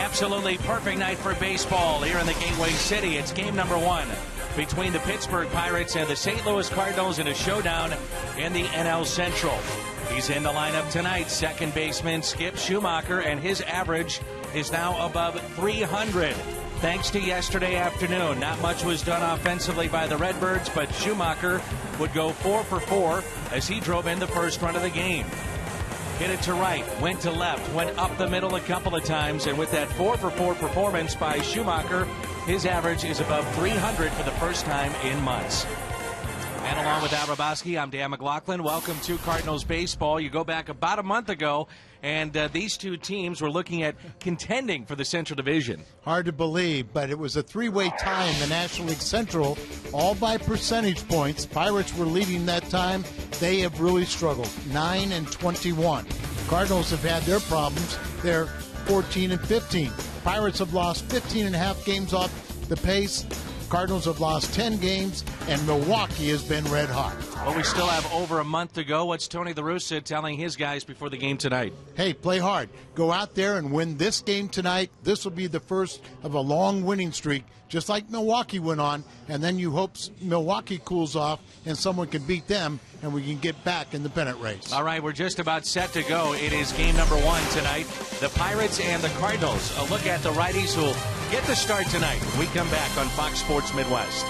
absolutely perfect night for baseball here in the Gateway City. It's game number one between the Pittsburgh Pirates and the St. Louis Cardinals in a showdown in the NL Central. He's in the lineup tonight, second baseman Skip Schumacher, and his average is now above 300. Thanks to yesterday afternoon, not much was done offensively by the Redbirds, but Schumacher would go 4 for 4 as he drove in the first run of the game. Hit it to right, went to left, went up the middle a couple of times, and with that 4 for 4 performance by Schumacher, his average is above 300 for the first time in months. And along with Al Raboski, I'm Dan McLaughlin. Welcome to Cardinals baseball. You go back about a month ago, and these two teams were looking at contending for the Central Division. Hard to believe, but it was a three-way tie in the National League Central, all by percentage points. Pirates were leading that time. They have really struggled, 9-21. Cardinals have had their problems. They're 14-15. Pirates have lost 15.5 games off the pace. Cardinals have lost 10 games, and Milwaukee has been red hot. Well, we still have over a month to go. What's Tony La Russa telling his guys before the game tonight? Hey, play hard. Go out there and win this game tonight. This will be the first of a long winning streak, just like Milwaukee went on, and then you hope Milwaukee cools off and someone can beat them, and we can get back in the pennant race. All right, we're just about set to go. It is game number one tonight. The Pirates and the Cardinals. A look at the righties who will get the start tonight. We come back on Fox Sports Midwest.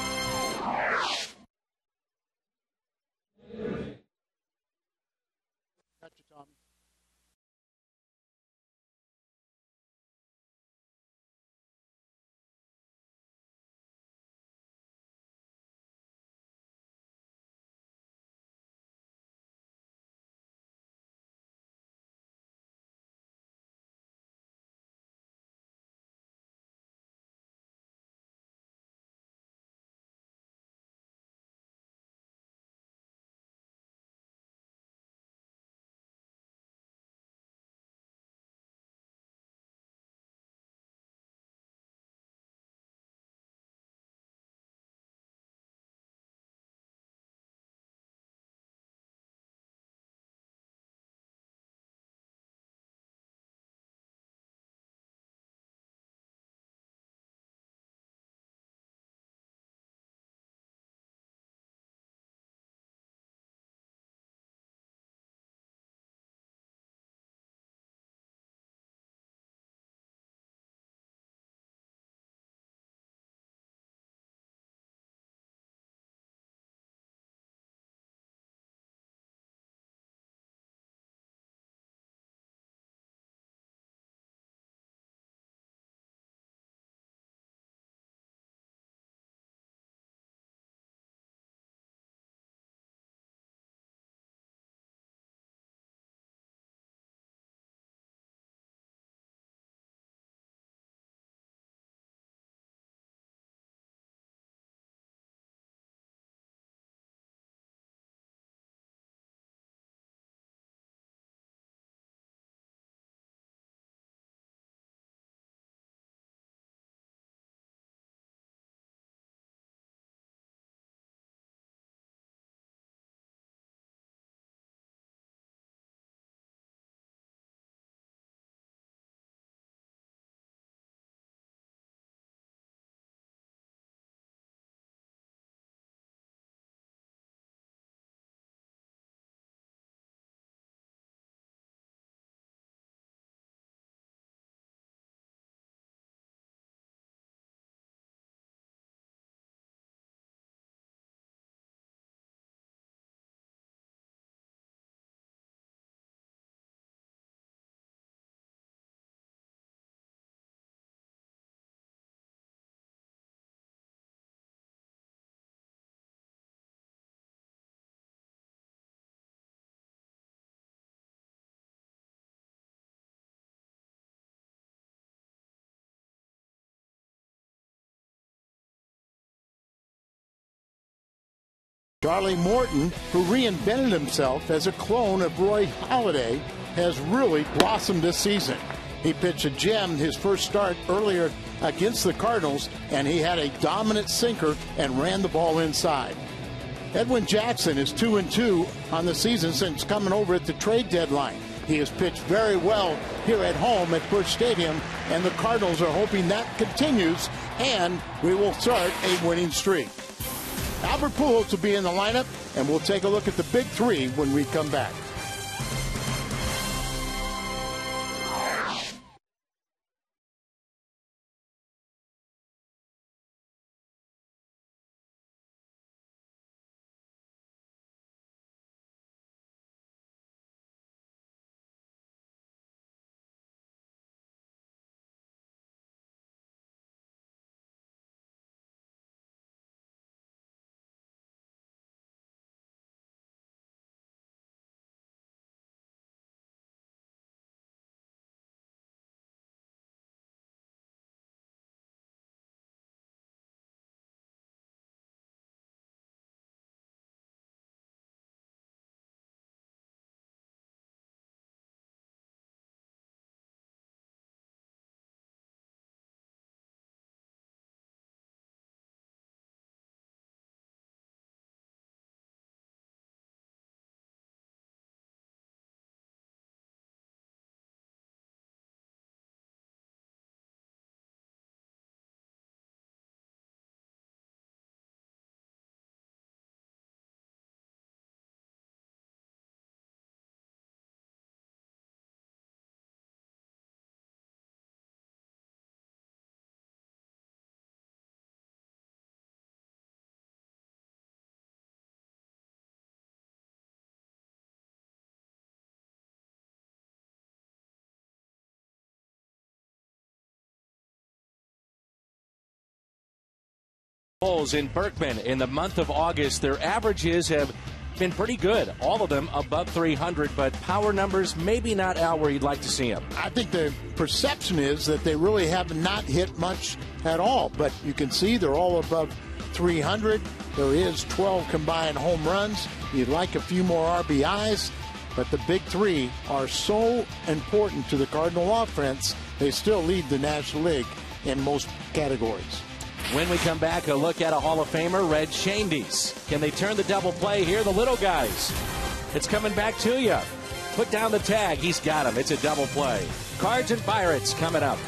Charlie Morton, who reinvented himself as a clone of Roy Halladay, has really blossomed this season. He pitched a gem his first start earlier against the Cardinals, and he had a dominant sinker and ran the ball inside. Edwin Jackson is 2-2 on the season since coming over at the trade deadline. He has pitched very well here at home at Busch Stadium, and the Cardinals are hoping that continues, and we will start a winning streak. Albert Pujols will be in the lineup, and we'll take a look at the big three when we come back. In Berkman in the month of August, their averages have been pretty good. All of them above 300, but power numbers maybe not out where you'd like to see them. I think the perception is that they really have not hit much at all, but you can see they're all above 300. There is 12 combined home runs. You'd like a few more RBIs, but the big three are so important to the Cardinal offense. They still lead the National League in most categories. When we come back, a look at a Hall of Famer, Red Shandies. Can they turn the double play here, the little guys? It's coming back to you. Put down the tag. He's got him. It's a double play. Cards and Pirates coming up.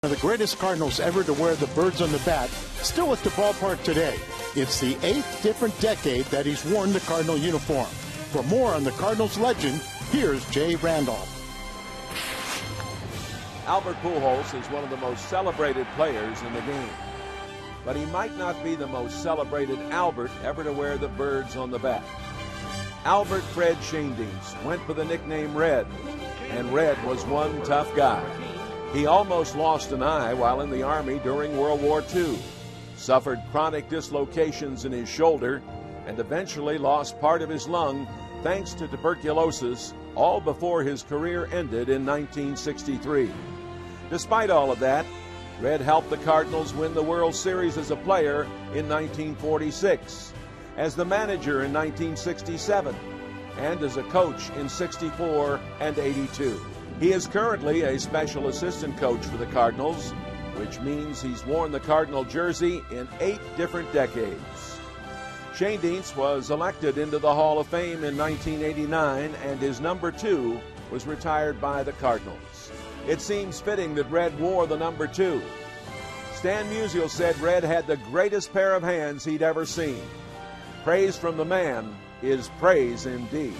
One of the greatest Cardinals ever to wear the birds on the bat, still at the ballpark today. It's the 8th different decade that he's worn the Cardinal uniform. For more on the Cardinals legend, here's Jay Randolph. Albert Pujols is one of the most celebrated players in the game. but he might not be the most celebrated Albert ever to wear the birds on the back. Albert Fred Schoendienst went for the nickname Red, and Red was one tough guy. He almost lost an eye while in the Army during World War II, suffered chronic dislocations in his shoulder, and eventually lost part of his lung thanks to tuberculosis, all before his career ended in 1963. Despite all of that, Red helped the Cardinals win the World Series as a player in 1946, as the manager in 1967, and as a coach in 64 and 82. He is currently a special assistant coach for the Cardinals, which means he's worn the Cardinal jersey in 8 different decades. Schoendienst was elected into the Hall of Fame in 1989, and his number 2 was retired by the Cardinals. It seems fitting that Red wore the number 2. Stan Musial said Red had the greatest pair of hands he'd ever seen. Praise from the man is praise indeed.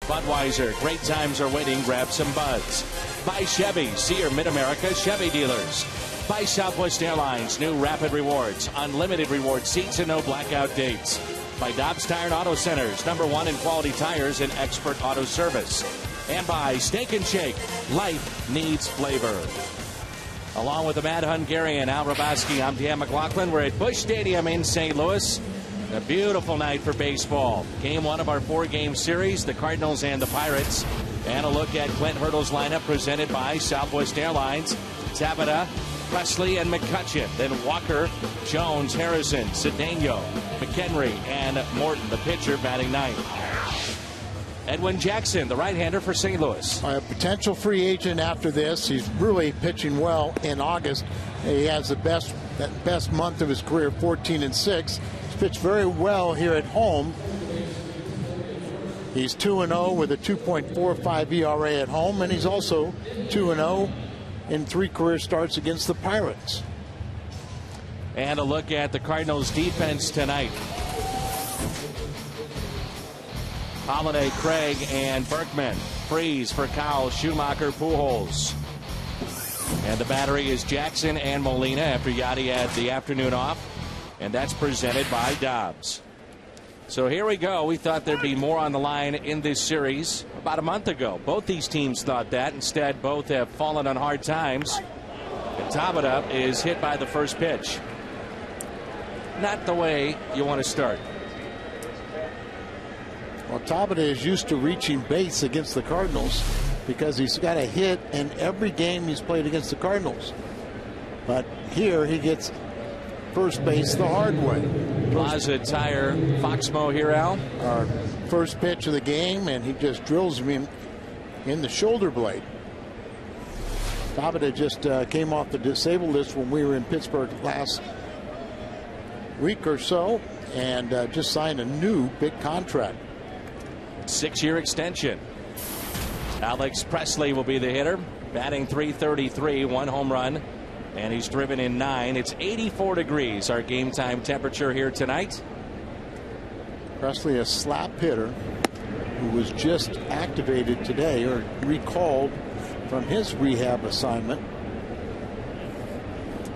Budweiser, great times are waiting. Grab some buds. By Chevy, see your Mid-America Chevy dealers. By Southwest Airlines, new Rapid Rewards, unlimited reward seats and no blackout dates. By Dobbs Tire and Auto Centers, #1 in quality tires and expert auto service. And by Steak and Shake, life needs flavor. Along with the Mad Hungarian, Al Rabaski, I'm Dan McLaughlin. We're at Busch Stadium in St. Louis. A beautiful night for baseball. Game 1 of our 4-game series, the Cardinals and the Pirates. And a look at Clint Hurdle's lineup presented by Southwest Airlines. Tabata, Presley, and McCutcheon. Then Walker, Jones, Harrison, Cedeno, McHenry, and Morton, the pitcher, batting ninth. Edwin Jackson, the right-hander for St. Louis. A potential free agent after this. He's really pitching well in August. He has the best month of his career, 14-6. Pitched very well here at home. He's 2-0 with a 2.45 ERA at home, and he's also 2-0 in 3 career starts against the Pirates. And a look at the Cardinals' defense tonight. Holiday, Craig, and Berkman. Freeze for Cowles, Schumacher, Pujols. And the battery is Jackson and Molina after Yachty had the afternoon off. And that's presented by Dobbs. So here we go. We thought there'd be more on the line in this series about a month ago. Both these teams thought that. Instead, both have fallen on hard times. And Tabata is hit by the first pitch. Not the way you want to start. Well, Tabata is used to reaching base against the Cardinals because he's got a hit in every game he's played against the Cardinals. But here he gets first base the hard way. Plaza Tire Foxmo here, Al. Our first pitch of the game, and he just drills him in the shoulder blade. Tabata just came off the disabled list when we were in Pittsburgh last week or so, and just signed a new big contract. 6-year extension. Alex Presley will be the hitter, batting .333, 1 home run, and he's driven in 9. It's 84 degrees, our game time temperature here tonight. Presley, a slap hitter who was just activated today or recalled from his rehab assignment.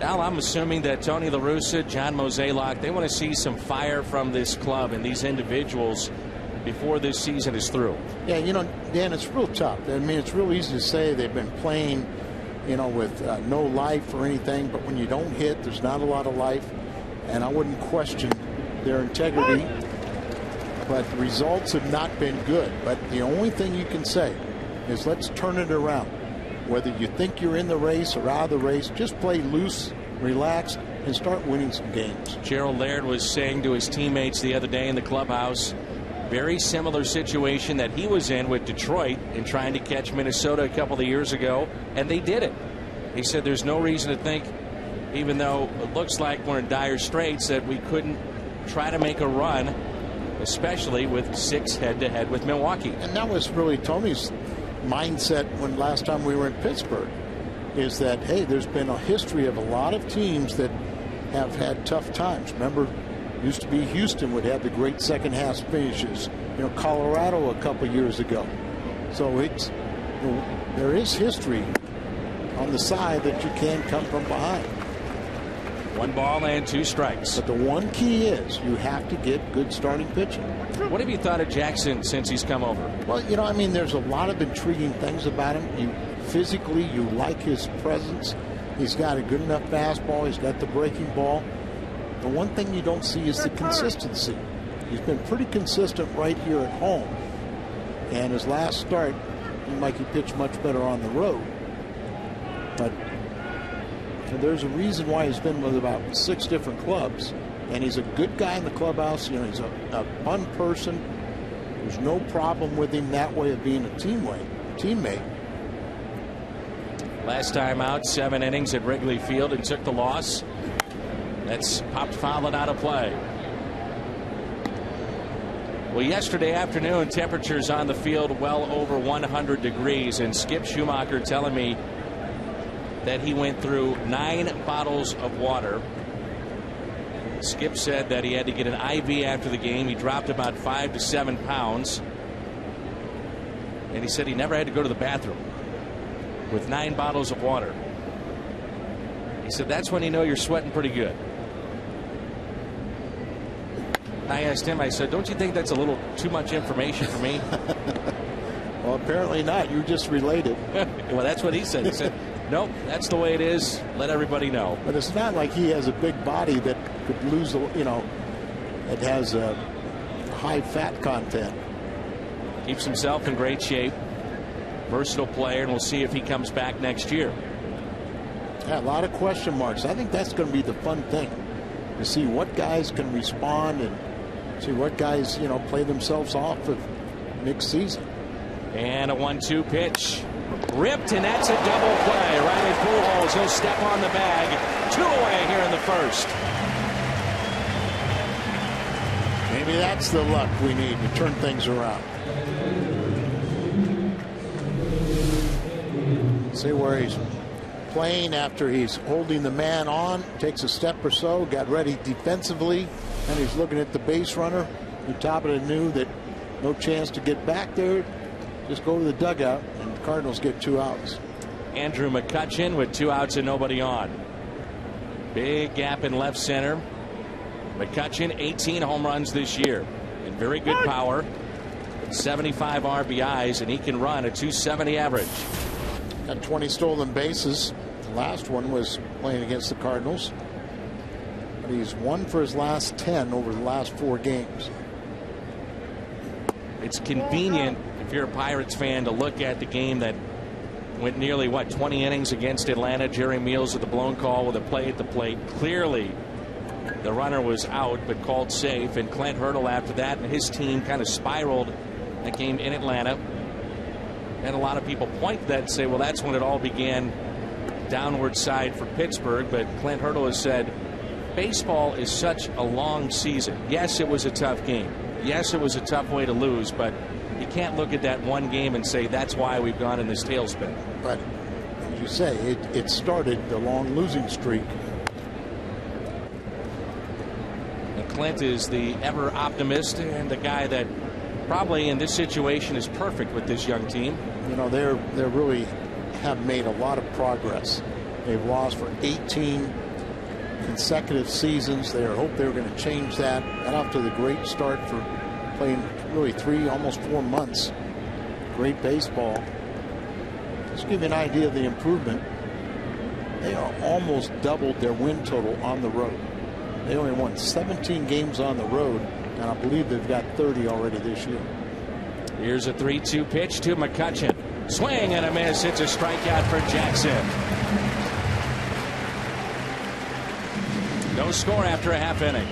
Al, I'm assuming that Tony La Russa, John Mozeliak, they want to see some fire from this club and these individuals before this season is through. Yeah, you know, Dan, it's real tough. I mean, it's real easy to say they've been playing, you know, with no life or anything, but when you don't hit, there's not a lot of life, and I wouldn't question their integrity, but the results have not been good. But the only thing you can say is let's turn it around. Whether you think you're in the race or out of the race, just play loose, relax, and start winning some games. Gerald Laird was saying to his teammates the other day in the clubhouse, very similar situation that he was in with Detroit in trying to catch Minnesota a couple of years ago, and they did it. He said there's no reason to think, even though it looks like we're in dire straits, that we couldn't try to make a run, especially with 6 head-to-head with Milwaukee. And that was really Tony's mindset when last time we were in Pittsburgh, is that, hey, there's been a history of a lot of teams that have had tough times. Remember, used to be Houston would have the great second half finishes. You know, Colorado a couple years ago. So it's, you know, there is history on the side that you can come from behind. 1 ball and 2 strikes. But the one key is you have to get good starting pitching. What have you thought of Jackson since he's come over? Well, you know, I mean, there's a lot of intriguing things about him. Physically, you like his presence. He's got a good enough fastball. He's got the breaking ball. The one thing you don't see is the consistency. He's been pretty consistent right here at home. And his last start, seemed like he pitched much better on the road. But there's a reason why he's been with about 6 different clubs. And he's a good guy in the clubhouse. You know, he's a fun person. There's no problem with him that way of being a teammate. Last time out, 7 innings at Wrigley Field and took the loss. That's popped foul and out of play. Well, yesterday afternoon, temperatures on the field well over 100 degrees, and Skip Schumacher telling me that he went through 9 bottles of water. Skip said that he had to get an IV after the game. He dropped about 5 to 7 pounds. And he said he never had to go to the bathroom with 9 bottles of water. He said that's when you know you're sweating pretty good. I asked him, I said, don't you think that's a little too much information for me? Well, apparently not. You just related. Well, that's what he said. He said, nope, that's the way it is. Let everybody know. But it's not like he has a big body that could lose, you know, it has a high fat content. Keeps himself in great shape. Versatile player, and we'll see if he comes back next year. Yeah, a lot of question marks. I think that's going to be the fun thing, to see what guys can respond and see what guys, you know, play themselves off of next season. And a 1-2 pitch. Ripped, and that's a double play. Riley Pujols, he'll step on the bag. 2 away here in the first. Maybe that's the luck we need to turn things around. See where he's playing after he's holding the man on, takes a step or so, got ready defensively, and he's looking at the base runner. Tabata knew that no chance to get back there. Just go to the dugout, and the Cardinals get 2 outs. Andrew McCutchen with 2 outs and nobody on. Big gap in left center. McCutchen 18 home runs this year and very good power. 75 RBIs, and he can run a .270 average. Got 20 stolen bases. The last one was playing against the Cardinals. But he's 1 for his last 10 over the last 4 games. it's convenient if you're a Pirates fan to look at the game that went nearly, 20 innings against Atlanta. Jerry Meals with a blown call with a play at the plate. Clearly, the runner was out, but called safe. And Clint Hurdle after that, and his team kind of spiraled that game in Atlanta. And a lot of people point to that and say, well, that's when it all began downward side for Pittsburgh. But Clint Hurdle has said, baseball is such a long season. Yes, it was a tough game. Yes, it was a tough way to lose, but you can't look at that one game and say that's why we've gone in this tailspin. But as you say, it started the long losing streak. And Clint is the ever optimist and the guy that probably in this situation is perfect with this young team. You know, they really have made a lot of progress. They've lost for 18 consecutive seasons. They hope they're going to change that. Got off to the great start for playing really almost 4 months. Great baseball. Just to give you an idea of the improvement, they are almost doubled their win total on the road. They only won 17 games on the road, and I believe they've got 30 already this year. Here's a 3-2 pitch to McCutchen. Swing and a miss. It's a strikeout for Jackson. No score after a half inning.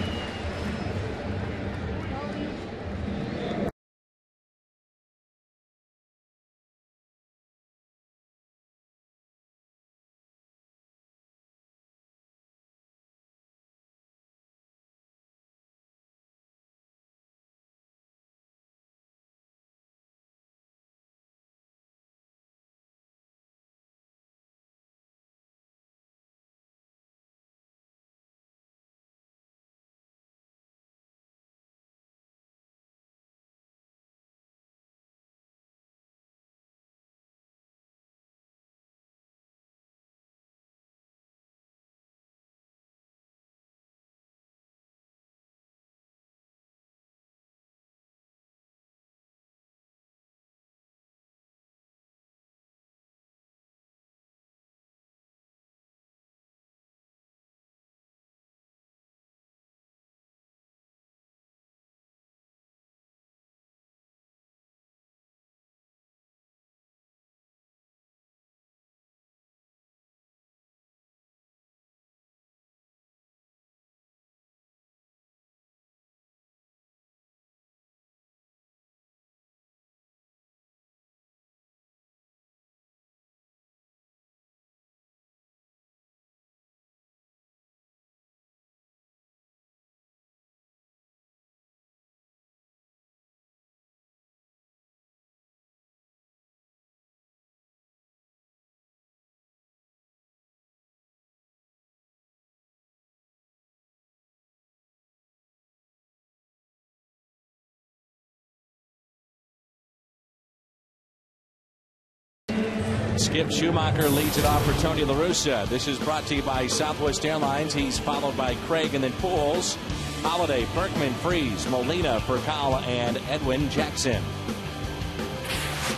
Skip Schumacher leads it off for Tony La Russa. This is brought to you by Southwest Airlines. He's followed by Craig and then Pujols, Holiday, Berkman, Freese, Molina, Percal, and Edwin Jackson.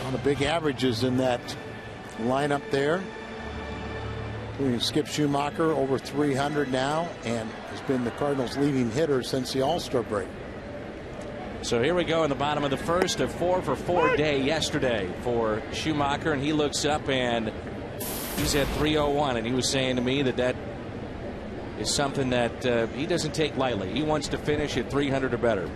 On the big averages in that lineup there. Skip Schumacher over 300 now and has been the Cardinals' leading hitter since the All-Star break. So here we go in the bottom of the first. A 4-for-4 day yesterday for Schumacher, and he looks up and he's at 301, and he was saying to me that is something that he doesn't take lightly. He wants to finish at 300 or better.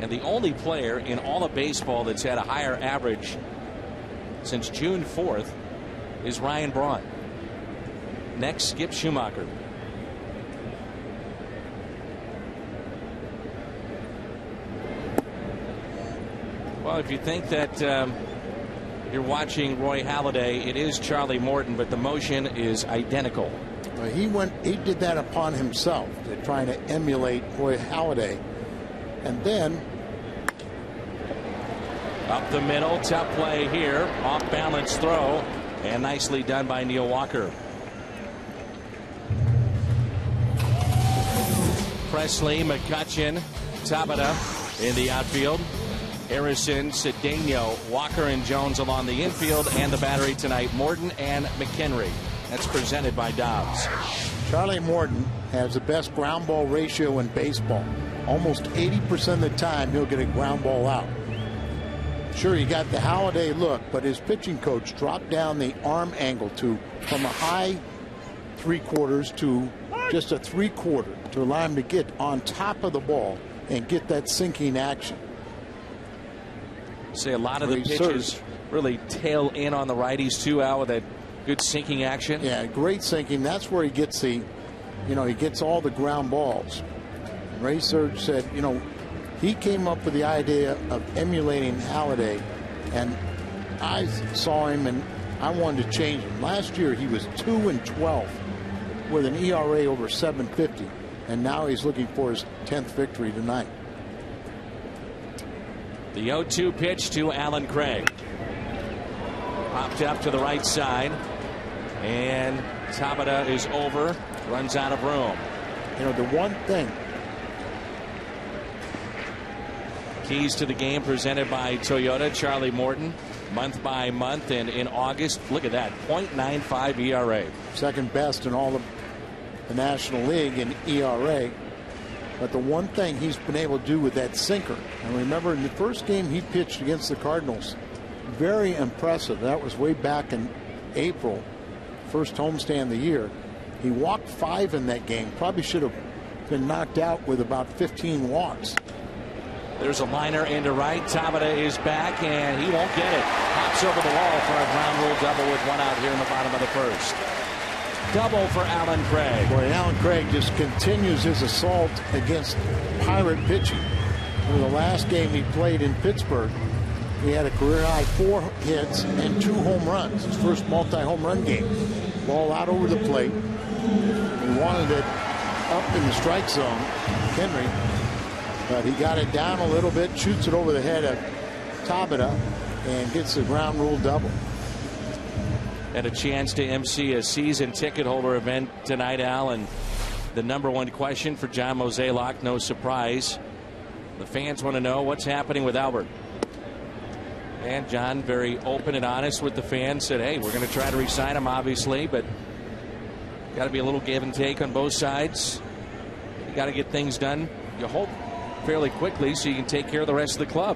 And the only player in all of baseball that's had a higher average since June 4th is Ryan Braun. Next, Skip Schumacher. Well, if you think that you're watching Roy Halladay, it is Charlie Morton, but the motion is identical. He did that upon himself, trying to emulate Roy Halladay. And then up the middle, tough play here, off balance throw, and nicely done by Neil Walker. Presley, McCutchen, Tabata in the outfield. Harrison, Cedeno, Walker, and Jones along the infield, and the battery tonight, Morton and McHenry. That's presented by Dobbs. Charlie Morton has the best ground ball ratio in baseball. almost 80% of the time he'll get a ground ball out. Sure, he got the Holiday look, but his pitching coach dropped down the arm angle from a high 3/4 to just a 3/4 to allow him to get on top of the ball and get that sinking action. See, a lot of the pitches really tail in on the righties too, Al, with that good sinking action. Yeah, great sinking. That's where he gets he gets all the ground balls. Ray Surge said, he came up with the idea of emulating Halladay, and I saw him and I wanted to change him. Last year he was 2-12 with an ERA over 750, and now he's looking for his 10th victory tonight. The 0-2 pitch to Alan Craig. Popped up to the right side, and Tabata is over, runs out of room. The one thing. Keys to the game presented by Toyota. Charlie Morton, month by month, and in August, look at that, .95 ERA. Second best in all of the National League in ERA. But the one thing he's been able to do with that sinker, and remember in the first game he pitched against the Cardinals, very impressive. That was way back in April, first homestand of the year. He walked 5 in that game. Probably should have been knocked out with about 15 walks. There's a liner into right. Tabata is back, and he won't get it. Pops over the wall for a ground rule double with 1 out here in the bottom of the first. Double for Alan Craig. Boy, Alan Craig just continues his assault against Pirate pitching. In the last game he played in Pittsburgh, he had a career-high 4 hits and 2 home runs. His first multi-home run game. Ball out over the plate. He wanted it up in the strike zone, Henry. But he got it down a little bit, shoots it over the head of Tabata, and gets the ground rule double. And a chance to MC a season ticket holder event tonight, Al. And the #1 question for John Mozeliak, no surprise. The fans want to know what's happening with Albert. And John, very open and honest with the fans, said, hey, we're going to try to re-sign him, obviously, but got to be a little give and take on both sides. You got to get things done, you hope, fairly quickly so you can take care of the rest of the club.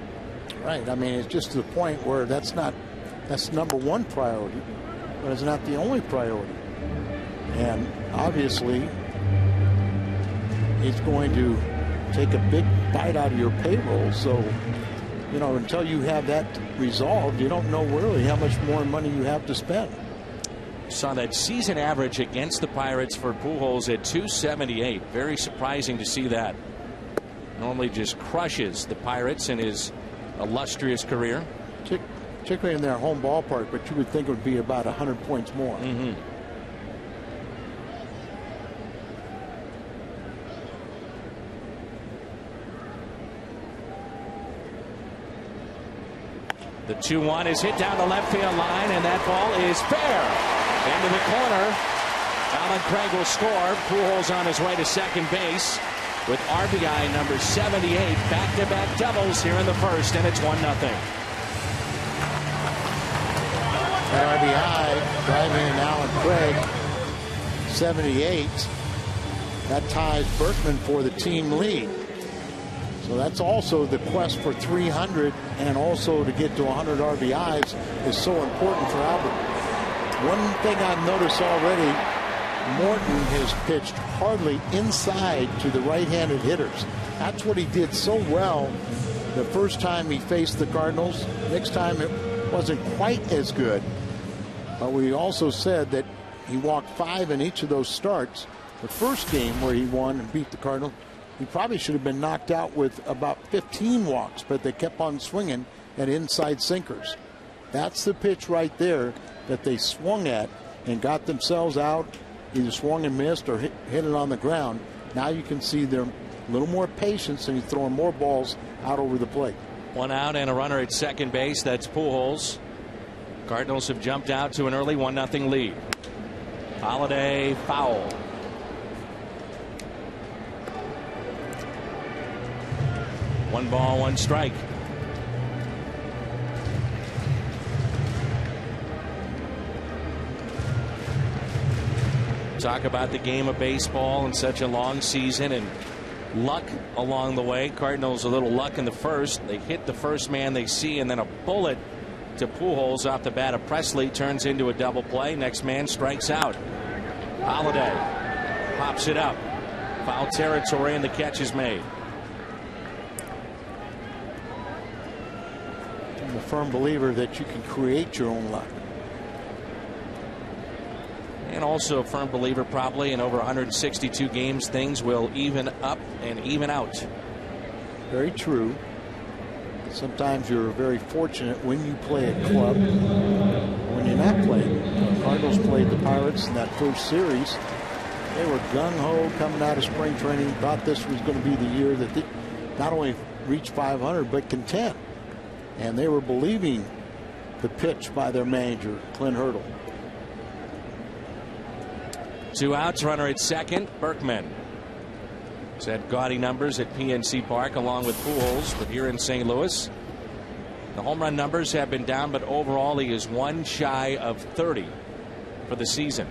Right. I mean, it's just to the point where that's #1 priority, but it's not the only priority. And obviously it's going to take a big bite out of your payroll. So, until you have that resolved, you don't know really how much more money you have to spend. Saw that season average against the Pirates for Pujols at .278. Very surprising to see that. Normally just crushes the Pirates in his illustrious career. Particularly in their home ballpark, but you would think it would be about 100 points more. Mm-hmm. The 2-1 is hit down the left field line, and that ball is fair into the corner. Alan Craig will score. Pujols on his way to second base with RBI number 78. Back-to-back doubles here in the first, and it's 1-0. That RBI driving in Alan Craig, 78. That ties Berkman for the team lead. So that's also the quest for 300, and also to get to 100 RBIs is so important for Albert. One thing I've noticed already, Morton has pitched hardly inside to the right-handed hitters. That's what he did so well the first time he faced the Cardinals. Next time it wasn't quite as good. But we also said that he walked 5 in each of those starts. The first game where he won and beat the Cardinals, he probably should have been knocked out with about 15 walks, but they kept on swinging at inside sinkers. That's the pitch right there that they swung at and got themselves out, either swung and missed or hit it on the ground. Now you can see they're a little more patience and he's throwing more balls out over the plate. 1 out and a runner at second base. That's Pujols. Cardinals have jumped out to an early 1-0 lead. Holiday foul. One ball, one strike. Talk about the game of baseball and such a long season, and luck along the way. Cardinals a little luck in the first. They hit the first man they see, and then a bullet to Pujols off the bat of Presley turns into a double play. Next man strikes out. Holiday pops it up. Foul territory, and the catch is made. I'm a firm believer that you can create your own luck. And also a firm believer probably in over 162 games things will even up and even out. Very true. Sometimes you're very fortunate when you play a club, when you're not playing. The Cardinals played the Pirates in that first series. They were gung-ho coming out of spring training, thought this was going to be the year that they not only reach 500 but contend. And they were believing the pitch by their manager, Clint Hurdle. 2 outs, runner at second. Berkman set gaudy numbers at PNC Park along with Pujols, but here in St. Louis the home run numbers have been down, but overall he is 1 shy of 30 for the season.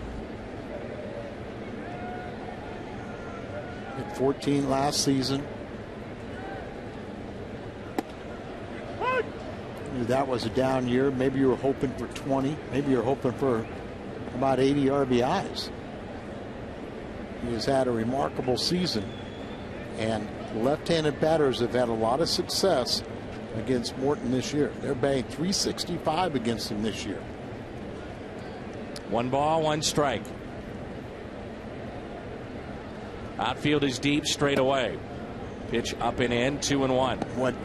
Hit 14 last season. Knew that was a down year. Maybe you were hoping for 20. Maybe you're hoping for about 80 RBIs. He has had a remarkable season, and left-handed batters have had a lot of success against Morton this year. They're batting .365 against him this year. 1 ball, 1 strike. Outfield is deep, straight away. Pitch up and in, 2-1. What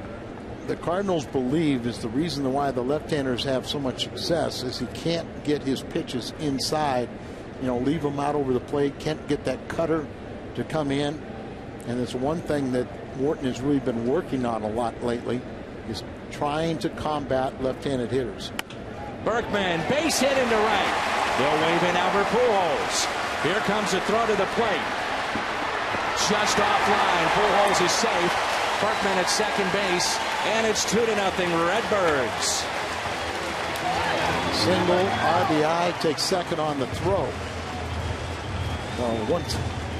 the Cardinals believe is the reason why the left-handers have so much success is he can't get his pitches inside. You know, leave him out over the plate, can't get that cutter to come in. And it's one thing that Morton has really been working on a lot lately, is trying to combat left-handed hitters. Berkman, base hit into right. They'll wave in Albert Pujols. Here comes a throw to the plate. Just offline. Pujols is safe. Berkman at second base, and it's 2-0 Redbirds. Single, RBI, takes second on the throw. Well, once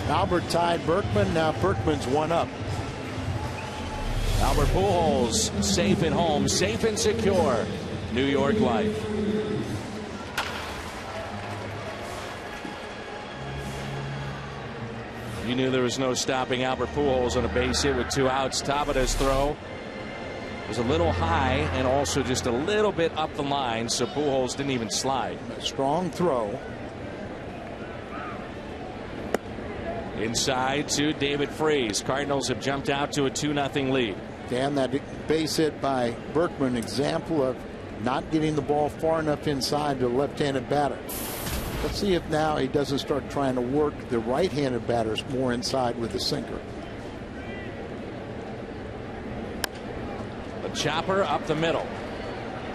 Albert tied Berkman, now Berkman's 1 up. Albert Pujols safe at home, safe and secure. New York Life. You knew there was no stopping Albert Pujols on a base hit with 2 outs. Tabeda's throw was a little high and also just a little bit up the line, so Pujols didn't even slide. A strong throw. Inside to David Freese. Cardinals have jumped out to a 2-0 lead. Dan, that base hit by Berkman, example of not getting the ball far enough inside to the left-handed batter. Let's see if now he doesn't start trying to work the right-handed batters more inside with the sinker. A chopper up the middle.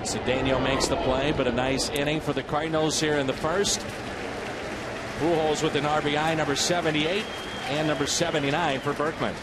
Cedeno makes the play, but a nice inning for the Cardinals here in the first. Pujols with an RBI, number 78, and number 79 for Berkman.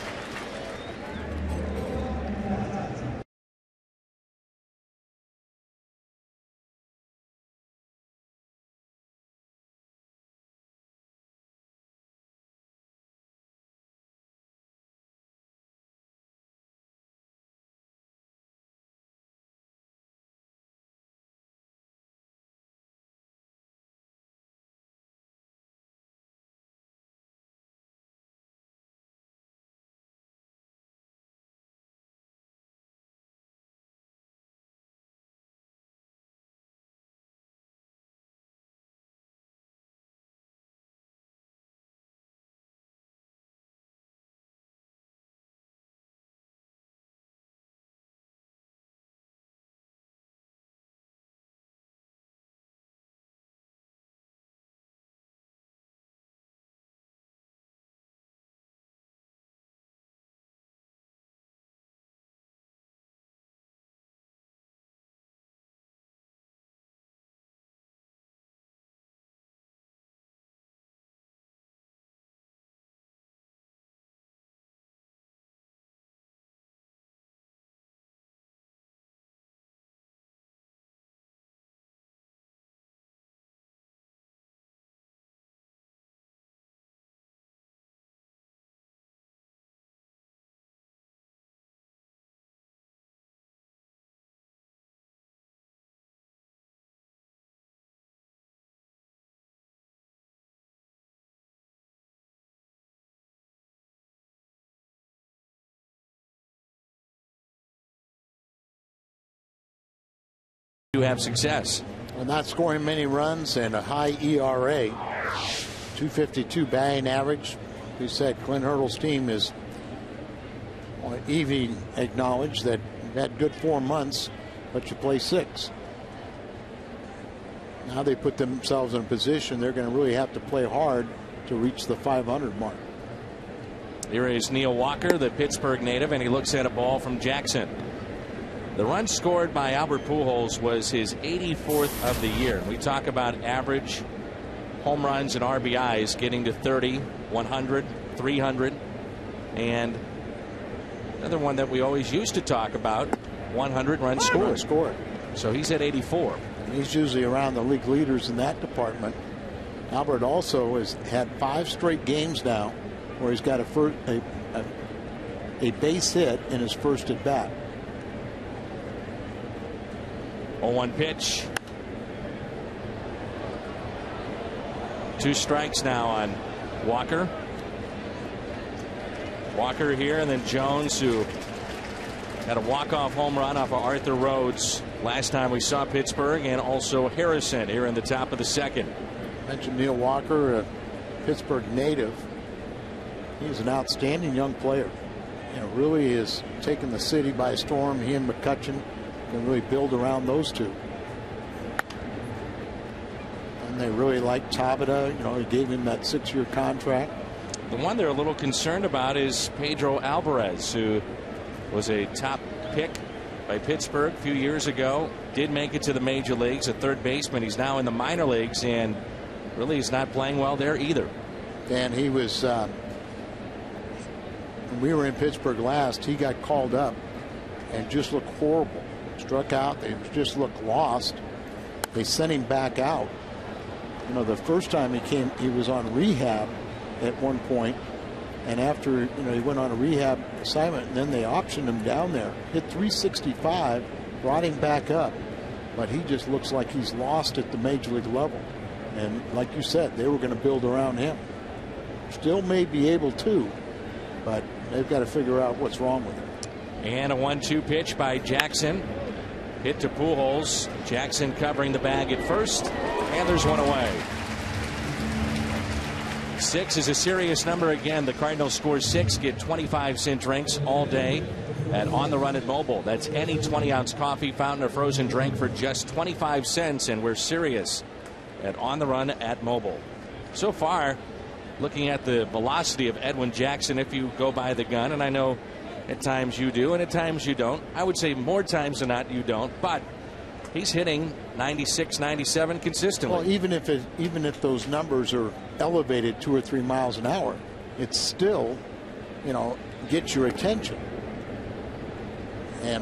to have success. And not scoring many runs and a high ERA. 252 batting average. We said Clint Hurdle's team is, Evie acknowledged that you've had good 4 months, but you play 6. Now they put themselves in a position they're going to really have to play hard to reach the 500 mark. Here is Neil Walker, the Pittsburgh native, and he looks at a ball from Jackson. The run scored by Albert Pujols was his 84th of the year. We talk about average home runs and RBIs getting to 30, 100, 300, and another one that we always used to talk about, 100 runs scored. So he's at 84. And he's usually around the league leaders in that department. Albert also has had 5 straight games now where he's got a base hit in his first at bat. 0-1 pitch. 2 strikes now on Walker. Walker here, and then Jones, who had a walk-off home run off of Arthur Rhodes last time we saw Pittsburgh, and also Harrison here in the top of the second. I mentioned Neil Walker, a Pittsburgh native. He's an outstanding young player. Really has taken the city by storm. He and McCutchen can really build around those two. And they really like Tabata. He gave him that 6-year contract. The one they're a little concerned about is Pedro Alvarez, who was a top pick by Pittsburgh a few years ago. Did make it to the major leagues, a third baseman. He's now in the minor leagues, and really is not playing well there either. And he was, when we were in Pittsburgh last, he got called up and just looked horrible. Struck out. They just looked lost. They sent him back out. The first time he came, he was on rehab at one point, and after he went on a rehab assignment, and then they optioned him down there. Hit 365, brought him back up, but he just looks like he's lost at the major league level. And like you said, they were going to build around him. Still may be able to, but they've got to figure out what's wrong with him. And a 1-2 pitch by Jackson. Hit to Pujols. Jackson covering the bag at first, and there's one away. 6 is a serious number again. The Cardinals score 6, get 25-cent drinks all day at On the Run at Mobile. That's any 20-ounce coffee, fountain, or frozen drink for just 25 cents, and we're serious at On the Run at Mobile. So far, looking at the velocity of Edwin Jackson, if you go by the gun, and I know at times you do and at times you don't. I would say more times than not you don't, but he's hitting 96, 97 consistently. Well, even if those numbers are elevated 2 or 3 miles an hour, it's still, gets your attention.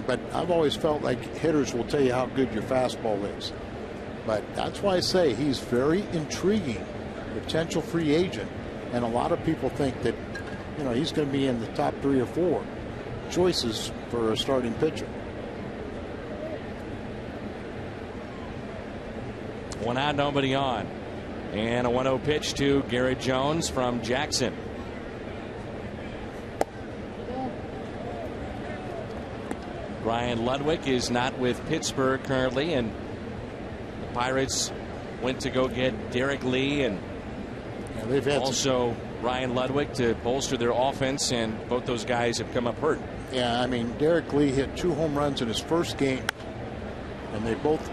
But I've always felt like hitters will tell you how good your fastball is. But that's why I say he's very intriguing, potential free agent, and a lot of people think that he's going to be in the top 3 or 4 choices for a starting pitcher. 1 out, nobody on, and a 1-0 pitch to Garrett Jones from Jackson. Ryan Ludwig is not with Pittsburgh currently, and the Pirates went to go get Derek Lee and they've had also Ryan Ludwig to bolster their offense, and both those guys have come up hurt. Yeah, Derek Lee hit 2 home runs in his first game, and they both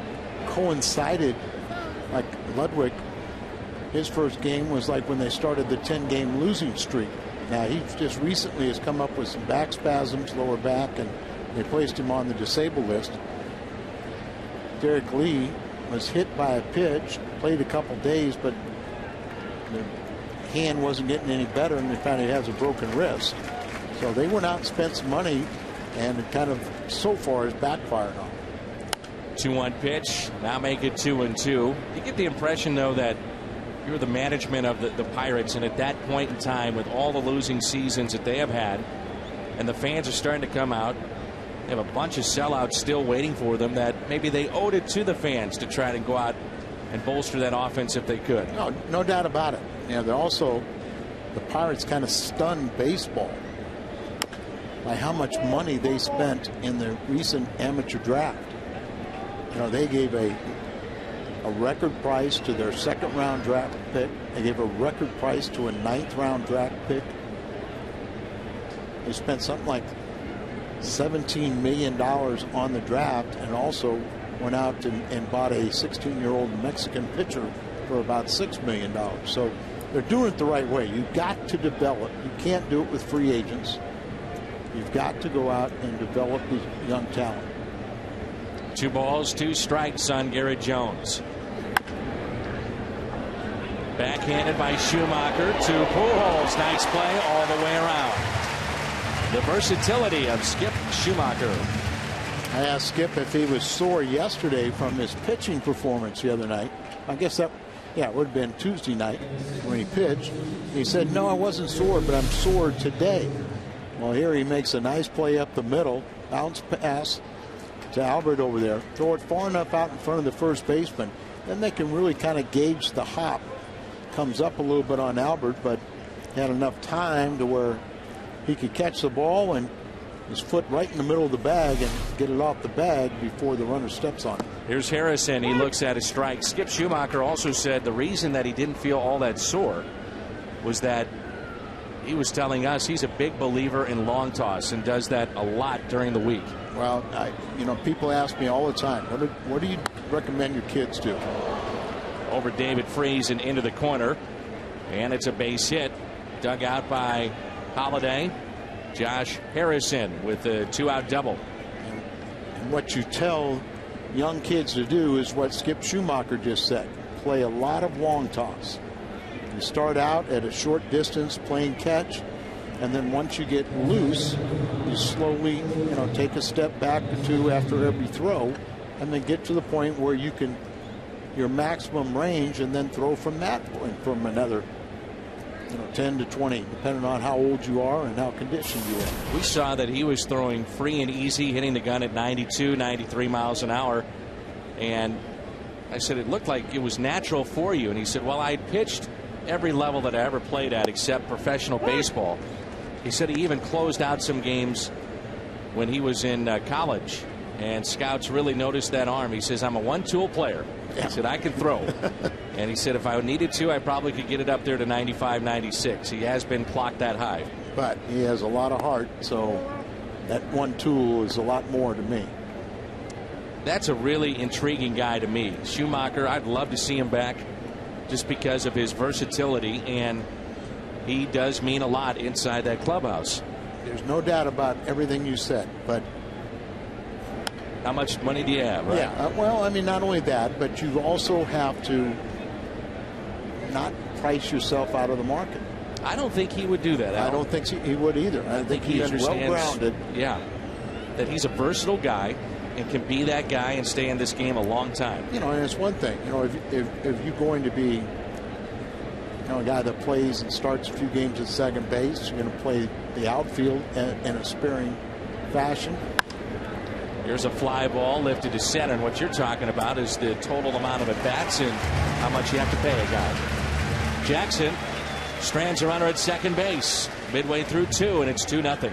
coincided. Like Ludwig, his first game was like when they started the 10-game losing streak. Now he just recently has come up with some back spasms, lower back, and they placed him on the disabled list. Derek Lee was hit by a pitch, played a couple days, but the hand wasn't getting any better, and they found he has a broken wrist. So they went out and spent some money, and it kind of so far has backfired on them. 2-1 pitch. Now make it 2-2. You get the impression, though, that you're the management of the Pirates, and at that point in time, with all the losing seasons that they have had, and the fans are starting to come out, they have a bunch of sellouts still waiting for them, that maybe they owed it to the fans to try to go out and bolster that offense if they could. No doubt about it. They're also, the Pirates kind of stunned baseball by how much money they spent in the recent amateur draft. You know, they gave a record price to their second-round draft pick. They gave a record price to a ninth-round draft pick. They spent something like $17 million on the draft, and also went out and bought a 16-year-old Mexican pitcher for about $6 million. So they're doing it the right way. You've got to develop. You can't do it with free agents. You've got to go out and develop these young talent. 2 balls, 2 strikes on Garrett Jones. Backhanded by Schumacher to Pujols. Nice play all the way around. The versatility of Skip Schumacher. I asked Skip if he was sore yesterday from his pitching performance the other night. I guess that, yeah, it would have been Tuesday night when he pitched. He said, no, I wasn't sore, but I'm sore today. Well, here he makes a nice play up the middle. Bounce pass to Albert over there. Throw it far enough out in front of the first baseman. Then they can really kind of gauge the hop. Comes up a little bit on Albert, but had enough time to where he could catch the ball and his foot right in the middle of the bag and get it off the bag before the runner steps on it. Here's Harrison. He looks at a strike. Skip Schumacher also said the reason that he didn't feel all that sore was that he was telling us he's a big believer in long toss and does that a lot during the week. Well, you know, people ask me all the time, what do you recommend your kids do? Over David Freese and into the corner, and it's a base hit, dug out by Holiday. Josh Harrison with a 2-out double. And what you tell young kids to do is what Skip Schumacher just said: play a lot of long toss. You start out at a short distance playing catch, and then once you get loose, you slowly, you know, take a step back or two after every throw, and then get to the point where you can your maximum range, and then throw from that point from another, you know, 10 to 20, depending on how old you are and how conditioned you are. We saw that he was throwing free and easy, hitting the gun at 92, 93 miles an hour. And I said, it looked like it was natural for you. And he said, well, I pitched every level that I ever played at except professional baseball. He said he even closed out some games when he was in college. And scouts really noticed that arm. He says, I'm a one-tool player. He said, I can throw. And he said, if I needed to, I probably could get it up there to 95, 96. He has been clocked that high. But he has a lot of heart, so that one tool is a lot more to me. That's a really intriguing guy to me. Schumacher, I'd love to see him back just because of his versatility, and he does mean a lot inside that clubhouse. There's no doubt about everything you said, but how much money do you have, right? Yeah, well, I mean, not only that, but you also have to not price yourself out of the market. I don't think he would do that, Al. I don't think he would either. I think he he's well-grounded. Yeah, that he's a versatile guy and can be that guy and stay in this game a long time. You know, and it's one thing, you know, if you're going to be, you know, a guy that plays and starts a few games at second base, you're going to play the outfield in a sparing fashion. Here's a fly ball lifted to center, and what you're talking about is the total amount of at-bats and how much you have to pay a guy. Jackson strands a runner at second base midway through 2, and it's 2-0.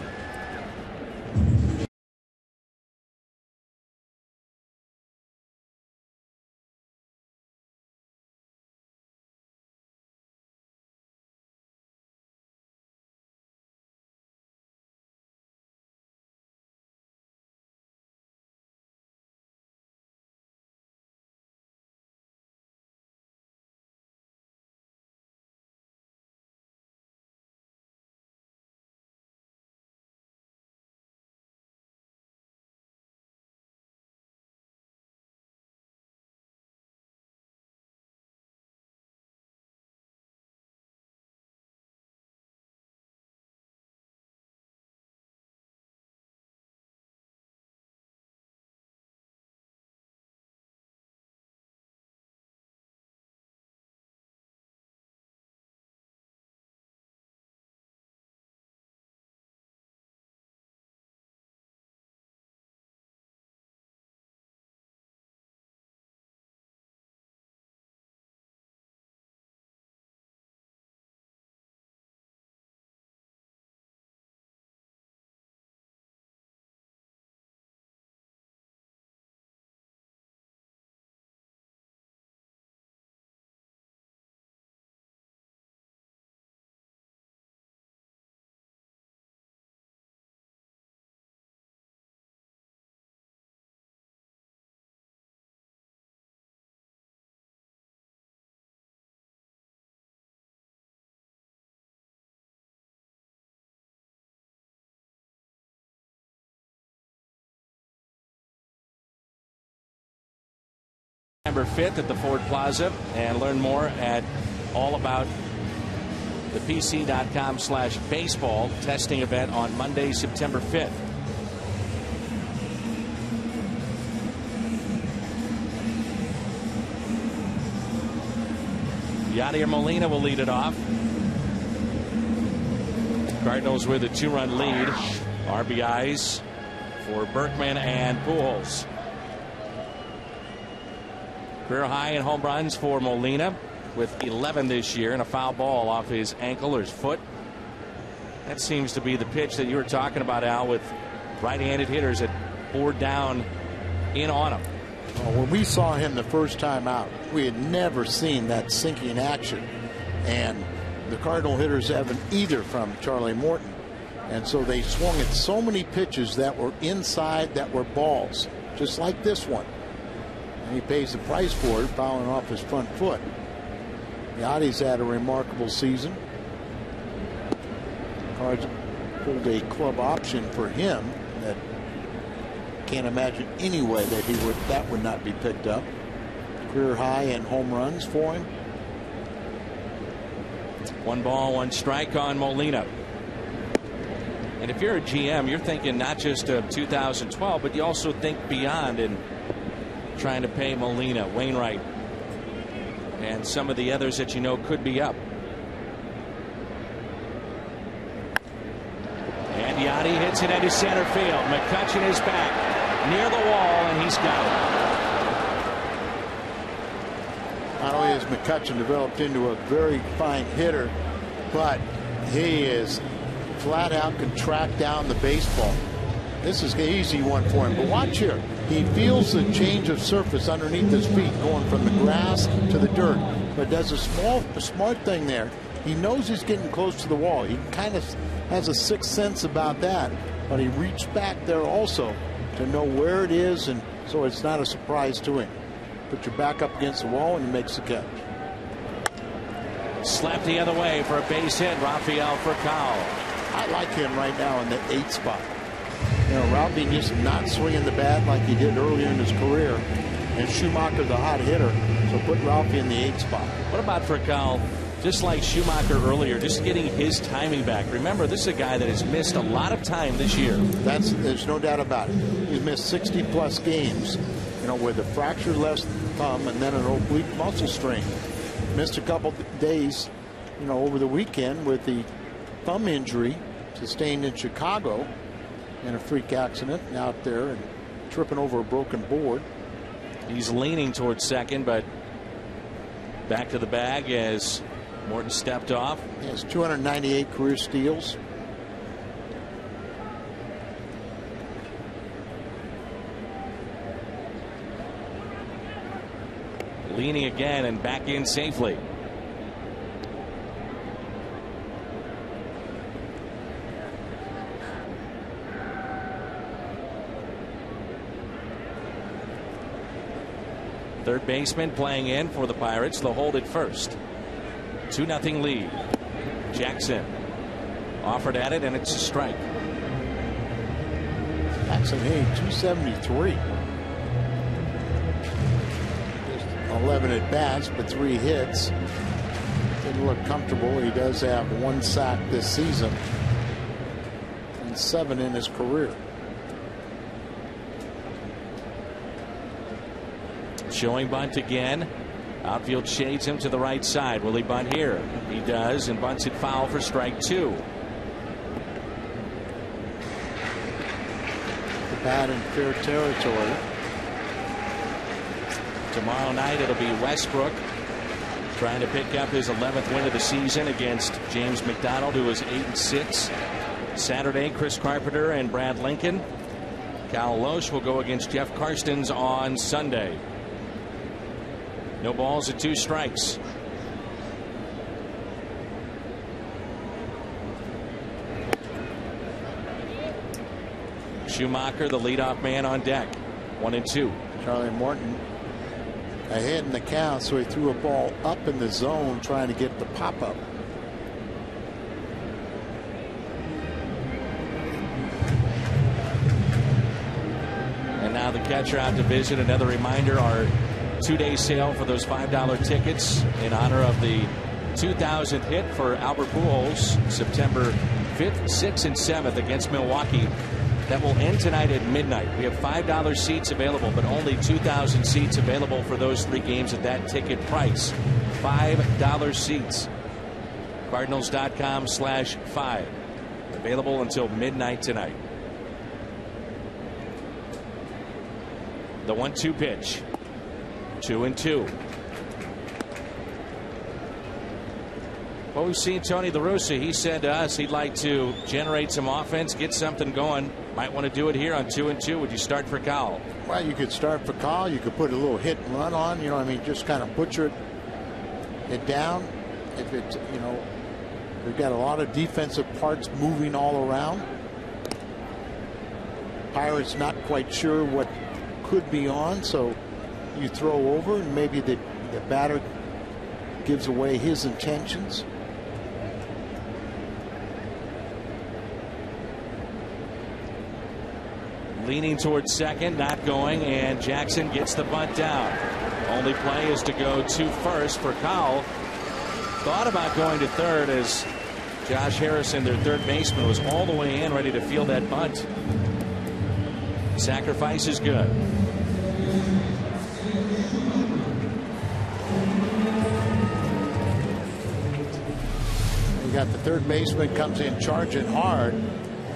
September 5th at the Ford Plaza, and learn more at all about the PC.com/baseball testing event on Monday, September 5th. Yadier Molina will lead it off. Cardinals with a 2-run lead. RBIs for Berkman and Pujols. Career high in home runs for Molina with 11 this year, and a foul ball off his ankle or his foot. That seems to be the pitch that you were talking about, Al, with right-handed hitters that bore down in on him. When we saw him the first time out, we had never seen that sinking action, and the Cardinal hitters haven't either from Charlie Morton. And so they swung at so many pitches that were inside, that were balls, just like this one. And he pays the price for it, fouling off his front foot. Yadi's had a remarkable season. Cards pulled a club option for him that can't imagine any way that that would not be picked up. Career high in home runs for him. 1 ball, 1 strike on Molina. And if you're a GM, you're thinking not just of 2012, but you also think beyond and trying to pay Molina, Wainwright, and some of the others that you know could be up. And Yadi hits it into center field. McCutchen is back near the wall, and he's got it. Not only has McCutchen developed into a very fine hitter, but he is flat out can track down the baseball. This is an easy one for him. But watch here. He feels the change of surface underneath his feet going from the grass to the dirt. But does a smart thing there. He knows he's getting close to the wall. He kind of has a sixth sense about that. But he reached back there also to know where it is, and so it's not a surprise to him. Put your back up against the wall and he makes the catch. Slapped the other way for a base hit. Rafael Furcal. I like him right now in the 8th spot. You know, Ralphie just not swinging the bat like he did earlier in his career, and Schumacher the hot hitter, so put Ralphie in the 8th spot. What about Furcal? Just like Schumacher earlier, just getting his timing back. Remember, this is a guy that has missed a lot of time this year. There's no doubt about it. He's missed 60+ games, you know, with a fractured left thumb and then an oblique muscle strain. Missed a couple days, you know, over the weekend with the thumb injury sustained in Chicago in a freak accident out there and tripping over a broken board. He's leaning towards second, but back to the bag as Morton stepped off. He has 298 career steals. Leaning again and back in safely. Third baseman playing in for the Pirates. They'll hold it first. 2-0 lead. Jackson offered at it, and it's a strike. Jackson, hey, 273. Just 11 at bats, but 3 hits. Didn't look comfortable. He does have 1 sack this season and 7 in his career. Showing bunt again. Outfield shades him to the right side. Will he bunt here? He does, and bunts it foul for strike 2. The bat in fair territory. Tomorrow night it'll be Westbrook trying to pick up his 11th win of the season against James McDonald, who was 8-6. Saturday, Chris Carpenter and Brad Lincoln. Cal Loesch will go against Jeff Karstens on Sunday. No balls and 2 strikes. Schumacher, the leadoff man, on deck. 1-2. Charlie Morton ahead in the count, so he threw a ball up in the zone trying to get the pop up. And now the catcher out to visit. Another reminder, our 2-day sale for those $5 tickets in honor of the 2000th hit for Albert Pujols, September 5th, 6th, and 7th against Milwaukee. That will end tonight at midnight. We have $5 seats available, but only 2,000 seats available for those 3 games at that ticket price. $5 seats. Cardinals.com/5. Available until midnight tonight. The 1-2 pitch. 2-2. Well, we've seen Tony La Russa. He said to us he'd like to generate some offense, get something going. Might want to do it here on 2-2. Would you start for Kyle? Well, you could start for Kyle. You could put a little hit and run on. You know, I mean, just kind of butcher it down. If it's, you know, we've got a lot of defensive parts moving all around. Pirates not quite sure what could be on, so you throw over, and maybe the batter gives away his intentions. Leaning towards second, not going, and Jackson gets the bunt down. Only play is to go to first for Kyle. Thought about going to third as Josh Harrison, their third baseman, was all the way in ready to field that bunt. Sacrifice is good. You got the third baseman comes in charging hard,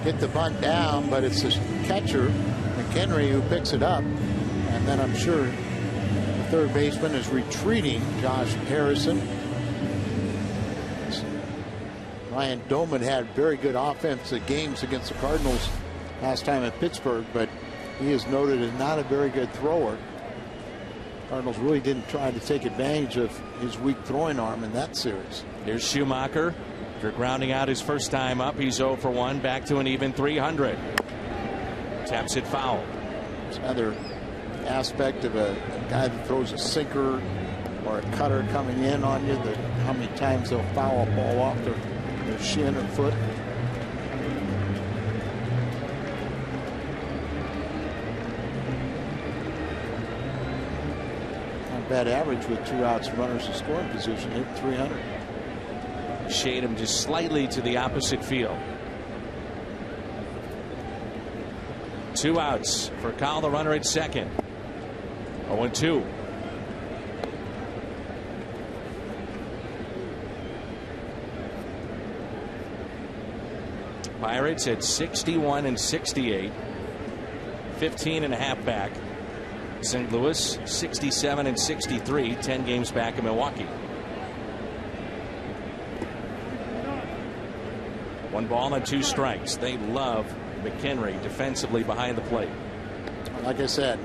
get the bunt down, but it's the catcher, McHenry, who picks it up. And then I'm sure the third baseman is retreating, Josh Harrison. Ryan Doman had very good offensive games against the Cardinals last time at Pittsburgh, but he is noted as not a very good thrower. Cardinals really didn't try to take advantage of his weak throwing arm in that series. Here's Schumacher. After grounding out his first time up, he's 0 for 1, back to an even 300. Taps it foul. It's another aspect of a guy that throws a sinker or a cutter coming in on you, that how many times they'll foul a ball off their shin or foot. Not bad average with 2 outs, runners in scoring position, hit 300. Shade him just slightly to the opposite field. 2 outs for Kyle, the runner at second. 0-2. Pirates at 61 and 68, 15 and a half back. St. Louis 67 and 63, 10 games back in Milwaukee. 1 ball and 2 strikes. They love McHenry defensively behind the plate. Like I said,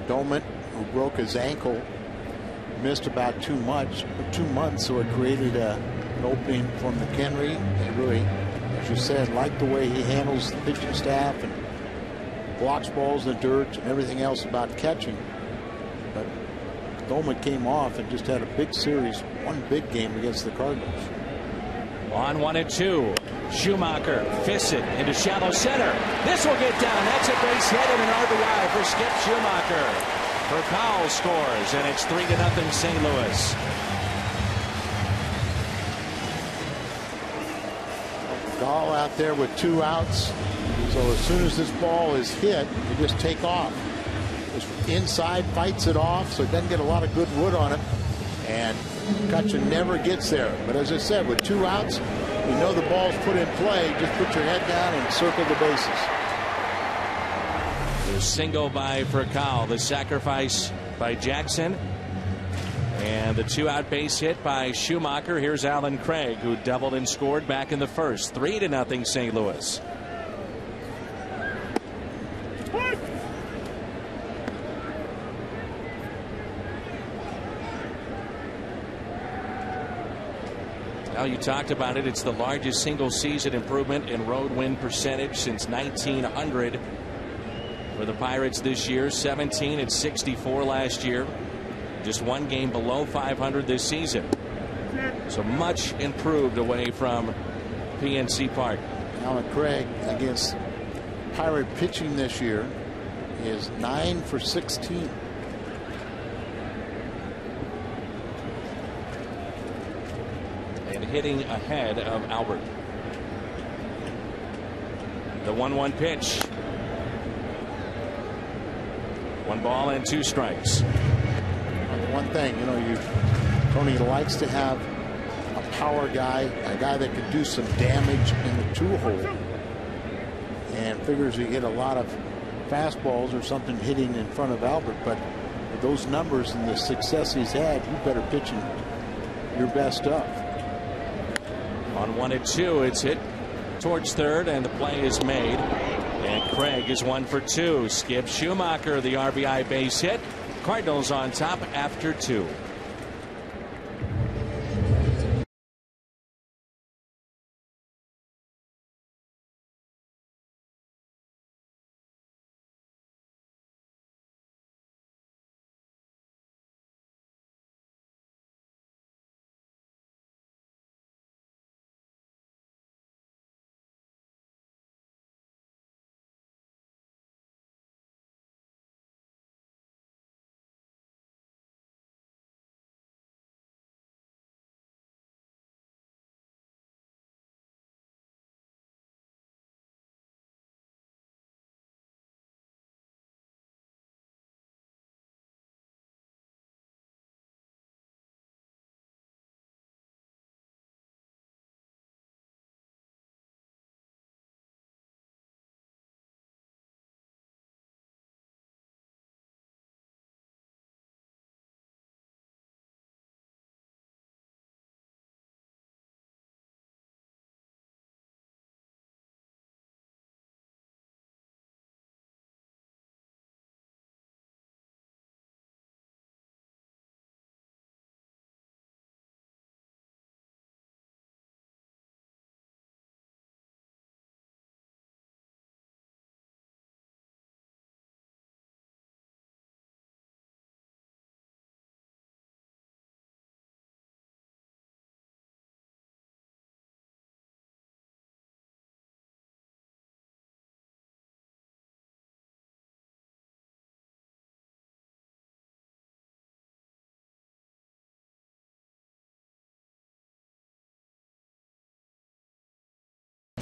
Doman, who broke his ankle, missed about 2 months, so it created an opening for McHenry. They really, as you said, like the way he handles the pitching staff and blocks balls in the dirt and everything else about catching. But Doman came off and just had a big series, one big game against the Cardinals. On 1-2. Schumacher fists it into shallow center. This will get down. That's a base hit and an RBI for Skip Schumacher. For Kyle scores, and it's 3-0 St. Louis. Gall out there with 2 outs. So as soon as this ball is hit, you just take off. Just inside, fights it off, so it doesn't get a lot of good wood on it. And Cutchin never gets there. But as I said, with 2 outs, you know the ball's put in play. Just put your head down and circle the bases. There's single by for Kyle. The sacrifice by Jackson. And the 2-out base hit by Schumacher. Here's Alan Craig, who doubled and scored back in the first. 3-0 St. Louis. Well, you talked about it. It's the largest single season improvement in road win percentage since 1900 for the Pirates this year. 17 at 64 last year. Just 1 game below 500 this season. So much improved away from PNC Park. Alan Craig against Pirate pitching this year is 9 for 16. hitting ahead of Albert. The 1-1 pitch. 1 ball and 2 strikes. One thing, Tony likes to have a power guy, a guy that could do some damage in the 2-hole, and figures he hit a lot of fastballs or something hitting in front of Albert. But with those numbers and the success he's had, you better pitch him your best stuff. On 1-2, it's hit towards third, and the play is made. And Craig is 1 for 2. Skip Schumacher, the RBI base hit. Cardinals on top after 2.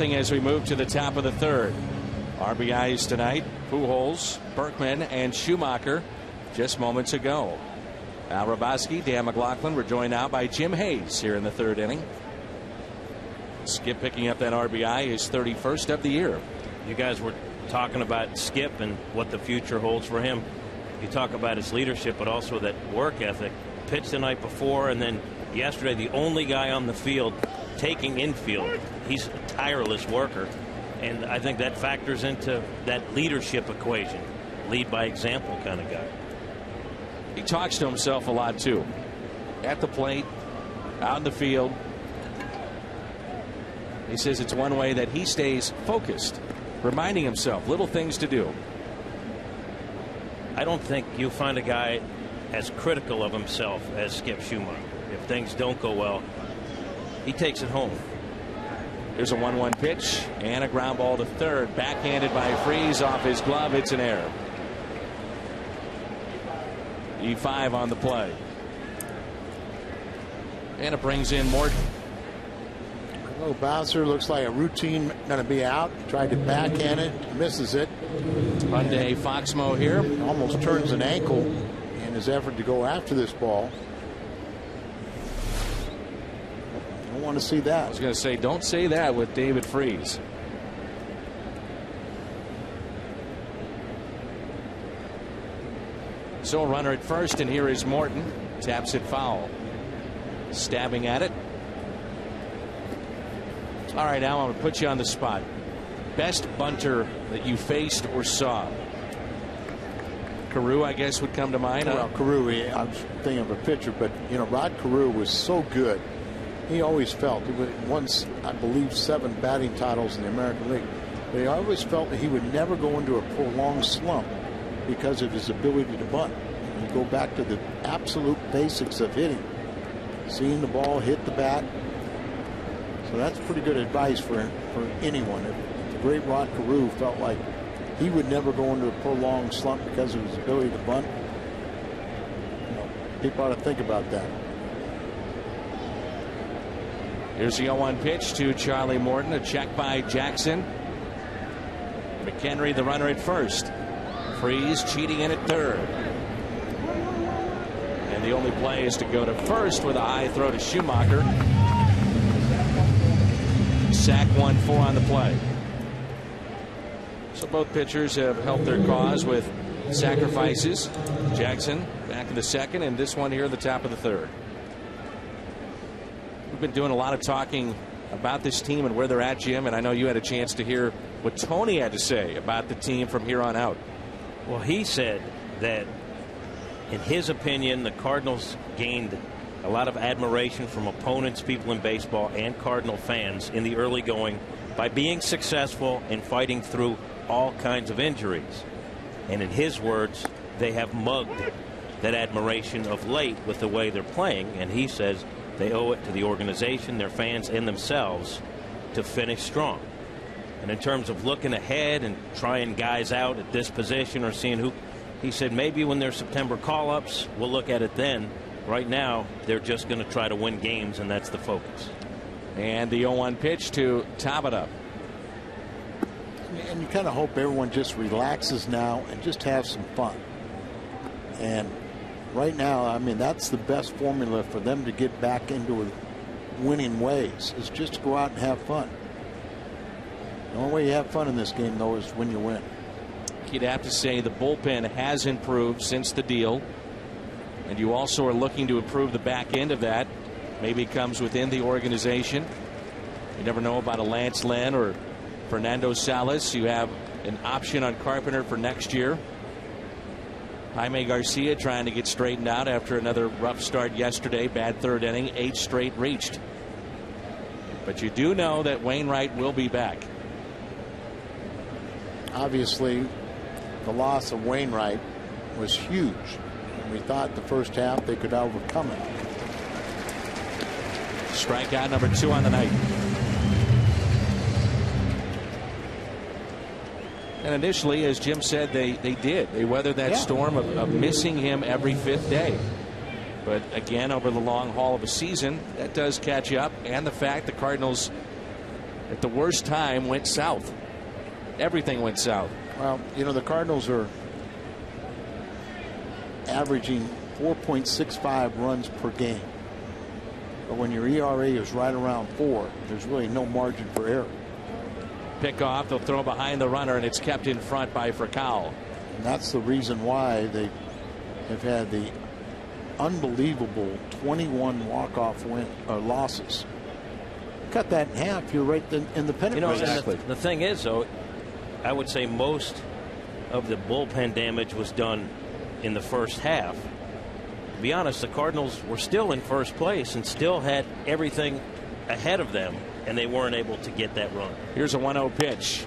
As we move to the top of the third. RBIs tonight: Pujols, Berkman, and Schumacher just moments ago. Al Raboski, Dan McLaughlin were joined now by Jim Hayes here in the third inning. Skip picking up that RBI, his 31st of the year. You guys were talking about Skip and what the future holds for him. You talk about his leadership, but also that work ethic. Pitched the night before, and then yesterday, the only guy on the field taking infield. He's a tireless worker, and I think that factors into that leadership equation. Lead by example kind of guy. He talks to himself a lot too, at the plate, out in the field. He says it's one way that he stays focused, reminding himself little things to do. I don't think you'll find a guy as critical of himself as Skip Schumacher. If things don't go well, he takes it home. There's a 1-1 pitch and a ground ball to third, backhanded by Freese off his glove. It's an error. E5 on the play, and it brings in Morton. A little bouncer, looks like a routine, going to be out. Tried to backhand it, misses it. Hyundai Foxmo here. Almost turns an ankle in his effort to go after this ball. Don't want to see that. I was going to say, don't say that with David Freese. So a runner at first, and here is Morton. Taps it foul. Stabbing at it. All right, Al, I'm going to put you on the spot. Best bunter that you faced or saw? Carew, I guess, would come to mind. Well, Carew, I'm thinking of a pitcher, but, Rod Carew was so good. He always felt, he won, I believe, 7 batting titles in the American League. But he always felt that he would never go into a prolonged slump because of his ability to bunt. And you go back to the absolute basics of hitting. Seeing the ball hit the bat. So that's pretty good advice for anyone. If the great Rod Carew felt like he would never go into a prolonged slump because of his ability to bunt, people ought to think about that. Here's the 0-1 pitch to Charlie Morton. A check by Jackson. McHenry, the runner at first. Freeze cheating in at third. And the only play is to go to first with a high throw to Schumacher. Sack 1-4 on the play. So both pitchers have helped their cause with sacrifices. Jackson back in the second, and this one here at the top of the third. We've been doing a lot of talking about this team and where they're at, Jim, and I know you had a chance to hear what Tony had to say about the team from here on out. Well, he said that in his opinion, the Cardinals gained a lot of admiration from opponents, people in baseball, and Cardinal fans in the early going by being successful and fighting through all kinds of injuries. And in his words, they have mugged that admiration of late with the way they're playing, and he says they owe it to the organization, their fans, and themselves to finish strong. And in terms of looking ahead and trying guys out at this position or seeing who, he said maybe when there's September call-ups, we'll look at it then. Right now, they're just going to try to win games, and that's the focus. And the 0-1 pitch to Tabata. And you kind of hope everyone just relaxes now and just have some fun. And right now, I mean, that's the best formula for them to get back into winning ways, is just to go out and have fun. The only way you have fun in this game, though, is when you win. You'd have to say the bullpen has improved since the deal. And you also are looking to improve the back end of that. Maybe it comes within the organization. You never know about a Lance Lynn or Fernando Salas. You have an option on Carpenter for next year. Jaime Garcia trying to get straightened out after another rough start yesterday. Bad third inning. 8 straight reached. But you do know that Wainwright will be back. Obviously, the loss of Wainwright was huge. And we thought the first half they could overcome it. Strikeout number 2 on the night. And initially, as Jim said, they did. They weathered that storm of missing him every 5th day. But again, over the long haul of a season, that does catch you up. And the fact the Cardinals, at the worst time, went south. Everything went south. Well, you know, the Cardinals are averaging 4.65 runs per game. But when your ERA is right around 4, there's really no margin for error. Pick off, they'll throw behind the runner, and it's kept in front by Fracao. And that's the reason why they have had the unbelievable 21 walk-off losses. Cut that in half, you're right in the pennant race. Exactly. The thing is, though, I would say most of the bullpen damage was done in the first half. To be honest, the Cardinals were still in first place and still had everything ahead of them, and they weren't able to get that run. Here's a 1-0 pitch.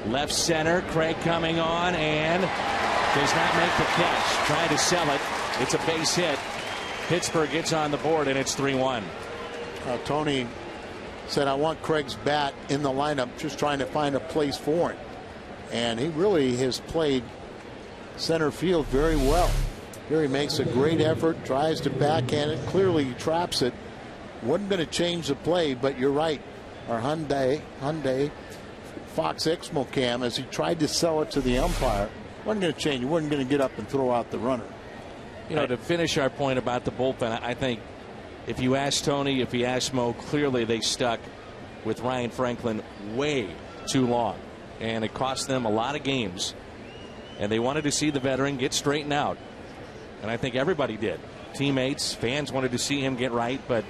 Left center, Craig coming on and does not make the catch. Trying to sell it. It's a base hit. Pittsburgh gets on the board, and it's 3-1. Tony said, I want Craig's bat in the lineup, just trying to find a place for it. And he really has played center field very well. Here he makes a great effort, tries to backhand it. Clearly he traps it. Wasn't going to change the play, but you're right. Our Hyundai Fox Exmo cam, as he tried to sell it to the umpire, wasn't going to change. He wasn't going to get up and throw out the runner. You know, to finish our point about the bullpen, I think if you ask Tony, if you ask Mo, clearly they stuck with Ryan Franklin way too long. And it cost them a lot of games. And they wanted to see the veteran get straightened out. And I think everybody did. Teammates, fans wanted to see him get right, but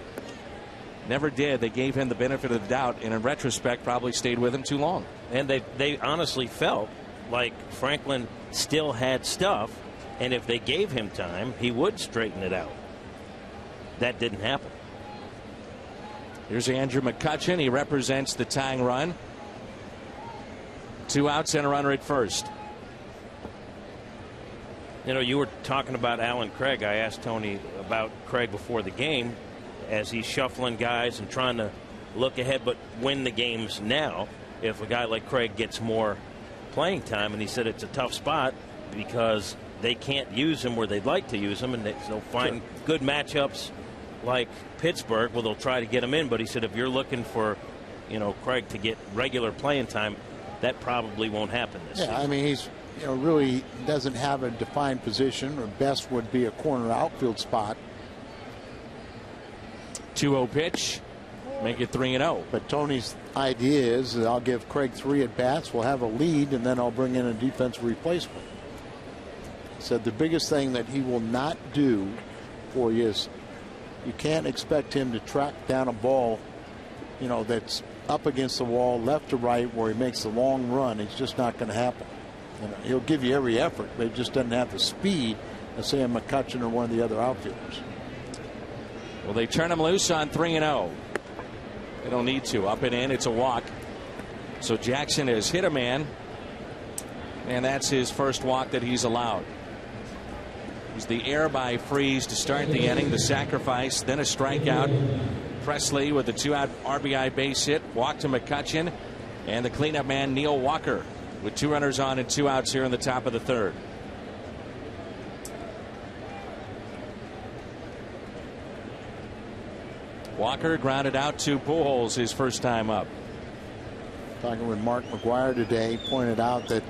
never did. They gave him the benefit of the doubt, and in retrospect probably stayed with him too long. And they honestly felt like Franklin still had stuff, and if they gave him time, he would straighten it out. That didn't happen. Here's Andrew McCutchen. He represents the tying run. 2 outs and a runner at first. You know, you were talking about Alan Craig. I asked Tony about Craig before the game as he's shuffling guys and trying to look ahead but win the games now if a guy like Craig gets more playing time. And he said it's a tough spot because they can't use him where they'd like to use him, and they'll find good matchups like Pittsburgh, well, they'll try to get him in. But he said if you're looking for, Craig to get regular playing time, that probably won't happen this season. I mean, he's really doesn't have a defined position, or best would be a corner outfield spot. 2-0 pitch. Make it 3-0. But Tony's idea is that I'll give Craig 3 at bats. We'll have a lead, and then I'll bring in a defensive replacement. He said the biggest thing that he will not do for you is you can't expect him to track down a ball, that's up against the wall, left to right, where he makes the long run. It's just not going to happen. He'll give you every effort, but he just doesn't have the speed of, say, a McCutcheon or one of the other outfielders. Well, they turn him loose on 3-0. They don't need to. Up and in, it's a walk. So Jackson has hit a man, and that's his first walk that he's allowed. He's the error by Freeze to start the inning, the sacrifice, then a strikeout. Presley with the 2-out RBI base hit, walk to McCutcheon, and the cleanup man Neil Walker with 2 runners on and 2 outs here in the top of the third. Walker grounded out to Pujols his first time up. Talking with Mark McGuire today, pointed out that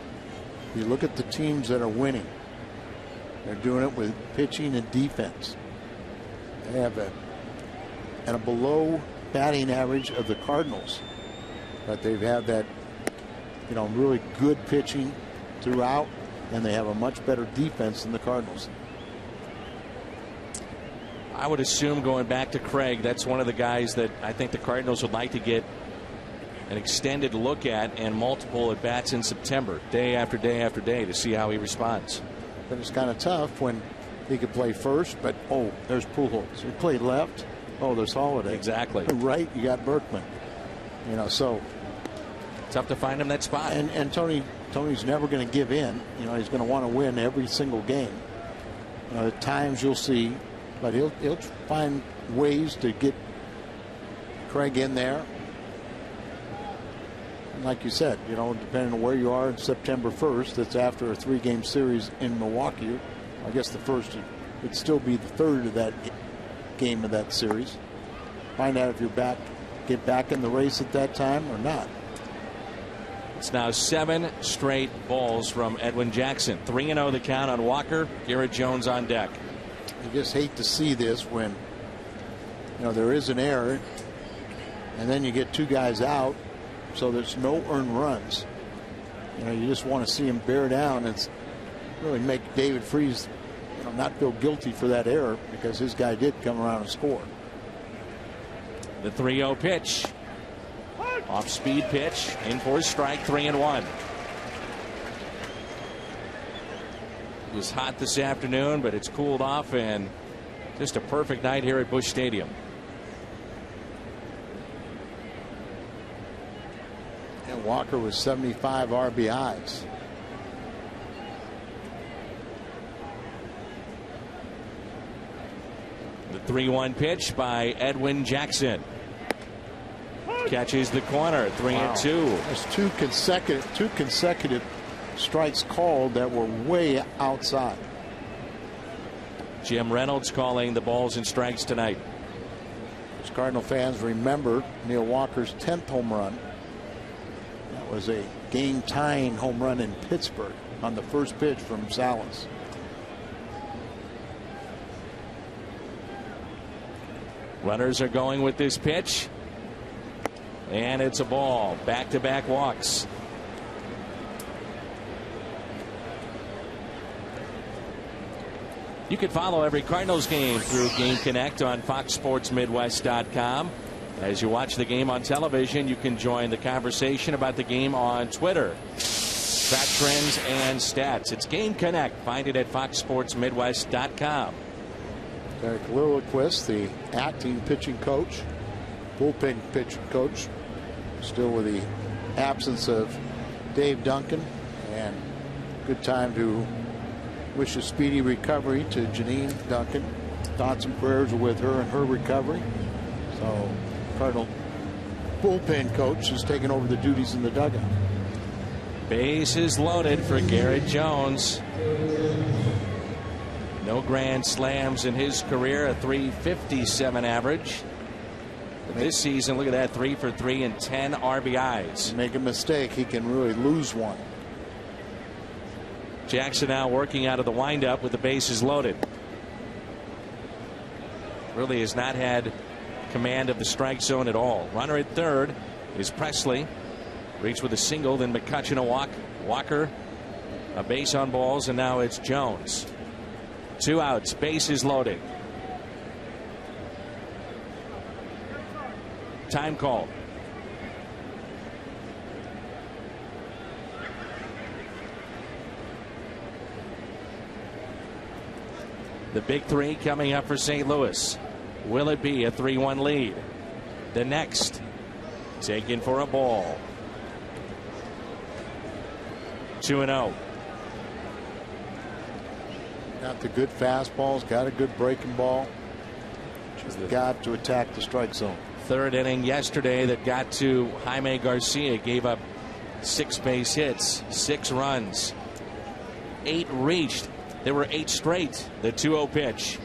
you look at the teams that are winning. They're doing it with pitching and defense. They have a below batting average of the Cardinals, but they've had that really good pitching throughout, and they have a much better defense than the Cardinals. I would assume, going back to Craig, that's one of the guys that I think the Cardinals would like to get an extended look at and multiple at bats in September, day after day after day, to see how he responds. But it's kind of tough when he could play first, but there's Pujols. He played left. There's Holiday. Exactly. Right, you got Berkman. So tough to find him that spot. And Tony's never going to give in. He's going to want to win every single game. At times you'll see, but he'll find ways to get Craig in there. And like you said, depending on where you are on September 1st, that's after a 3-game series in Milwaukee. I guess the first would still be the third of that game of that series. Find out if you're get back in the race at that time or not. It's now 7 straight balls from Edwin Jackson. 3-0 the count on Walker. Garrett Jones on deck. You just hate to see this when there is an error, and then you get 2 guys out, so there's no earned runs. You just want to see him bear down and really make David Freese not feel guilty for that error, because his guy did come around and score. The 3-0 pitch. Off speed pitch. In for a strike. 3-1. It was hot this afternoon, but it's cooled off, and just a perfect night here at Busch Stadium. And Walker was 75 RBIs. The 3-1 pitch by Edwin Jackson. Catches the corner. 3-2. There's two consecutive strikes called that were way outside. Jim Reynolds calling the balls and strikes tonight. As Cardinal fans remember Neil Walker's 10th home run. That was a game-tying home run in Pittsburgh on the first pitch from Salas. Runners are going with this pitch, and it's a ball. Back-to-back walks. You can follow every Cardinals game through Game Connect on FoxSportsMidwest.com. As you watch the game on television, you can join the conversation about the game on Twitter. Track trends and stats. It's Game Connect. Find it at FoxSportsMidwest.com. Derek Lilliquist, the acting pitching coach, bullpen pitching coach, still with the absence of Dave Duncan, and good time to wish a speedy recovery to Janine Duncan. Thoughts and prayers are with her and her recovery. So Cardinal bullpen coach is taking over the duties in the dugout. Bases loaded for Garrett Jones. No grand slams in his career, a .357 average. But this season, look at that, 3 for 3 and 10 RBIs. Make a mistake, he can really lose one. Jackson now working out of the windup with the bases loaded. Really has not had command of the strike zone at all. Runner at third is Presley. Reached with a single, then McCutchen a walk. Walker a base on balls, and now it's Jones. 2 outs, bases loaded. Time call. The big three coming up for St. Louis. Will it be a 3-1 lead? The next taken for a ball. 2-0. Got the good fastballs, got a good breaking ball. Just got to attack the strike zone. Third inning yesterday that got to Jaime Garcia, gave up 6 base hits, 6 runs, 8 reached. There were 8 straight. The 2-0 pitch.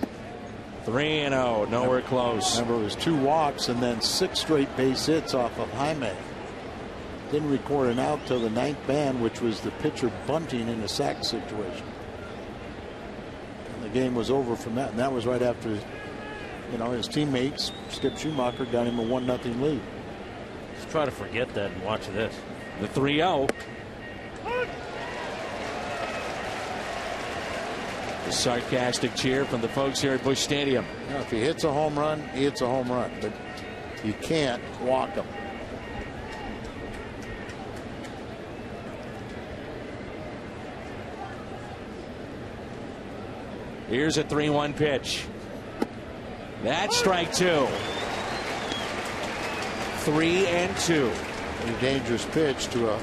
3-0, nowhere close. Remember, it was 2 walks and then 6 straight base hits off of Jaime. Didn't record an out till the 9th man, which was the pitcher bunting in a sack situation. And the game was over from that, and that was right after, you know, his teammates, Skip Schumacher, got him a 1-0 lead. Let's try to forget that and watch this. The 3-0. A sarcastic cheer from the folks here at Busch Stadium. You know, if he hits a home run, he hits a home run, but you can't walk him. Here's a 3-1 pitch. That's strike 2. 3-2. A dangerous pitch to a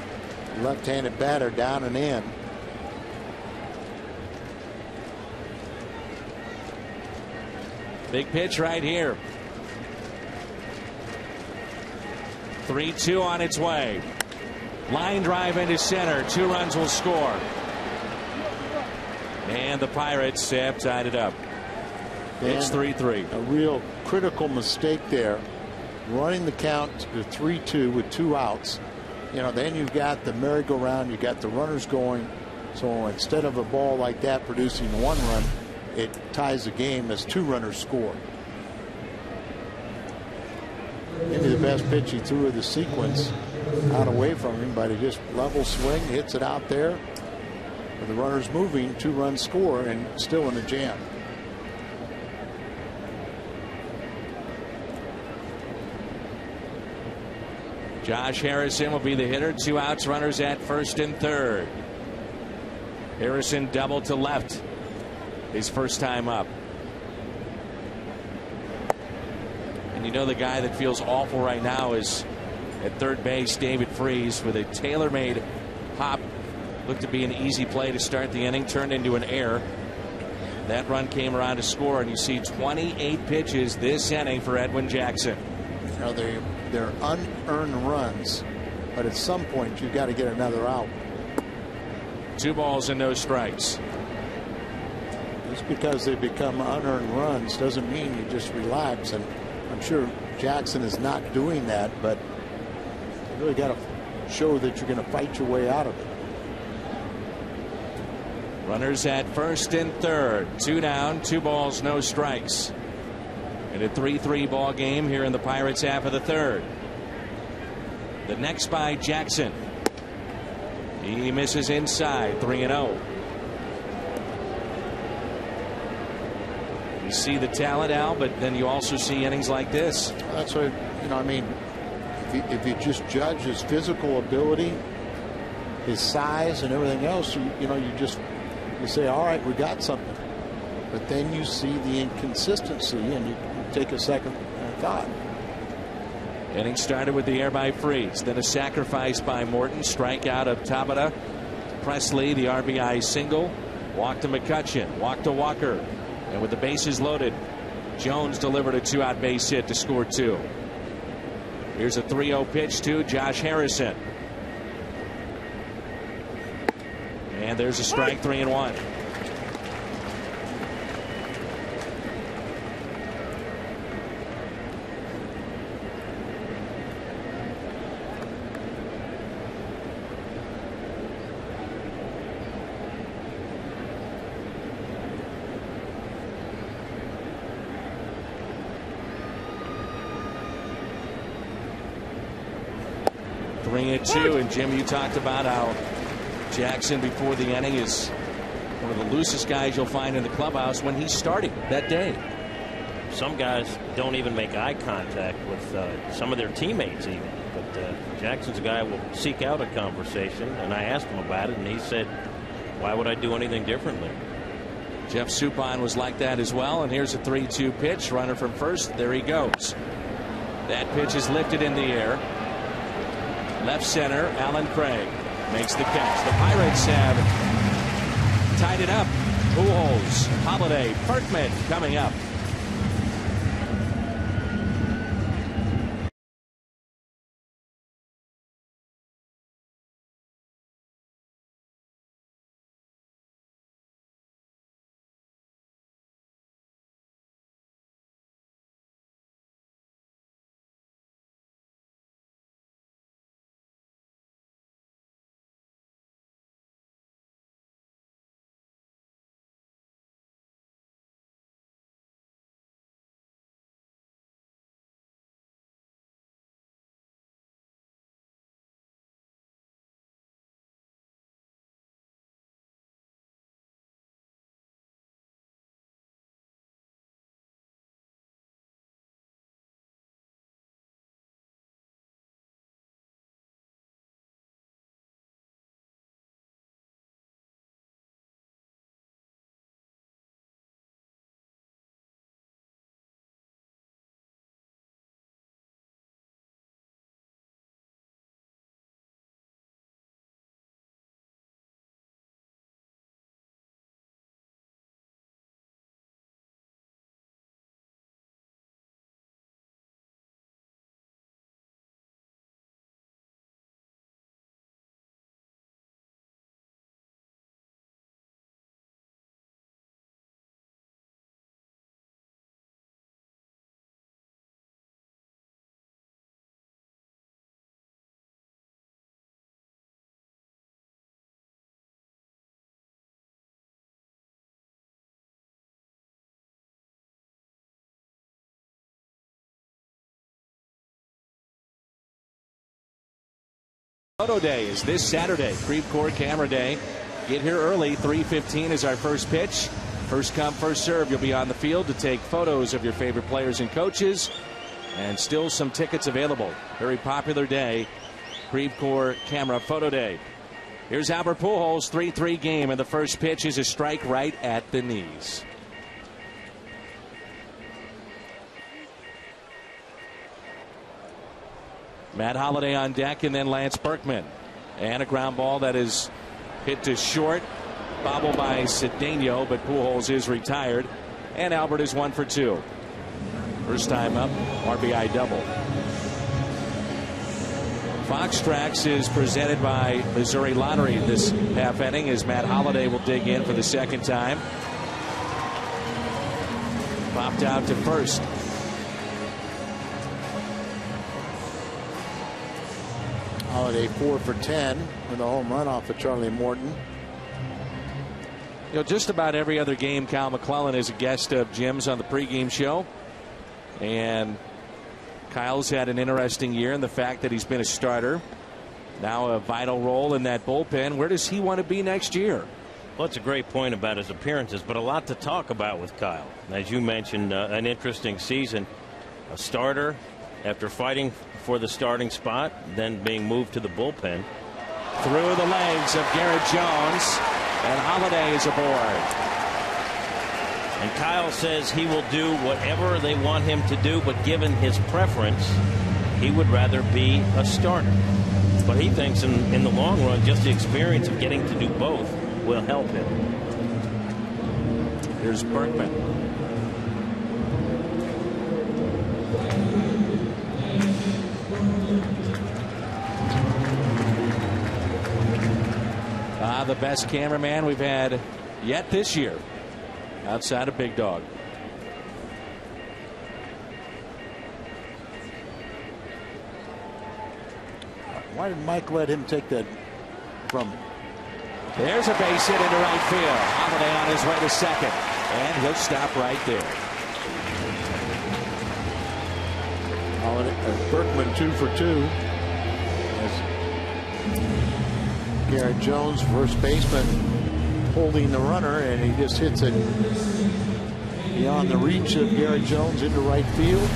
left-handed batter, down and in. Big pitch right here. 3-2 on its way. Line drive into center. 2 runs will score. And the Pirates have tied it up. It's 3-3. A real critical mistake there. Running the count to 3-2 with 2 outs. You know, then you've got the merry-go-round, you got the runners going. So instead of a ball like that producing 1 run, it ties the game as 2 runners score. Maybe the best pitch he threw of the sequence out away from him, but he just level swing, hits it out there. With the runners moving, 2 runs score, and still in a jam. Josh Harrison will be the hitter. 2 outs, runners at first and third. Harrison doubled to left. His first time up. And you know the guy that feels awful right now is at third base, David Freese, with a tailor-made hop. Looked to be an easy play to start the inning, turned into an error. That run came around to score, and you see 28 pitches this inning for Edwin Jackson. You know, they're unearned runs, but at some point you've got to get another out. 2 balls and no strikes. Just because they become unearned runs doesn't mean you just relax, and I'm sure Jackson is not doing that, but you really got to show that you're going to fight your way out of it. Runners at first and third. 2 down, 2 balls, no strikes. In a 3-3 ball game here in the Pirates half of the third. The next by Jackson. He misses inside. 3-0. You see the talent, Al, but then you also see innings like this. That's what, you know, I mean, if you just judge his physical ability, his size and everything else, you know, you say, all right, we got something. But then you see the inconsistency and you take a second thought. Inning started with the air by Freese, then a sacrifice by Morton, strikeout of Tabata. Presley, the RBI single. Walk to McCutchen, walk to Walker. And with the bases loaded, Jones delivered a 2-out base hit to score 2. Here's a 3-0 pitch to Josh Harrison. And there's a strike, 3-1. 3-2. And Jim, you talked about how Jackson before the inning is one of the loosest guys you'll find in the clubhouse when he's starting that day. Some guys don't even make eye contact with some of their teammates even. But Jackson's a guy who will seek out a conversation, and I asked him about it, and he said, why would I do anything differently? Jeff Suppan was like that as well. And here's a 3-2 pitch. Runner from first. There he goes. That pitch is lifted in the air. Left center, Alan Craig makes the catch. The Pirates have tied it up. Pujols, Holiday, Perkman coming up. Photo day is this Saturday. Creve Coeur Camera Day. Get here early. 3:15 is our first pitch. First come, first serve. You'll be on the field to take photos of your favorite players and coaches. And still some tickets available. Very popular day. Creve Coeur Camera Photo Day. Here's Albert Pujols. 3-3 game. And the first pitch is a strike right at the knees. Matt Holliday on deck, and then Lance Berkman. And a ground ball that is hit to short. Bobble by Cedeno, but Pujols is retired. And Albert is 1 for 2. First time up, RBI double. Fox Tracks is presented by Missouri Lottery this half inning as Matt Holliday will dig in for the second time. Popped out to first. Holiday 4 for 10 with a home run off of Charlie Morton. You know, just about every other game, Kyle McClellan is a guest of Jim's on the pregame show. And Kyle's had an interesting year in the fact that he's been a starter. Now a vital role in that bullpen. Where does he want to be next year? Well, that's a great point about his appearances, but a lot to talk about with Kyle. As you mentioned, an interesting season. A starter after fighting for the starting spot, then being moved to the bullpen. Through the legs of Garrett Jones, and Holiday is aboard. And Kyle says he will do whatever they want him to do, but given his preference, he would rather be a starter. But he thinks in the long run, just the experience of getting to do both will help him. Here's Berkman. The best cameraman we've had yet this year, outside of Big Dog. Why did Mike let him take that from him? There's a base hit into right field. Holiday on his way to second, and he'll stop right there. Berkman 2 for 2. As Garrett Jones, first baseman, holding the runner, and he just hits it beyond the reach of Garrett Jones into right field.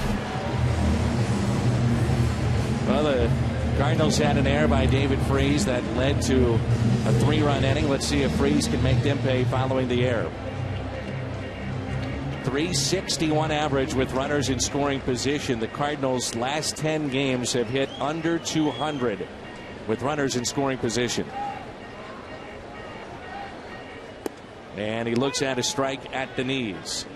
Well, the Cardinals had an error by David Freese that led to a 3-run inning. Let's see if Freese can make them pay following the error. .361 average with runners in scoring position. The Cardinals' last 10 games have hit under 200 with runners in scoring position. And he looks at a strike at the knees.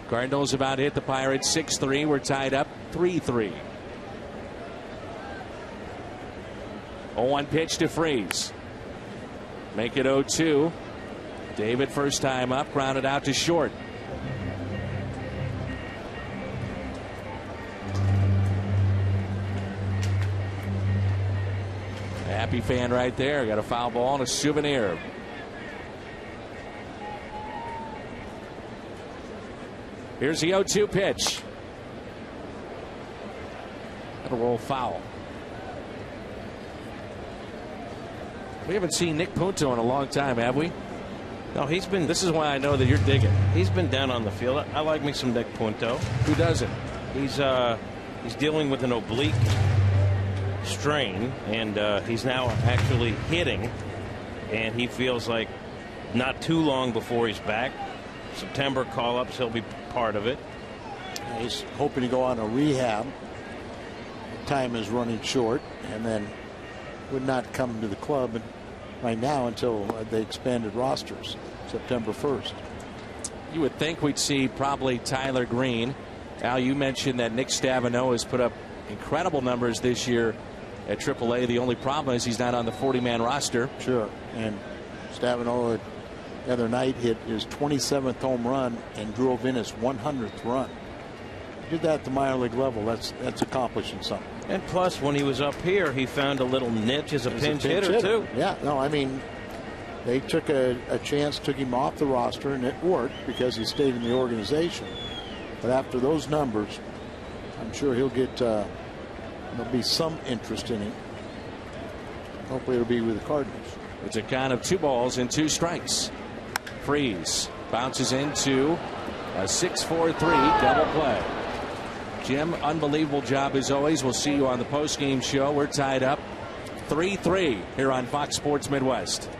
Cardinals about hit the Pirates 6-3. We're tied up 3-3. 0-1 pitch to Freese. Make it 0-2. David first time up, grounded out to short. A happy fan right there. Got a foul ball and a souvenir. Here's the 0-2 pitch. That'll roll foul. We haven't seen Nick Punto in a long time, have we? No, he's been. This is why I know that you're digging. He's been down on the field. I like me some Nick Punto. Who doesn't? He's dealing with an oblique strain, and he's now actually hitting, and he feels like not too long before he's back. September call-ups, he'll be part of it. He's hoping to go on a rehab. Time is running short, and then would not come to the club right now until they expanded rosters September 1st. You would think we'd see probably Tyler Green. Al, you mentioned that Nick Stavino has put up incredible numbers this year at AAA. The only problem is he's not on the 40-man roster. Sure. And Stavino the other night hit his 27th home run and drove in his 100th run. Did that at the minor league level. That's accomplishing something. And plus, when he was up here, he found a little niche as a pinch hitter, too. Yeah, no, I mean, they took a chance, took him off the roster, and it worked because he stayed in the organization. But after those numbers, I'm sure he'll get, there'll be some interest in him. Hopefully it'll be with the Cardinals. It's a count of 2 balls and 2 strikes. Freese bounces into a 6-4-3 double play. Jim, unbelievable job as always. We'll see you on the post-game show. We're tied up 3-3 here on Fox Sports Midwest.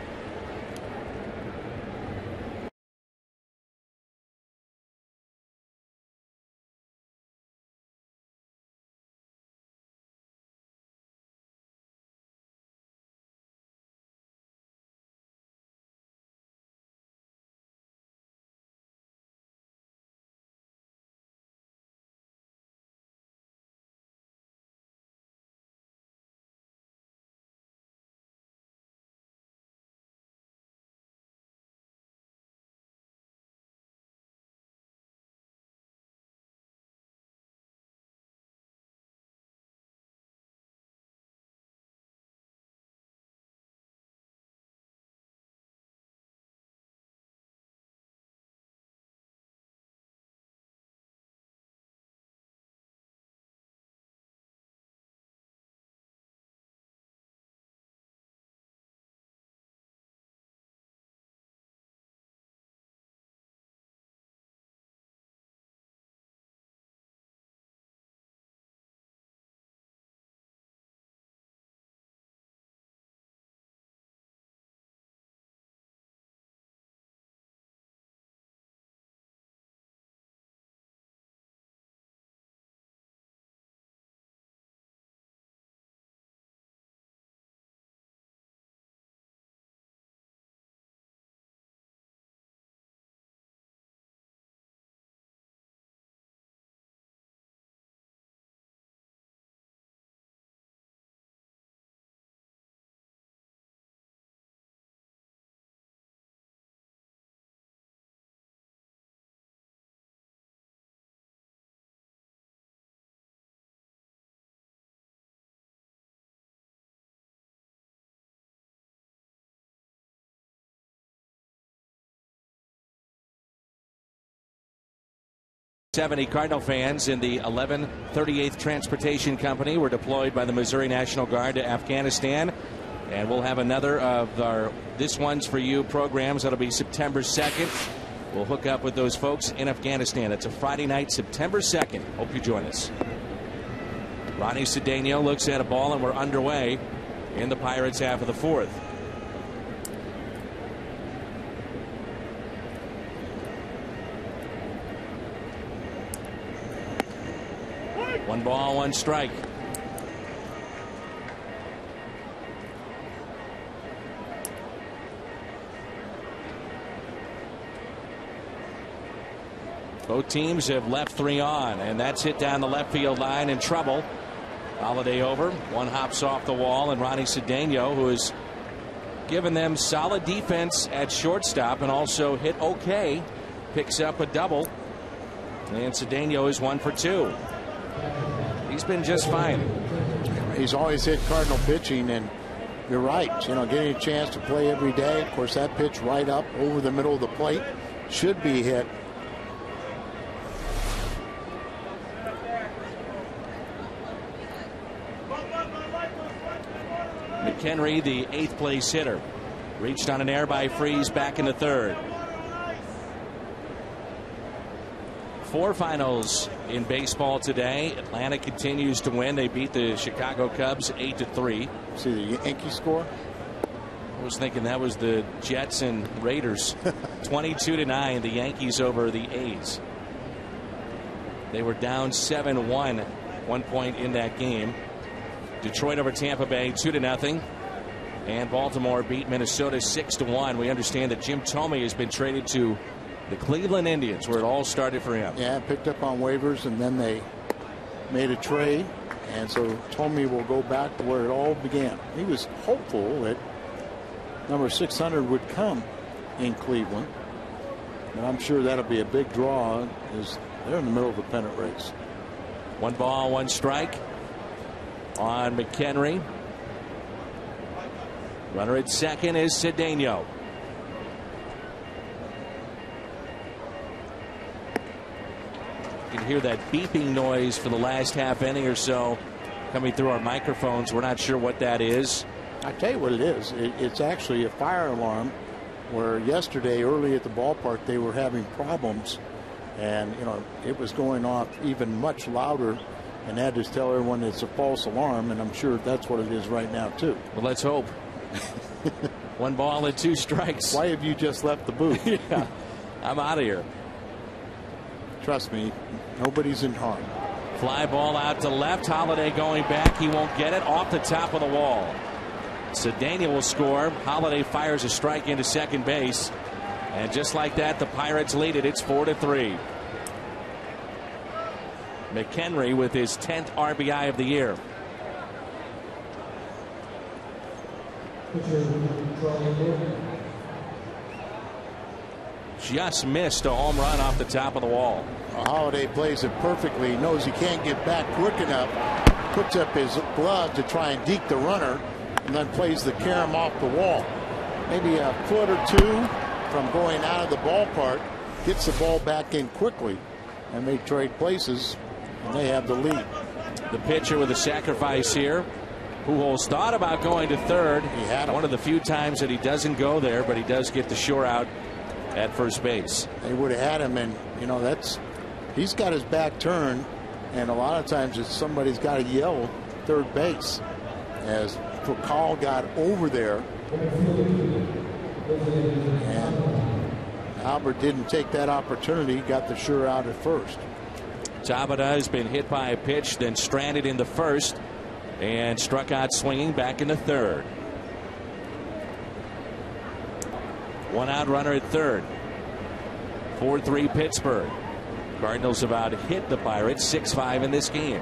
70 Cardinal fans in the 1138th Transportation Company were deployed by the Missouri National Guard to Afghanistan. And we'll have another of our This One's For You programs. That'll be September 2nd. We'll hook up with those folks in Afghanistan. It's a Friday night, September 2nd. Hope you join us. Ronnie Cedeno looks at a ball, and we're underway in the Pirates half of the fourth. One ball, one strike. Both teams have left 3 on, and that's hit down the left field line in trouble. Holiday over. One hops off the wall, and Ronnie Cedeno, who has given them solid defense at shortstop and also hit okay, picks up a double. And Cedeno is 1 for 2. He's been just fine. He's always hit Cardinal pitching, and you're right. You know, getting a chance to play every day. Of course, that pitch right up over the middle of the plate should be hit. McHenry, the 8th place hitter, reached on an air by Freese back in the third. 4 finals in baseball today. Atlanta continues to win. They beat the Chicago Cubs 8-3. See the Yankee score? I was thinking that was the Jets and Raiders. 22-9, the Yankees over the A's. They were down 7-1 one point in that game. Detroit over Tampa Bay 2-0. And Baltimore beat Minnesota 6-1. We understand that Jim Thome has been traded to the Cleveland Indians, where it all started for him. Yeah, picked up on waivers, and then they made a trade. And so Thome will go back to where it all began. He was hopeful that number 600 would come in Cleveland. And I'm sure that'll be a big draw, as they're in the middle of the pennant race. 1 ball, 1 strike on McHenry. Runner at second is Cedeno. You can hear that beeping noise for the last half inning or so coming through our microphones. We're not sure what that is. I tell you what it is. It's actually a fire alarm, where yesterday early at the ballpark they were having problems, and you know it was going off even much louder, and had to tell everyone it's a false alarm, and I'm sure that's what it is right now too. Well, let's hope. 1 ball and 2 strikes. Why have you just left the booth? Yeah, I'm out of here. Trust me, nobody's in harm. Fly ball out to left. Holiday going back. He won't get it. Off the top of the wall. Cedeno will score. Holiday fires a strike into second base. And just like that, the Pirates lead it. It's 4-3. McHenry with his 10th RBI of the year. Just missed a home run off the top of the wall. Holiday plays it perfectly. He knows he can't get back quick enough. Puts up his glove to try and deke the runner, and then plays the carom off the wall. Maybe a foot or 2 from going out of the ballpark. Gets the ball back in quickly, and they trade places, and they have the lead. The pitcher with a sacrifice here. Pujols thought about going to third. He had him. One of the few times that he doesn't go there, but he does get the shore out at first base. They would have had him, and you know he's got his back turned, and a lot of times it's somebody's got to yell third base. As Foucault got over there, and Albert didn't take that opportunity, got the sure out at first. Tabata has been hit by a pitch, then stranded in the first, and struck out swinging back in the third. 1 out runner at third. 4-3 Pittsburgh. Cardinals have out hit the Pirates 6-5 in this game.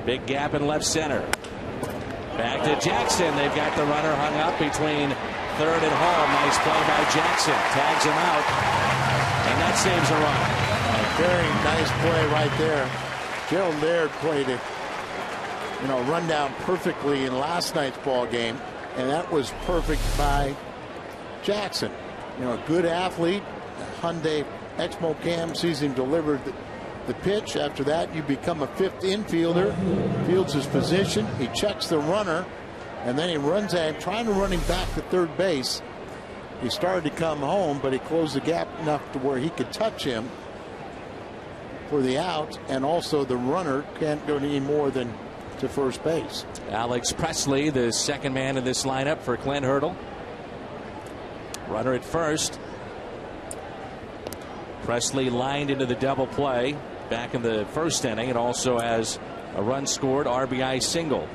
Big gap in left center. Back to Jackson. They've got the runner hung up between third and home. Nice play by Jackson. Tags him out, and that saves a run. A very nice play right there. Gerald Laird played it, run down perfectly in last night's ball game, and that was perfect by Jackson. A good athlete, Hyundai Exmo Cam sees him deliver the pitch. After that, you become a fifth infielder. Fields his position. He checks the runner, and then he runs at him, trying to run him back to third base. He started to come home, but he closed the gap enough to where he could touch him for the out, and also the runner can't go any more than to first base. Alex Presley, the second man in this lineup for Clint Hurdle. Runner at first. Presley lined into the double play back in the first inning, and also has a run scored, RBI single.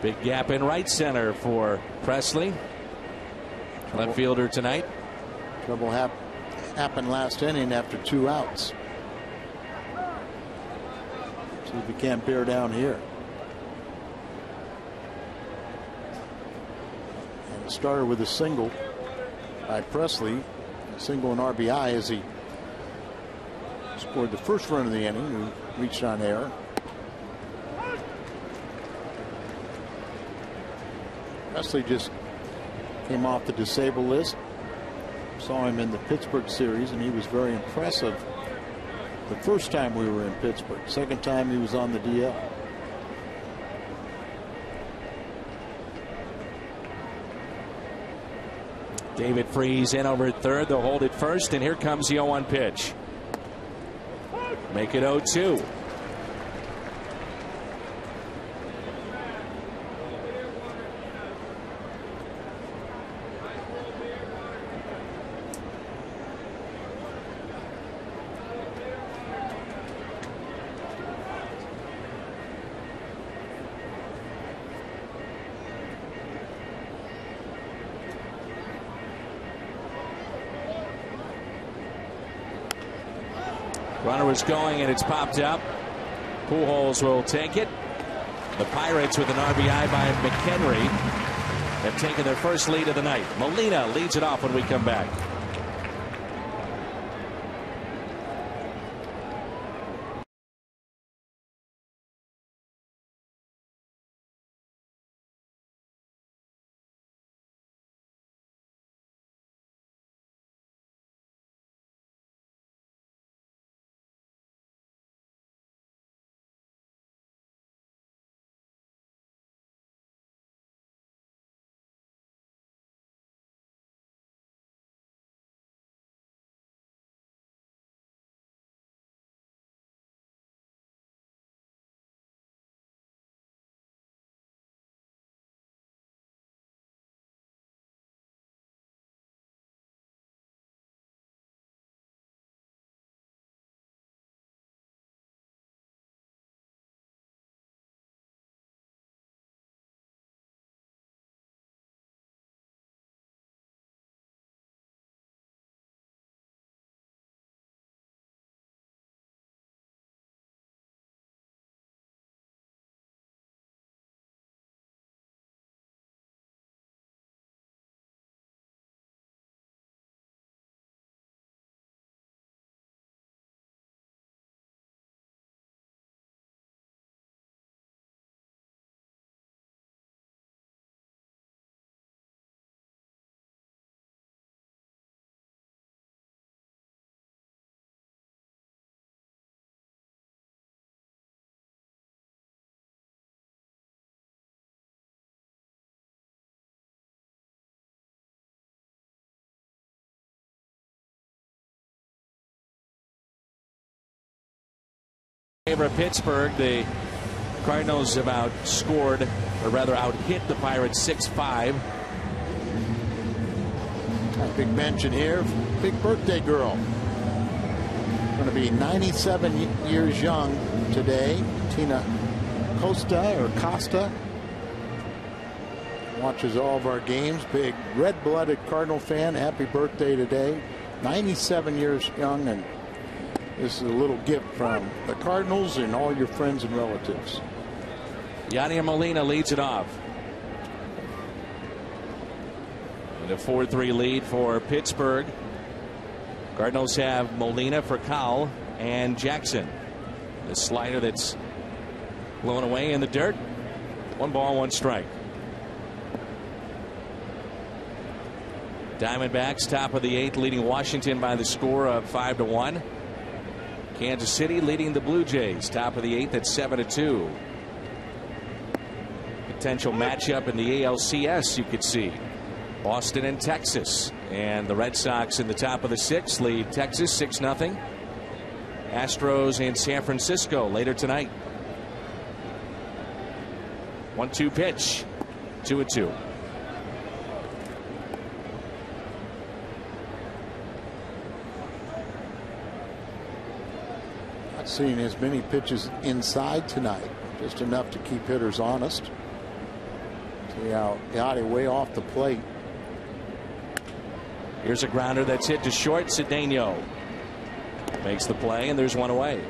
Big gap in right center for Presley. Left fielder tonight. Trouble happened last inning after 2 outs. See if he can't bear down here. And it started with a single by Presley. A single and RBI as he scored the first run of the inning. Who reached on air. Presley just came off the disabled list. Saw him in the Pittsburgh series, and he was very impressive the first time we were in Pittsburgh. Second time he was on the DL. David Freese in over at third. They'll hold it first, and here comes the 0-1 pitch. Make it 0-2. Runner is going, and it's popped up. Pujols will take it. The Pirates with an RBI by McHenry have taken their first lead of the night. Molina leads it off when we come back. Favor of Pittsburgh. The Cardinals have outscored, or rather out-hit the Pirates 6-5. Big mention here. Big birthday girl. Going to be 97 years young today. Tina Costa watches all of our games. Big red-blooded Cardinal fan. Happy birthday today. 97 years young, and this is a little gift from the Cardinals and all your friends and relatives. Yadier Molina leads it off. And a 4-3 lead for Pittsburgh. Cardinals have Molina for Cowell and Jackson. The slider that's blown away in the dirt. 1 ball, 1 strike. Diamondbacks top of the 8th, leading Washington by the score of 5-1. Kansas City leading the Blue Jays top of the 8th at 7-2. Potential matchup in the ALCS you could see. Boston and Texas, and the Red Sox in the top of the 6th lead Texas 6-0. Astros and San Francisco later tonight. 1-2 pitch. 2-2. Not seeing as many pitches inside tonight. Just enough to keep hitters honest. See how Yachty way off the plate. Here's a grounder that's hit to short. Cedeno makes the play, and there's one away.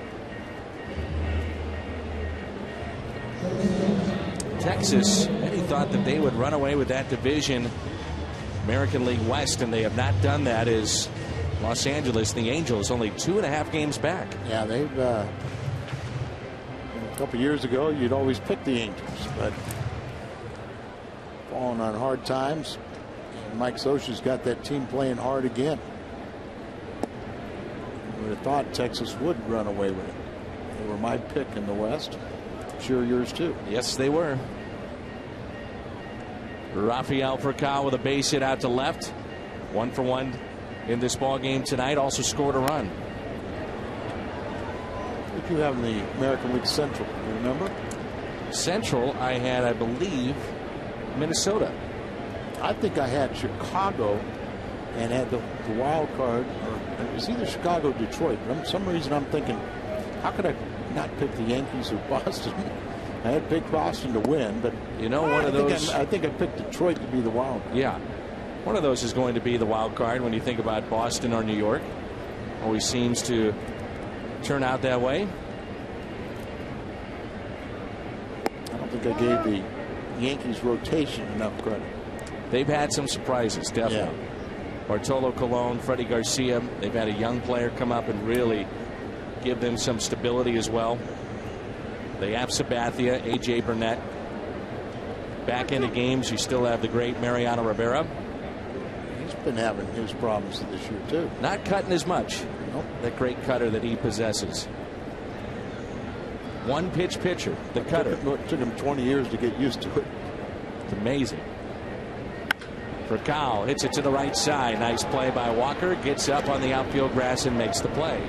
Texas, many thought that they would run away with that division, American League West, and they have not done that. As Los Angeles, the Angels, only 2.5 games back. Yeah, they've a couple years ago you'd always pick the Angels, but falling on hard times. And Mike Scioscia's got that team playing hard again. I would have thought Texas would run away with it. They were my pick in the West. Sure, yours too. Yes, they were. Rafael Furcal with a base hit out to left. 1 for 1 in this ball game tonight. Also scored a run. What did you have in the American League Central? Do you remember? Central, I had, I believe, Minnesota. I think I had Chicago and had the wild card, or it was either Chicago or Detroit. For some reason I'm thinking, how could I not pick the Yankees or Boston? I had picked Boston to win, but you know, one of those. I think I picked Detroit to be the wild card. Yeah, one of those is going to be the wild card when you think about Boston or New York. Always seems to turn out that way. I don't think I gave the Yankees rotation enough credit. They've had some surprises, definitely. Yeah. Bartolo Colon, Freddie Garcia. They've had a young player come up and really give them some stability as well. They have Sabathia, A.J. Burnett. Back into games, you still have the great Mariano Rivera. He's been having his problems this year, too. Not cutting as much. Nope. That great cutter that he possesses. One pitch pitcher, the cutter. It took him 20 years to get used to it. It's amazing. Furcal hits it to the right side. Nice play by Walker. Gets up on the outfield grass and makes the play.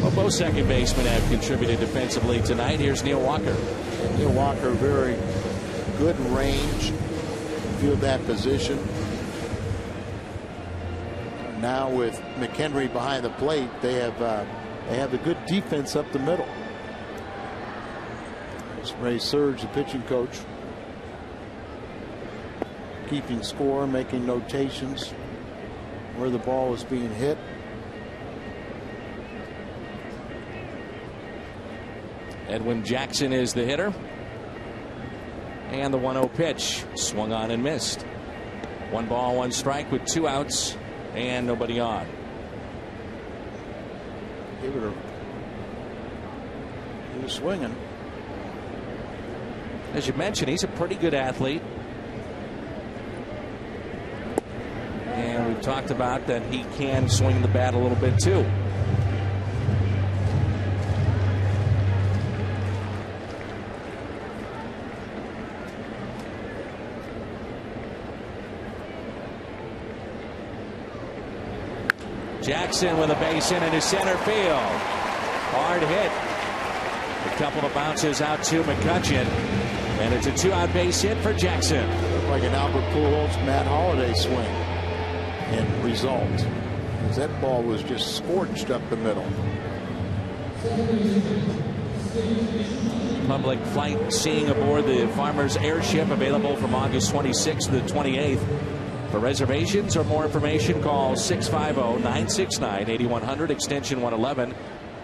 Well, both second basemen have contributed defensively tonight. Here's Neil Walker. Neil Walker, very good in range, field that position. Now with McHenry behind the plate, they have a good defense up the middle. It's Ray Surge, the pitching coach, keeping score, making notations where the ball is being hit. Edwin Jackson is the hitter. And the 1-0 pitch swung on and missed. 1 ball, 1 strike with 2 outs and nobody on. He was swinging. As you mentioned, he's a pretty good athlete. And we've talked about that he can swing the bat a little bit too. Jackson with a base hit into center field. Hard hit. A couple of bounces out to McCutcheon. And it's a 2-out base hit for Jackson. Looked like an Albert Pujols, Matt Holliday swing in result. Because that ball was just scorched up the middle. Public flight seeing aboard the Farmers Airship available from August 26th to the 28th. For reservations or more information, call 650-969-8100 extension 111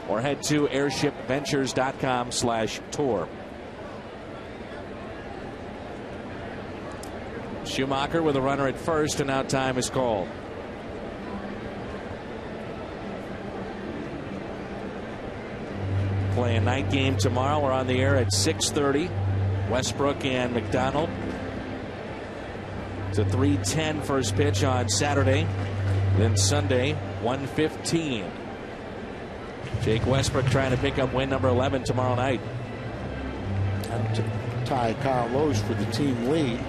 or head to airshipventures.com/tour. Schumacher with a runner at first, and now time is called. play a night game tomorrow. We're on the air at 6:30. Westbrook and McDonald. It's a 3:10 first pitch on Saturday. Then Sunday, 1:15. Jake Westbrook trying to pick up win number 11 tomorrow night. And to tie Kyle Loesch for the team lead.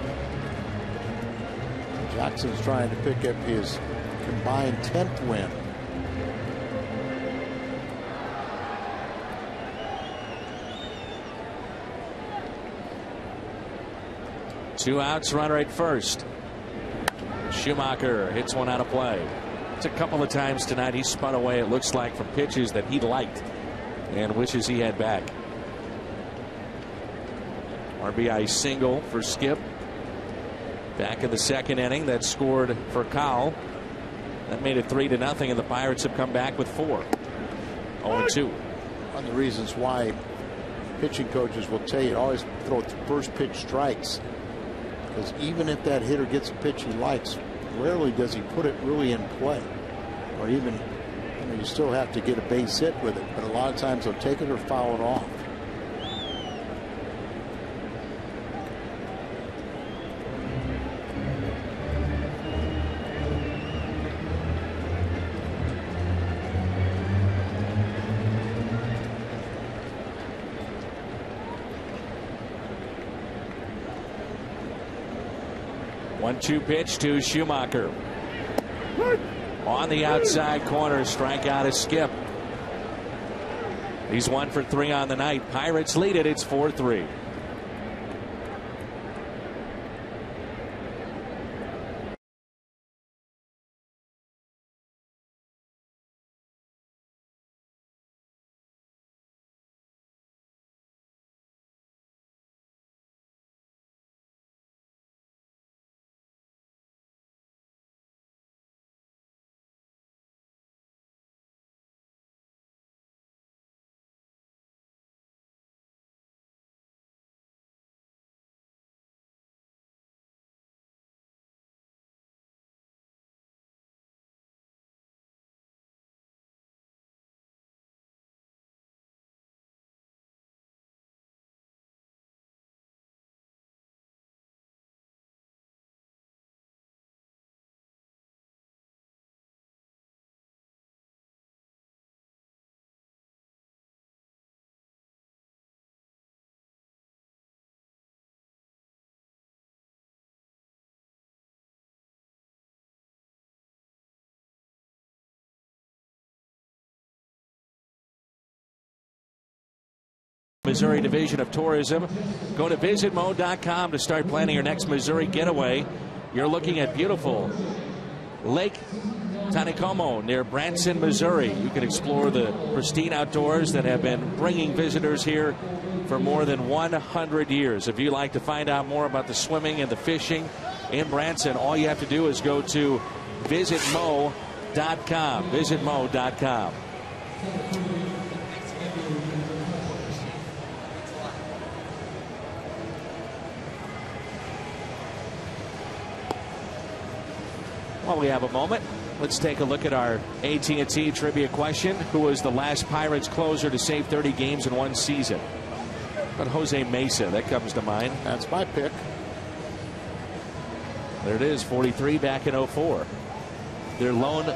Jackson's trying to pick up his combined 10th win. Two outs, runner at first. Schumacher hits one out of play. It's a couple of times tonight he spun away, it looks like, from pitches that he liked and wishes he had back. RBI single for Skip back in the second inning. That scored for Kyle. That made it 3-0, and the Pirates have come back with 4. 0-2. One of the reasons why pitching coaches will tell you to always throw first pitch strikes, because even if that hitter gets a pitch he likes, rarely does he put it really in play, or even, you know, you still have to get a base hit with it, but a lot of times they'll take it or foul it off. One-two pitch to Schumacher. On the outside corner, strikeout is Skip. He's 1 for 3 on the night. Pirates lead it. It's 4-3. Missouri Division of Tourism. Go to visitmo.com to start planning your next Missouri getaway. You're looking at beautiful Lake Taneycomo near Branson, Missouri. You can explore the pristine outdoors that have been bringing visitors here for more than 100 years. If you'd like to find out more about the swimming and the fishing in Branson, all you have to do is go to visitmo.com. Visitmo.com. While we have a moment, let's take a look at our AT trivia question. Who was the last Pirates closer to save 30 games in one season? But Jose Mesa, that comes to mind. That's my pick. There it is, 43 back in 04. Their lone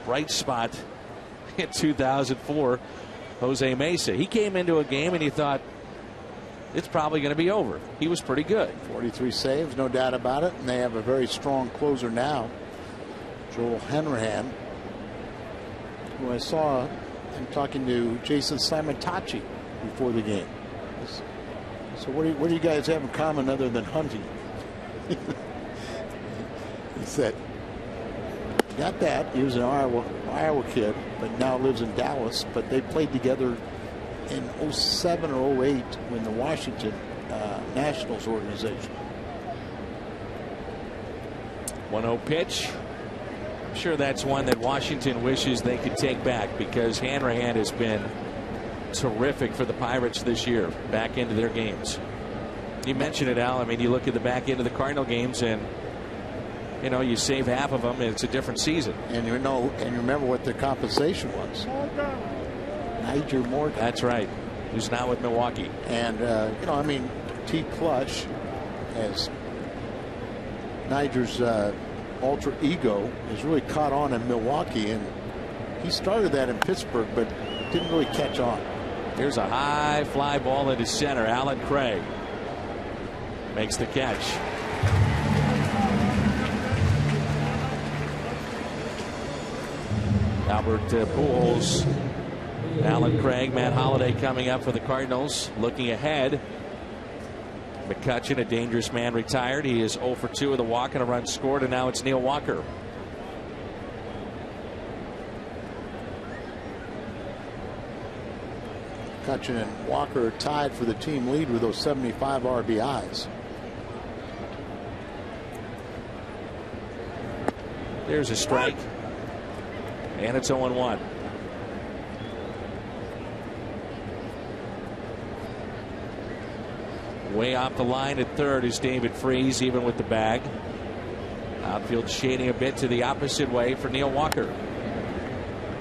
bright spot in 2004, Jose Mesa. He came into a game and he thought, it's probably going to be over. He was pretty good. 43 saves, no doubt about it. And they have a very strong closer now, Joel Henrahan, who I saw him talking to Jason Simon-Tachi before the game. So what do you guys have in common other than hunting? He said, got that. He was an Iowa kid, but now lives in Dallas. But they played together in 07 or 08 when the Washington Nationals organization. 1-0 pitch. I'm sure that's one that Washington wishes they could take back, because Hanrahan has been terrific for the Pirates this year, back into their games. You mentioned it, Al. I mean, you look at the back end of the Cardinal games, and you know, you save half of them, and it's a different season. And you know, and you remember what the compensation was. Niger Morgan. That's right. Who's now with Milwaukee. And, you know, I mean, T. Plush, as Niger's alter ego, has really caught on in Milwaukee. And he started that in Pittsburgh, but didn't really catch on. Here's a high fly ball into center. Alan Craig makes the catch. Albert Pujols, Alan Craig, Matt Holliday coming up for the Cardinals. Looking ahead, McCutchen, a dangerous man, retired. He is 0 for 2 with a walk and a run scored, and now it's Neil Walker. McCutchen and Walker are tied for the team lead with those 75 RBIs. There's a strike. And it's 0-1. Way off the line at third is David Freese, even with the bag. Outfield shading a bit to the opposite way for Neil Walker.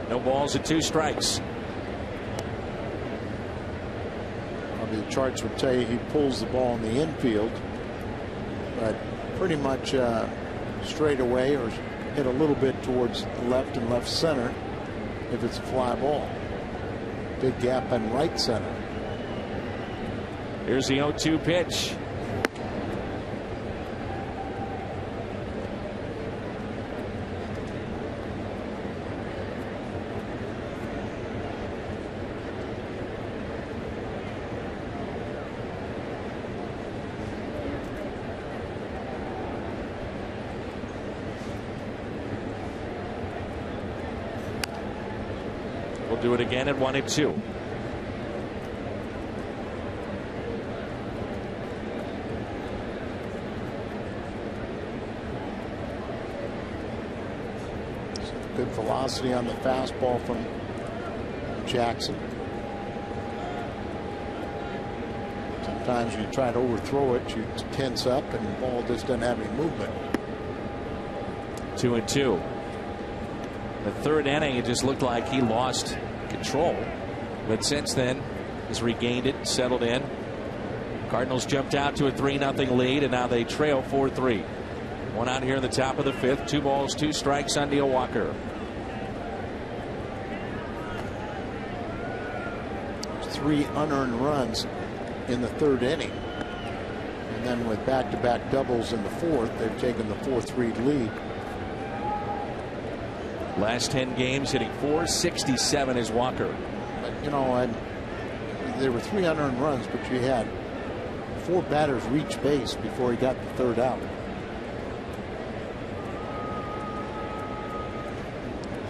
No balls and 2 strikes. The charts would tell you he pulls the ball in the infield, but pretty much straight away or hit a little bit towards the left and left center if it's a fly ball. Big gap in right center. Here's the 0-2 pitch. We'll do it again at 1-2. Good velocity on the fastball from Jackson. Sometimes you try to overthrow it, you tense up, and the ball just doesn't have any movement. 2-2. The third inning, it just looked like he lost control, but since then has regained it, settled in. Cardinals jumped out to a 3-0 lead, and now they trail 4-3. One out here in the top of the 5th. 2 balls, 2 strikes on Neil Walker. 3 unearned runs in the 3rd inning, and then with back-to-back doubles in the 4th, they've taken the 4-3 lead. Last 10 games hitting .467 is Walker. But, you know, there were 3 unearned runs, but you had 4 batters reach base before he got the 3rd out.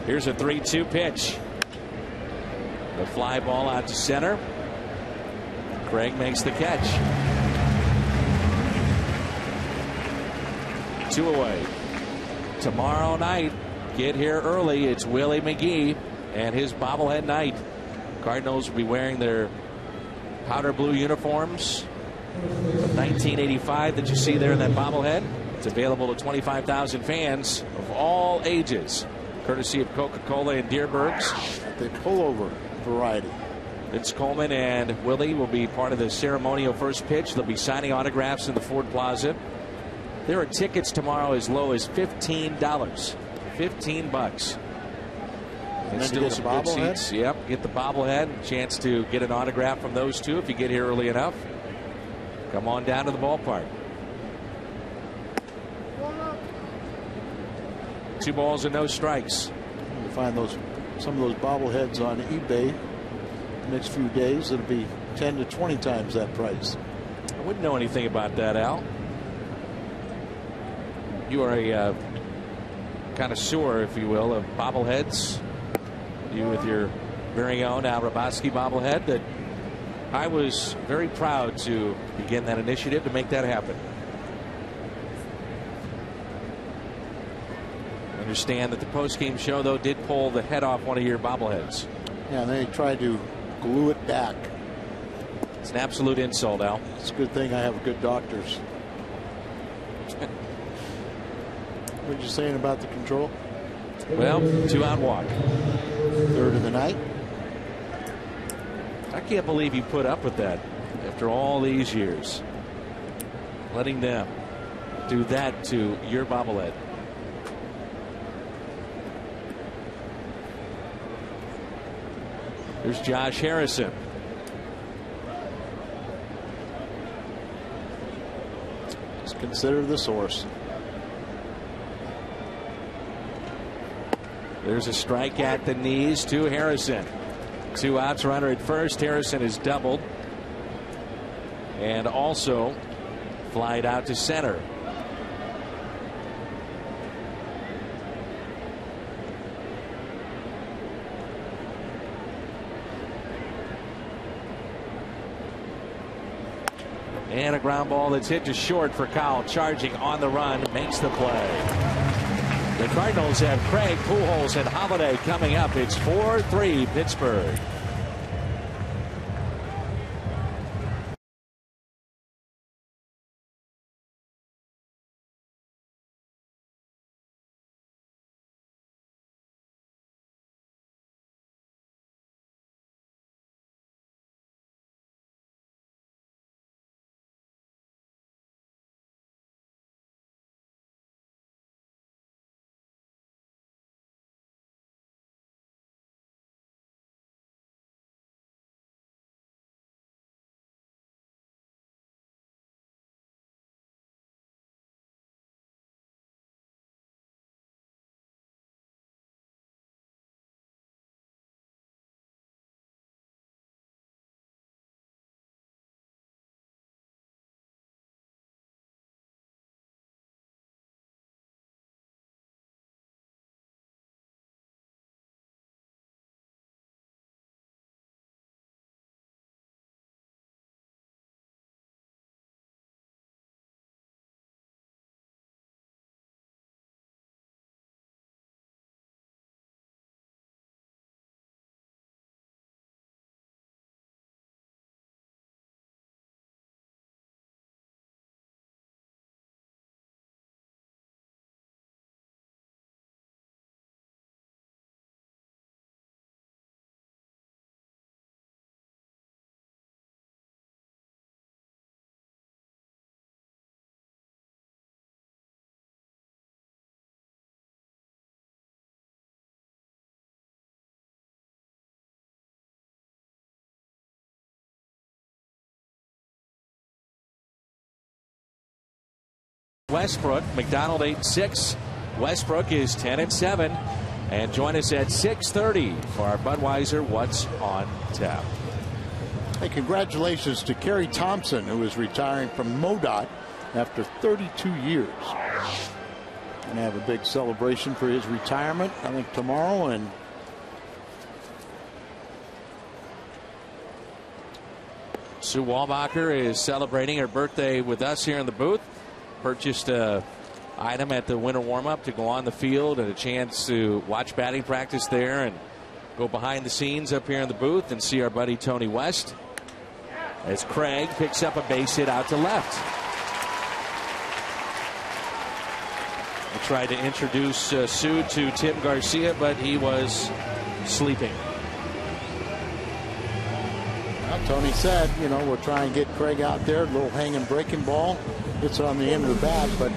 Here's a 3-2 pitch. The fly ball out to center. Craig makes the catch. 2 away. Tomorrow night, get here early. It's Willie McGee and his bobblehead night. Cardinals will be wearing their powder blue uniforms from 1985 that you see there in that bobblehead. It's available to 25,000 fans of all ages, courtesy of Coca-Cola and Deerbergs. The pullover variety. Vince Coleman and Willie will be part of the ceremonial first pitch. They'll be signing autographs in the Ford Plaza. There are tickets tomorrow as low as $15. $15. And then still get some a good bobblehead? seats. Yep, get the bobblehead. Chance to get an autograph from those two if you get here early enough. Come on down to the ballpark. 2 balls and no strikes. You find some of those bobbleheads on eBay the next few days. It'll be 10 to 20 times that price. I wouldn't know anything about that, Al. You are a connoisseur, if you will, of bobbleheads. You with your very own Al Raboski bobblehead. That I was very proud to begin that initiative to make that happen. Understand that the post-game show, though, did pull the head off one of your bobbleheads. Yeah, and they tried to glue it back. It's an absolute insult, Al. It's a good thing I have good doctors. What are you saying about the control? Well, 2-out walk. 3rd of the night. I can't believe you put up with that after all these years. Letting them do that to your bobblehead. There's Josh Harrison. Just consider the source. There's a strike at the knees to Harrison. 2 outs, runner at first. Harrison is doubled and also flied out to center. And a ground ball that's hit to short for Kyle. Charging on the run, makes the play. The Cardinals have Craig, Pujols, and Holiday coming up. It's 4-3 Pittsburgh. Westbrook, McDonald 8-6. Westbrook is 10-7. And join us at 6:30 for our Budweiser What's on Tap. Hey, congratulations to Kerry Thompson, who is retiring from MoDOT after 32 years. Going to have a big celebration for his retirement, I think, tomorrow. And Sue Walbacher is celebrating her birthday with us here in the booth. Purchased a item at the winter warm-up to go on the field and a chance to watch batting practice there and go behind the scenes up here in the booth and see our buddy Tony West as Craig picks up a base hit out to left. I tried to introduce Sue to Tim Garcia, but he was sleeping. Well, Tony said, you know, we'll try and get Craig out there, a little hanging breaking ball. Hits on the end of the bat, but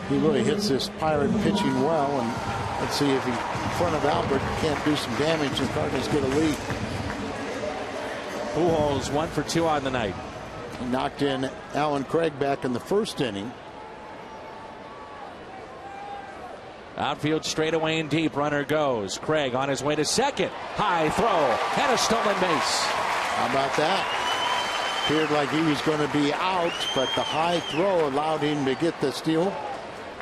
he really hits this Pirate pitching well. And let's see if he, in front of Albert, can't do some damage and Cardinals get a lead. Pujols 1 for 2 on the night. He knocked in Alan Craig back in the first inning. Outfield straightaway and deep. Runner goes. Craig on his way to second. High throw and a stolen base. How about that? Appeared like he was going to be out, but the high throw allowed him to get the steal.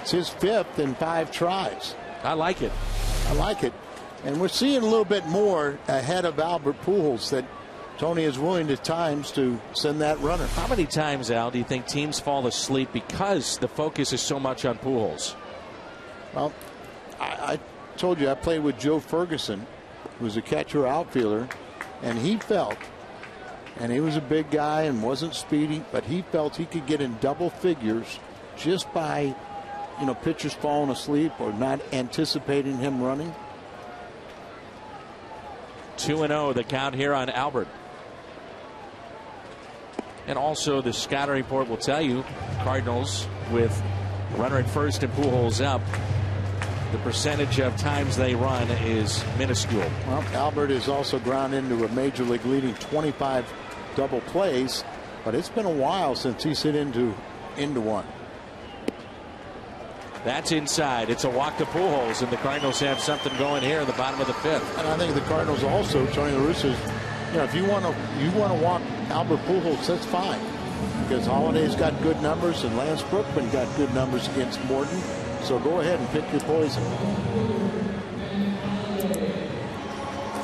It's his 5th in 5 tries. I like it. I like it. And we're seeing a little bit more ahead of Albert Pujols that Tony is willing at times to send that runner. How many times, Al, do you think teams fall asleep because the focus is so much on Pujols? Well, I told you I played with Joe Ferguson, who was a catcher outfielder, and he felt, and he was a big guy and wasn't speedy, but he felt he could get in double figures just by, you know, pitchers falling asleep or not anticipating him running. 2-0 the count here on Albert. And also the scouting report will tell you Cardinals with runner at first and Pujols up, the percentage of times they run is minuscule. Well, Albert is also ground into a major league leading 25 double plays, but it's been a while since he's hit into one. That's inside. It's a walk to Pujols, and the Cardinals have something going here in the bottom of the 5th. And I think the Cardinals also, Tony La Russa's, if you want to walk Albert Pujols, that's fine, because Holliday's got good numbers and Lance Brookman got good numbers against Morton. So go ahead and pick your poison.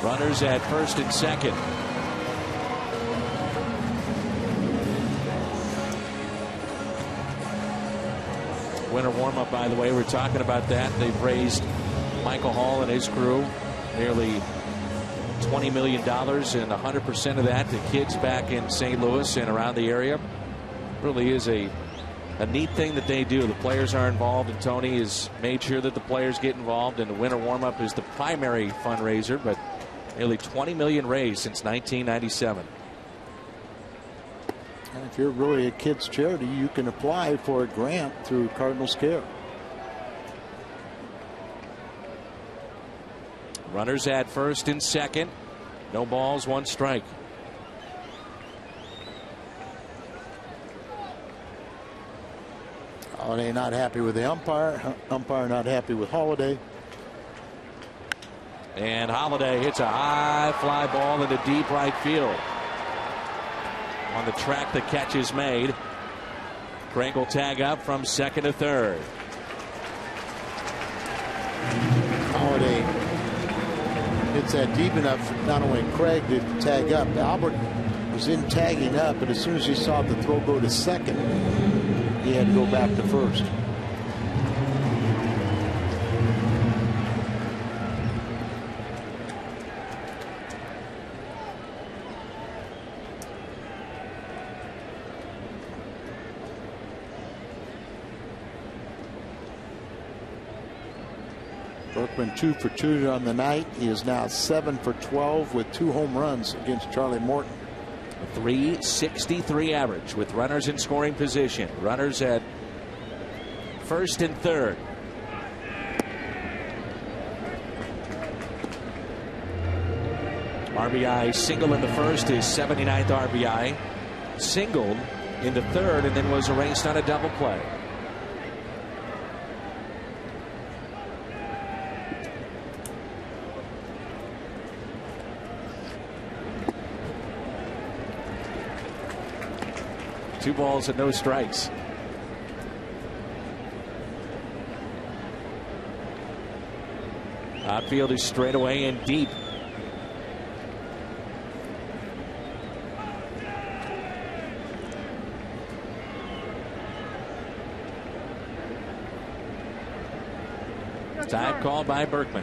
Runners at first and second. Winter warm-up, by the way, we're talking about that. They've raised Michael Hall and his crew nearly $20 million, and 100% of that to kids back in St. Louis and around the area. Really is a neat thing that they do. The players are involved, and Tony has made sure that the players get involved, and the winter warm-up is the primary fundraiser, but nearly $20 million raised since 1997. And if you're really a kids charity, you can apply for a grant through Cardinals Care. Runners at first and second. No balls, one strike. Holliday not happy with the umpire. Umpire not happy with Holliday. And Holliday hits a high fly ball into deep right field. On the track, the catch is made. Craig will tag up from second to third. Holliday hits that deep enough for not only Craig to tag up. Albert was in tagging up, but as soon as he saw the throw go to second, he had to go back to first. Berkman 2 for 2 on the night. He is now 7 for 12 with 2 home runs against Charlie Morton. A .363 average with runners in scoring position. Runners at first and third. RBI single in the first, his 79th RBI. Singled in the third and then was erased on a double play. Two balls and no strikes. Outfield is straight away and deep. Time called by Berkman.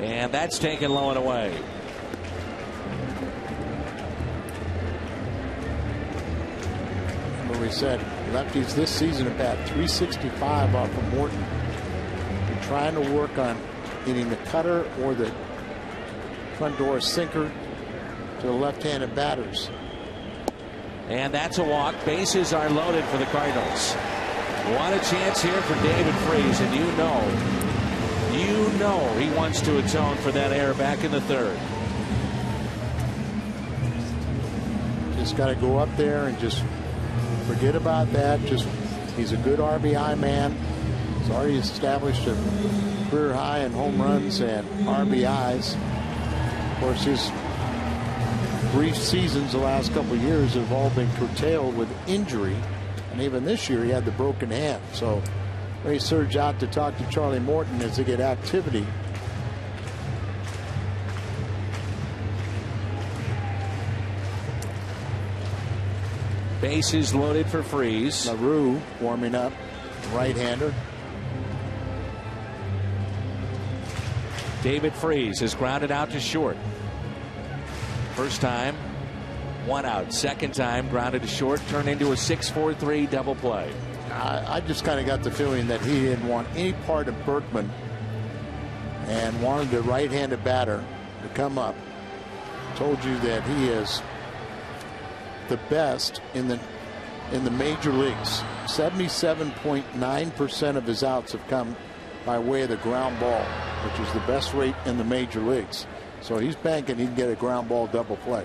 And that's taken low and away. Remember we said lefties this season have had .365 off of Morton. They're trying to work on getting the cutter or the front door sinker to the left-handed batters. And that's a walk. Bases are loaded for the Cardinals. What a chance here for David Freese, and you know he wants to atone for that error back in the third. Just got to go up there and just forget about that. He's a good RBI man. He's already established a career high in home runs and RBIs. Of course, his brief seasons the last couple of years have all been curtailed with injury, and even this year he had the broken hand. So they surge out to talk to Charlie Morton as they get activity. Bases loaded for Freese. LaRue warming up, right-hander. David Freese is grounded out to short. First time, 1 out. Second time, grounded to short, turned into a 6-4-3 double play. I just kind of got the feeling that he didn't want any part of Berkman and wanted the right-handed batter to come up. Told you that he is the best in the major leagues. 77.9% of his outs have come by way of the ground ball, which is the best rate in the major leagues. So he's banking he can get a ground ball double play.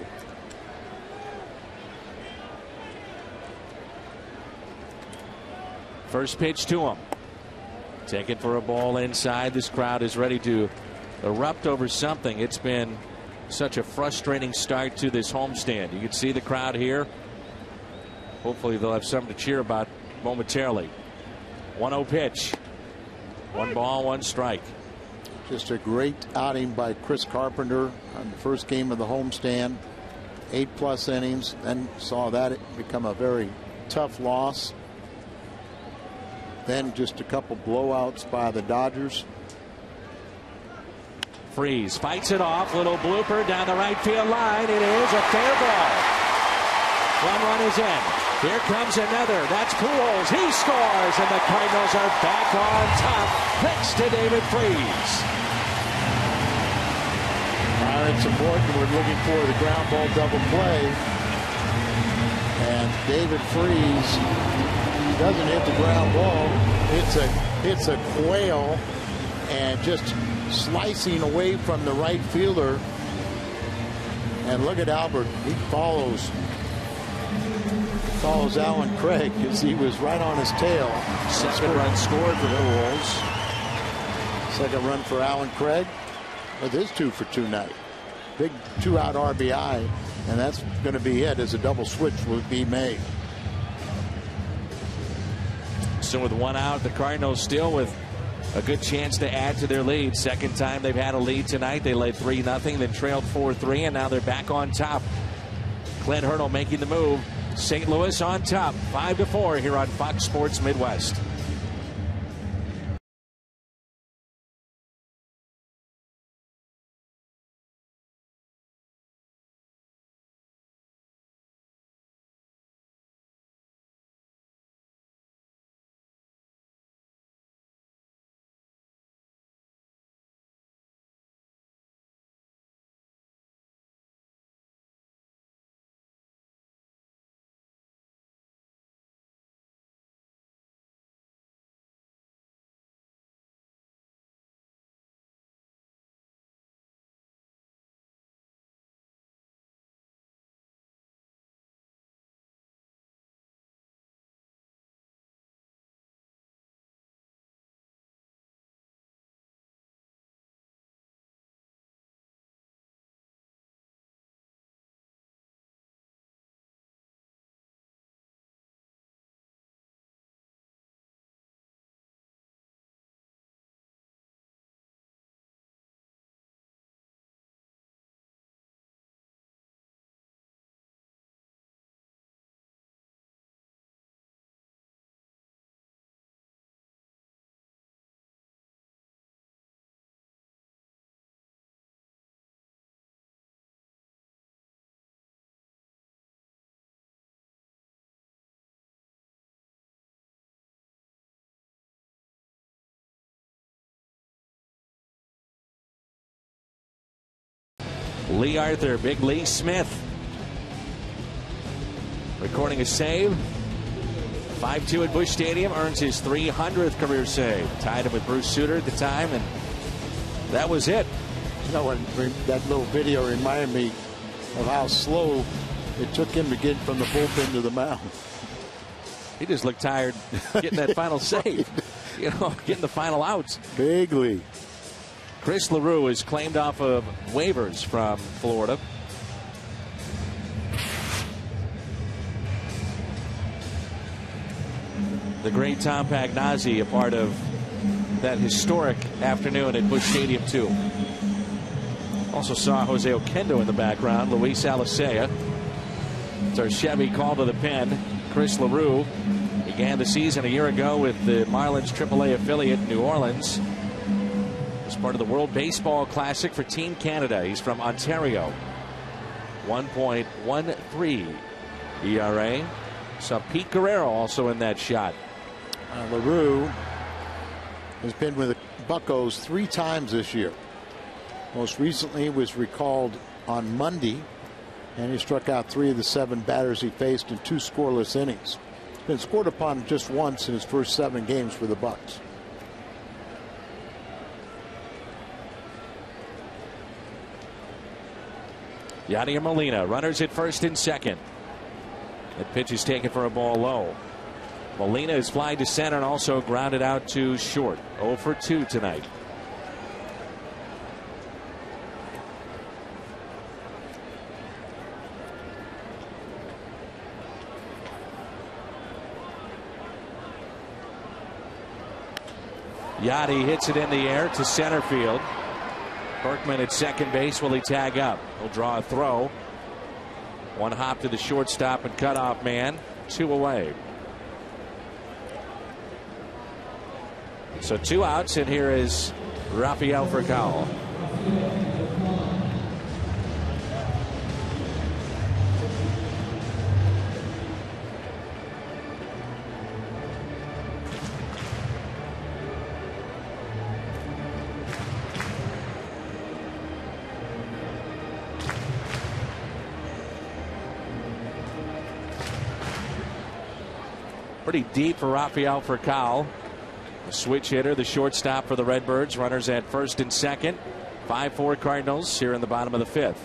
First pitch to him. Taken for a ball inside. This crowd is ready to erupt over something. It's been such a frustrating start to this homestand. You can see the crowd here. Hopefully they'll have something to cheer about momentarily. 1-0 pitch. 1 ball, 1 strike. Just a great outing by Chris Carpenter on the first game of the homestand. 8+ innings. Then saw that become a very tough loss. Then just a couple blowouts by the Dodgers. Freeze fights it off. Little blooper down the right field line. It is a fair ball. 1 run is in. Here comes another. That's Pujols. He scores, and the Cardinals are back on top thanks to David Freeze. It's important. We're looking for the ground ball double play. And David Freeze doesn't hit the ground ball. It's a quail, and just slicing away from the right fielder. And look at Albert. He follows Alan Craig as he was right on his tail. Second run scored for the Wolves. Second run for Alan Craig with his 2 for 2 night. Big 2-out RBI, and that's going to be it as a double switch will be made. So with 1 out, the Cardinals still with a good chance to add to their lead. Second time they've had a lead tonight. They led 3-0, then trailed 4-3, and now they're back on top. Clint Hurdle making the move. St. Louis on top, 5-4 here on Fox Sports Midwest. Lee Arthur, Big Lee Smith recording a save. 5-2 at Busch Stadium, earns his 300th career save. Tied him with Bruce Sutter at the time, and that was it. You know, that little video reminded me of how slow it took him to get from the bullpen to the mound. He just looked tired getting that final save. You know, getting the final outs. Big Lee. Chris LaRue is claimed off of waivers from Florida. The great Tom Pagnozzi, a part of that historic afternoon at Busch Stadium, too. Also saw Jose Oquendo in the background. Luis Alicea. It's our Chevy call to the pen. Chris LaRue began the season a year ago with the Marlins AAA affiliate New Orleans. Was part of the World Baseball Classic for Team Canada. He's from Ontario. 1.13 ERA. Saw Pete Guerrero also in that shot. LaRue has been with the Buccos 3 times this year. Most recently was recalled on Monday, and he struck out 3 of the 7 batters he faced in 2 scoreless innings. He's been scored upon just once in his first 7 games for the Bucs. Yadier Molina, runners at first and second. That pitch is taken for a ball low. Molina is flying to center and also grounded out to short. 0 for 2 tonight. Yadi hits it in the air to center field. Berkman at second base. Will he tag up? He'll draw a throw. 1 hop to the shortstop and cutoff man. 2 away. So 2 outs, and here is Rafael Furcal. Pretty deep for Rafael Furcal. The switch hitter, the shortstop for the Redbirds. Runners at first and second. 5-4 Cardinals here in the bottom of the 5th.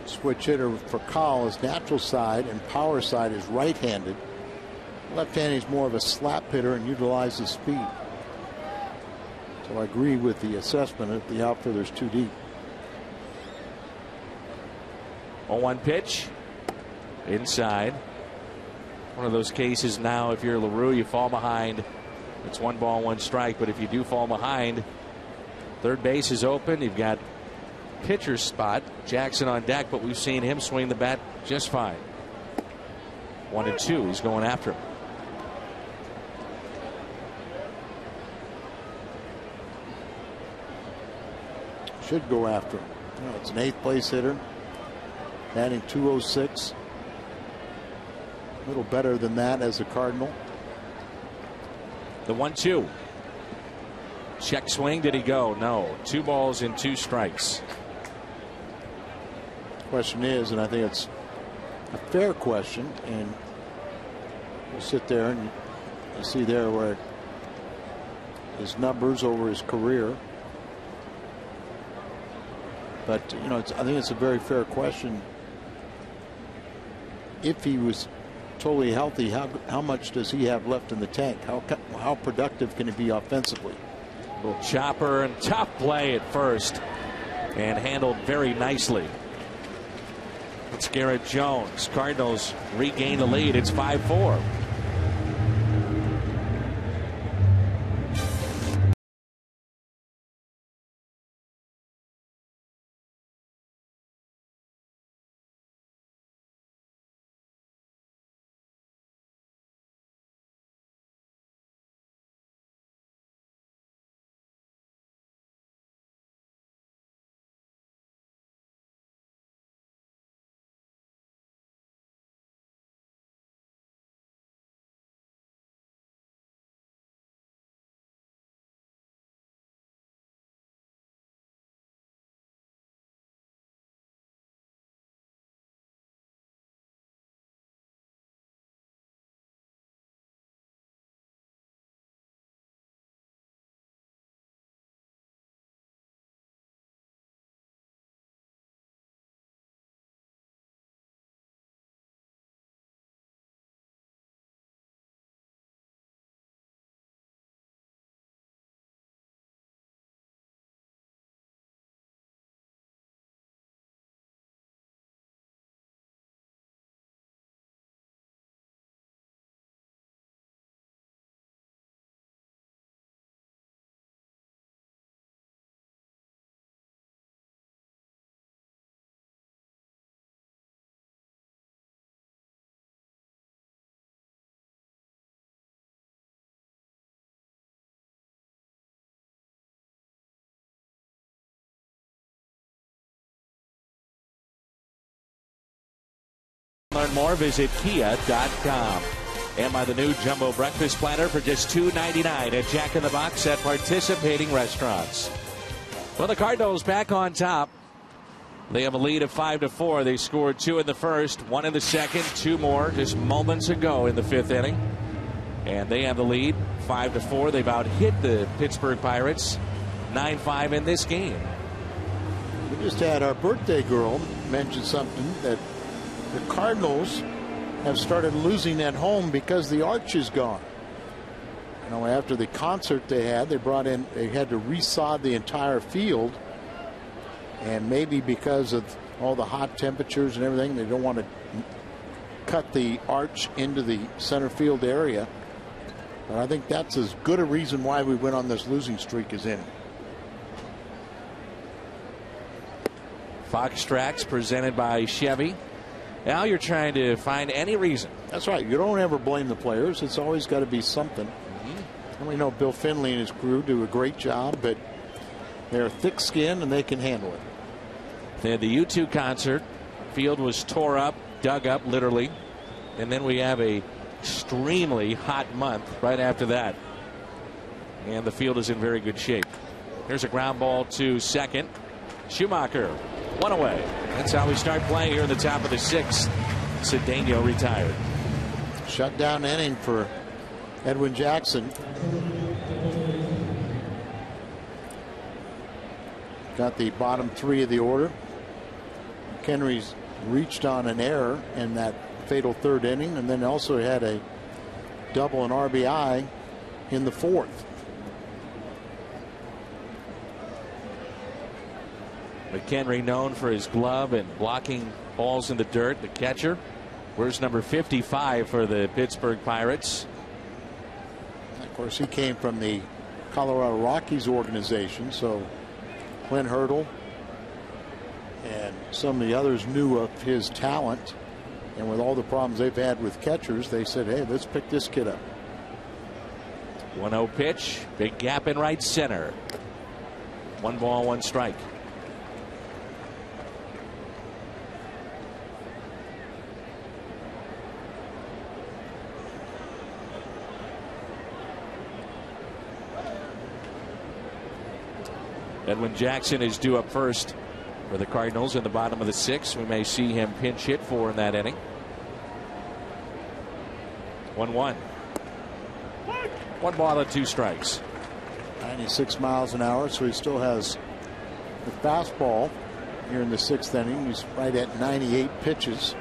Switch hitter for Furcal, his natural side and power side is right-handed. Left-handed is more of a slap hitter and utilizes speed. So I agree with the assessment that the outfielder's too deep. 0-1 pitch. Inside. One of those cases now, if you're LaRue, you fall behind. It's 1 ball, 1 strike. But if you do fall behind, third base is open. You've got pitcher's spot. Jackson on deck, but we've seen him swing the bat just fine. 1-2. He's going after him. Should go after him. It's an 8th place hitter. Batting .206. A little better than that as a Cardinal. The 1-2. Check swing. Did he go? No. 2 balls and 2 strikes. Question is, and I think it's a fair question, and we'll sit there and you see there where his numbers over his career. But you know, I think it's a very fair question. If he was totally healthy, how much does he have left in the tank? How productive can he be offensively? Little chopper and tough play at first, and handled very nicely. It's Garrett Jones. Cardinals regain the lead. It's 5-4. Learn more, visit kia.com. And by the new Jumbo Breakfast Platter for just $2.99 at Jack in the Box at participating restaurants. Well, the Cardinals back on top. They have a lead of 5-4. They scored 2 in the first, 1 in the second, 2 more just moments ago in the 5th inning. And they have the lead 5-4. They've out-hit the Pittsburgh Pirates 9-5 in this game. We just had our birthday girl mention something that the Cardinals have started losing at home because the arch is gone. You know, after the concert they had to resod the entire field, and maybe because of all the hot temperatures and everything, they don't want to cut the arch into the center field area. But I think that's as good a reason why we went on this losing streak as any. Fox Tracks presented by Chevy. Now you're trying to find any reason. That's right. You don't ever blame the players. It's always got to be something. And we know Bill Finley and his crew do a great job, but they're thick-skinned and they can handle it. They had the U2 concert. Field was tore up, dug up, literally. And then we have a extremely hot month right after that. And the field is in very good shape. Here's a ground ball to second. Schumacher, 1 away. That's how we start playing here in the top of the 6th. Cedeno retired. Shutdown inning for Edwin Jackson. Got the bottom 3 of the order. McHenry's reached on an error in that fatal 3rd inning, and then also had a double and RBI in the 4th. McHenry known for his glove and blocking balls in the dirt. The catcher. Where's number 55 for the Pittsburgh Pirates? Of course, he came from the Colorado Rockies organization, so Clint Hurdle and some of the others knew of his talent. And with all the problems they've had with catchers, they said, hey, let's pick this kid up. 1-0 pitch. Big gap in right center. 1 ball, 1 strike. Edwin Jackson is due up first for the Cardinals in the bottom of the 6th. We may see him pinch hit for in that inning. 1-1. 1 ball and 2 strikes. 96 miles an hour, so he still has the fastball here in the 6th inning. He's right at 98 pitches.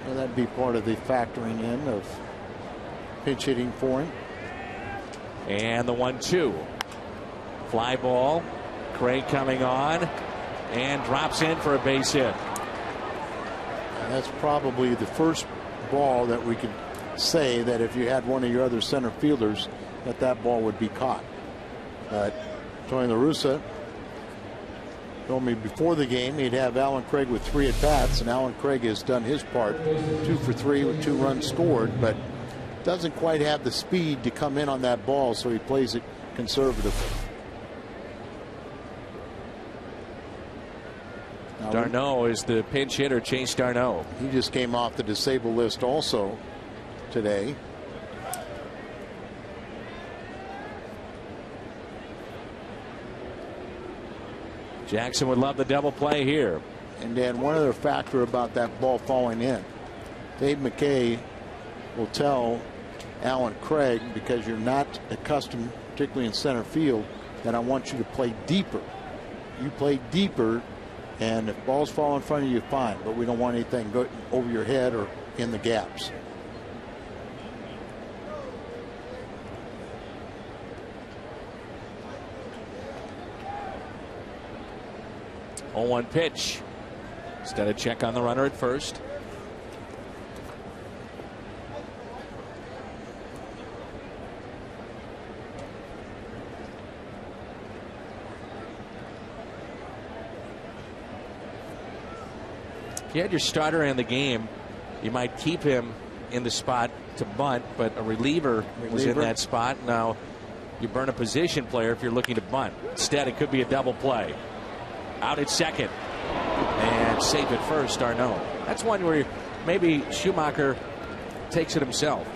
So that'd be part of the factoring in of pinch hitting for him. And the 1-2. Fly ball. Craig coming on and drops in for a base hit. And that's probably the first ball that we could say that if you had one of your other center fielders, that ball would be caught. But Tony La Russa told me before the game he'd have Alan Craig with 3 at-bats, and Alan Craig has done his part, 2 for 3 with 2 runs scored, but doesn't quite have the speed to come in on that ball, so he plays it conservatively. Darno is the pinch hitter, Chase Darno. He just came off the disabled list also today. Jackson would love the double play here. And Dan, one other factor about that ball falling in. Dave McKay will tell Alan Craig, because you're not accustomed, particularly in center field, that I want you to play deeper. You play deeper, and if balls fall in front of you, fine, but we don't want anything go over your head or in the gaps. Oh, 1 pitch. Instead of check on the runner at first. If you had your starter in the game, you might keep him in the spot to bunt, but a reliever was in that spot. Now you burn a position player if you're looking to bunt. Instead, it could be a double play. Out at second. And safe at first, Darno. That's one where maybe Schumacher takes it himself.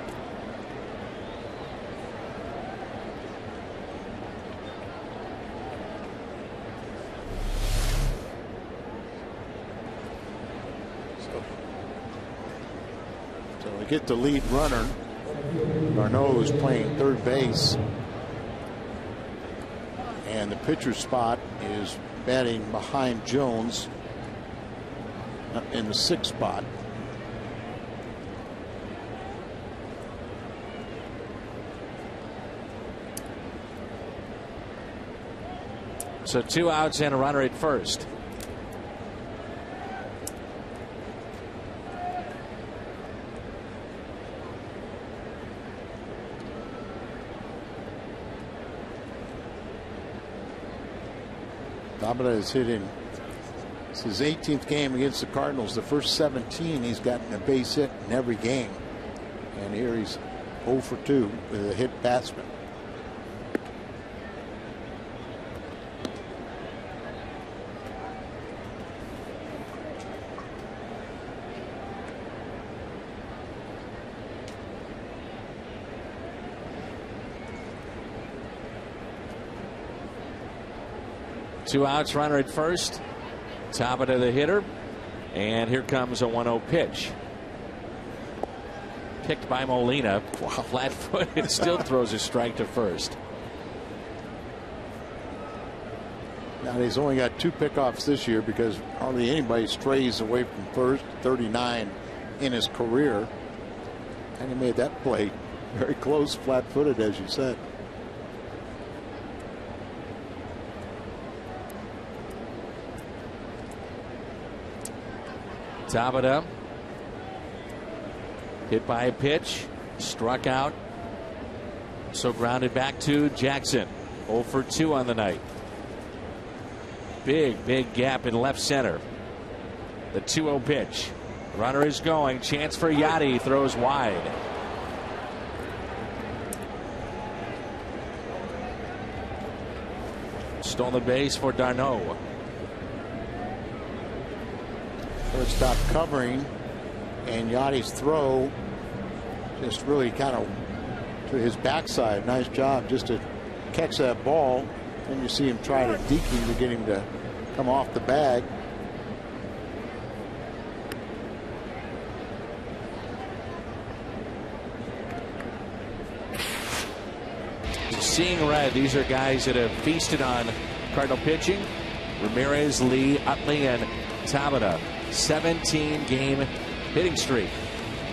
So we get the lead runner. Darno is playing third base. And the pitcher's spot is batting behind Jones in the 6th spot. So 2 outs and a runner at first. Tabata is hitting. It's his 18th game against the Cardinals. The first 17 he's gotten a base hit in every game. And here he's 0 for 2 with a hit batsman. Two outs, runner at first. Tabata the hitter. And here comes a 1-0 pitch. Picked by Molina. Wow, flat footed. Still throws a strike to first. Now he's only got 2 pickoffs this year because hardly anybody strays away from first. 39 in his career. And he made that play very close, flat footed, as you said. Tabata hit by a pitch, struck out, so grounded back to Jackson. 0 for 2 on the night. Big gap in left center. The 2-0 pitch. Runner is going. Chance for Yachty. Throws wide. Stolen base for Darno. Shortstop covering, and Yachty's throw just really kind of to his backside. Nice job just to catch that ball. Then you see him try to deke him to get him to come off the bag. Seeing red, these are guys that have feasted on Cardinal pitching. Ramirez, Lee, Utley, and Tabata. 17-game hitting streak.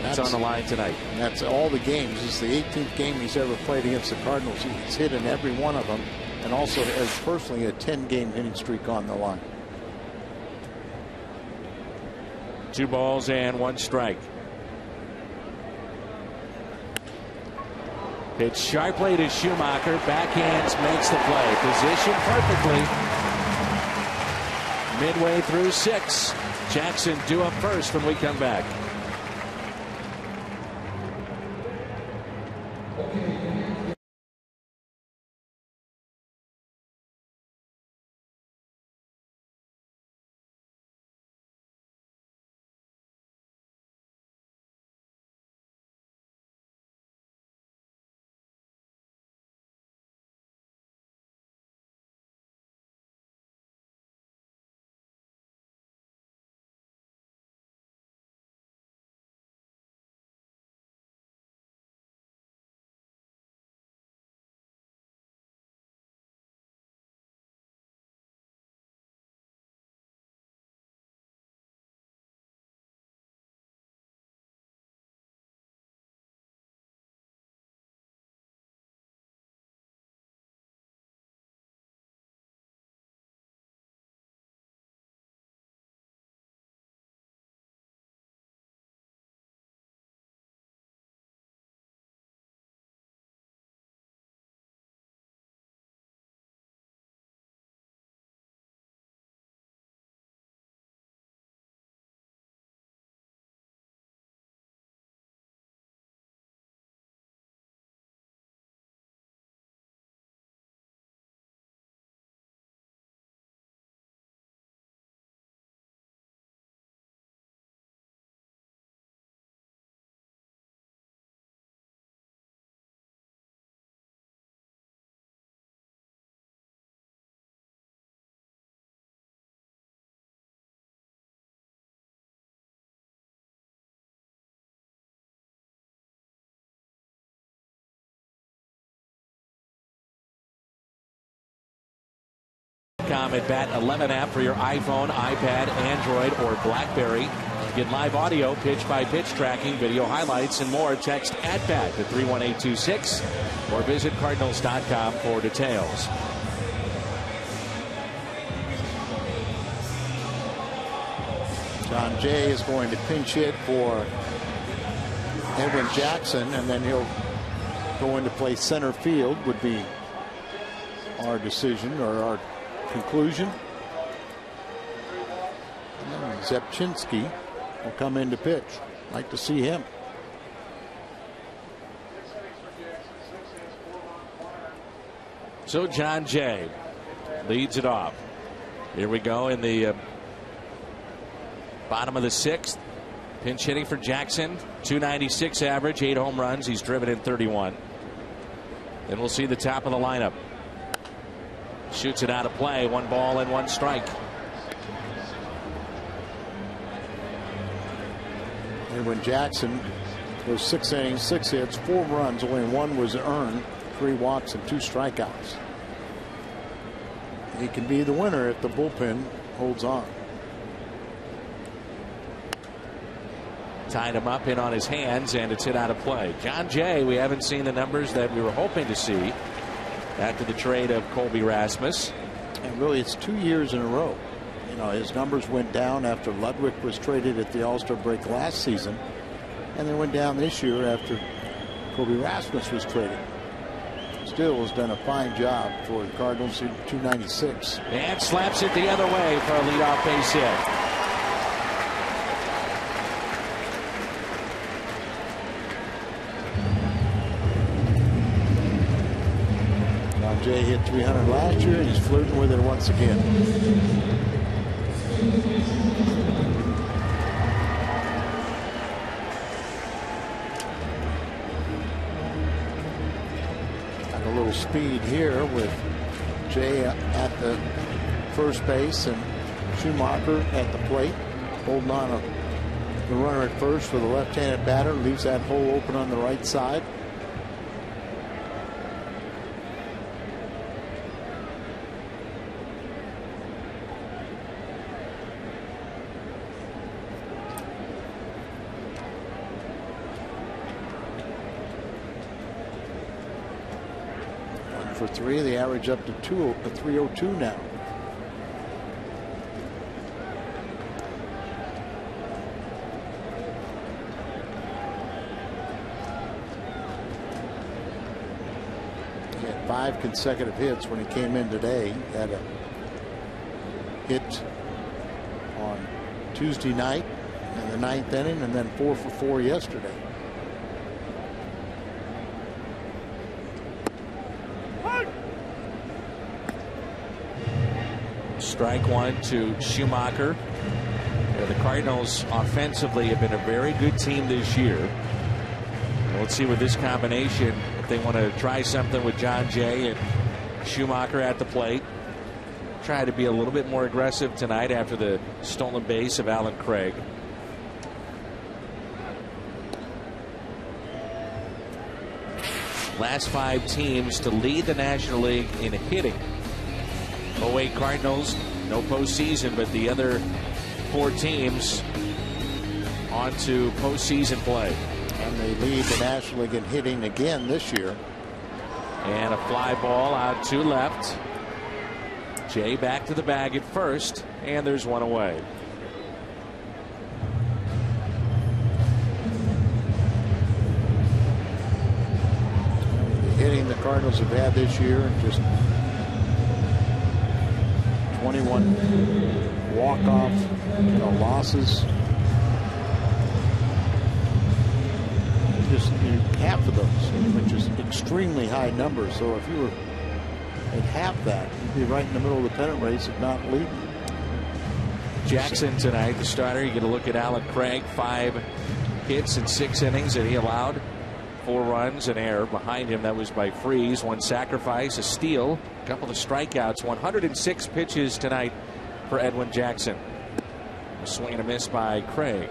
That's on the line tonight. That's all the games. It's the 18th game he's ever played against the Cardinals. He's hit in every one of them, and also has personally a 10-game hitting streak on the line. 2 balls and 1 strike. Pitch sharply to Schumacher. Backhands, makes the play. Positioned perfectly. Midway through 6. Jackson due up first when we come back. CardinalsToday.com at Bat 11 app for your iPhone, iPad, Android, or BlackBerry. Get live audio, pitch-by-pitch tracking, video highlights, and more. Text at Bat to 31826 or visit Cardinals.com for details. John Jay is going to pinch hit for Edwin Jackson, and then he'll go into play center field, would be our decision or our conclusion. And Zepchinski will come in to pitch. Like to see him. So John Jay leads it off. Here we go in the bottom of the 6th. Pinch hitting for Jackson. 296 average, 8 home runs. He's driven in 31. Then we'll see the top of the lineup. Shoots it out of play. 1 ball and 1 strike. Edwin Jackson was 6 innings, 6 hits, 4 runs. Only 1 was earned, 3 walks and 2 strikeouts. He can be the winner if the bullpen holds on. Tied him up in on his hands, and it's hit out of play. John Jay, we haven't seen the numbers that we were hoping to see after the trade of Colby Rasmus. And really, it's 2 years in a row. You know, his numbers went down after Ludwig was traded at the All-Star break last season, and they went down this year after Colby Rasmus was traded. Still has done a fine job for the Cardinals in 296. And slaps it the other way for a leadoff base hit. John Jay hit 300 last year, and he's flirting with it once again. Got a little speed here with Jay at the first base and Schumacher at the plate, holding on to the runner at first for the left-handed batter, leaves that hole open on the right side. For 3, the average up to 302 now. He had 5 consecutive hits when he came in today. He had a hit on Tuesday night in the 9th inning, and then 4 for 4 yesterday. Strike 1 to Schumacher. The Cardinals offensively have been a very good team this year. Let's see with this combination if they want to try something with John Jay and Schumacher at the plate. Try to be a little bit more aggressive tonight after the stolen base of Alan Craig. Last 5 teams to lead the National League in hitting. 08 Cardinals, no postseason, but the other 4 teams on to postseason play. And they lead the National League in hitting again this year. And a fly ball out to left. Jay back to the bag at first, and there's 1 away. The hitting the Cardinals have had this year, just 21 walk-off losses. Just half of those, which is extremely high numbers. So if you were at half that, you'd be right in the middle of the pennant race, if not leading. Jackson tonight, the starter. You get a look at Alan Craig. 5 hits in 6 innings that he allowed. 4 runs, an error. Behind him, that was by Freeze. 1 sacrifice, a steal, a couple of strikeouts. 106 pitches tonight for Edwin Jackson. A swing and a miss by Craig.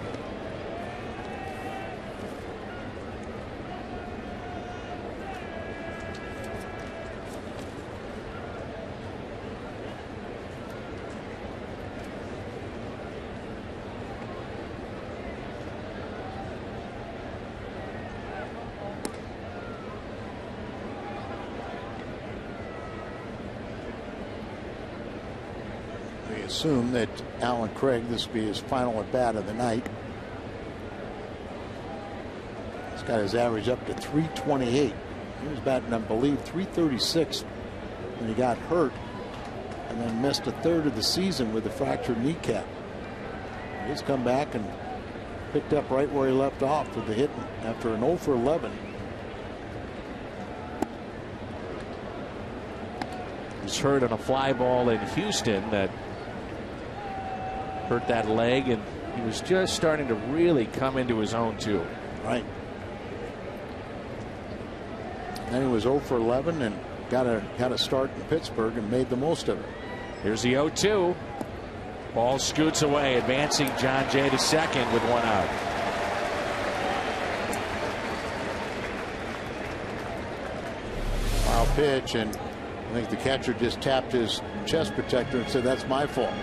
assume that Alan Craig, this will be his final at bat of the night. He's got his average up to 328. He was batting, I believe, 336 when he got hurt and then missed a third of the season with a fractured kneecap. He's come back and picked up right where he left off with the hit after an 0 for 11. He's hurt on a fly ball in Houston that hurt that leg, and he was just starting to really come into his own too. Right. And then he was 0 for 11 and got a start in Pittsburgh and made the most of it. Here's the 0-2. Ball scoots away, advancing John Jay to second with one out. Wild pitch, and I think the catcher just tapped his chest protector and said, "That's my fault."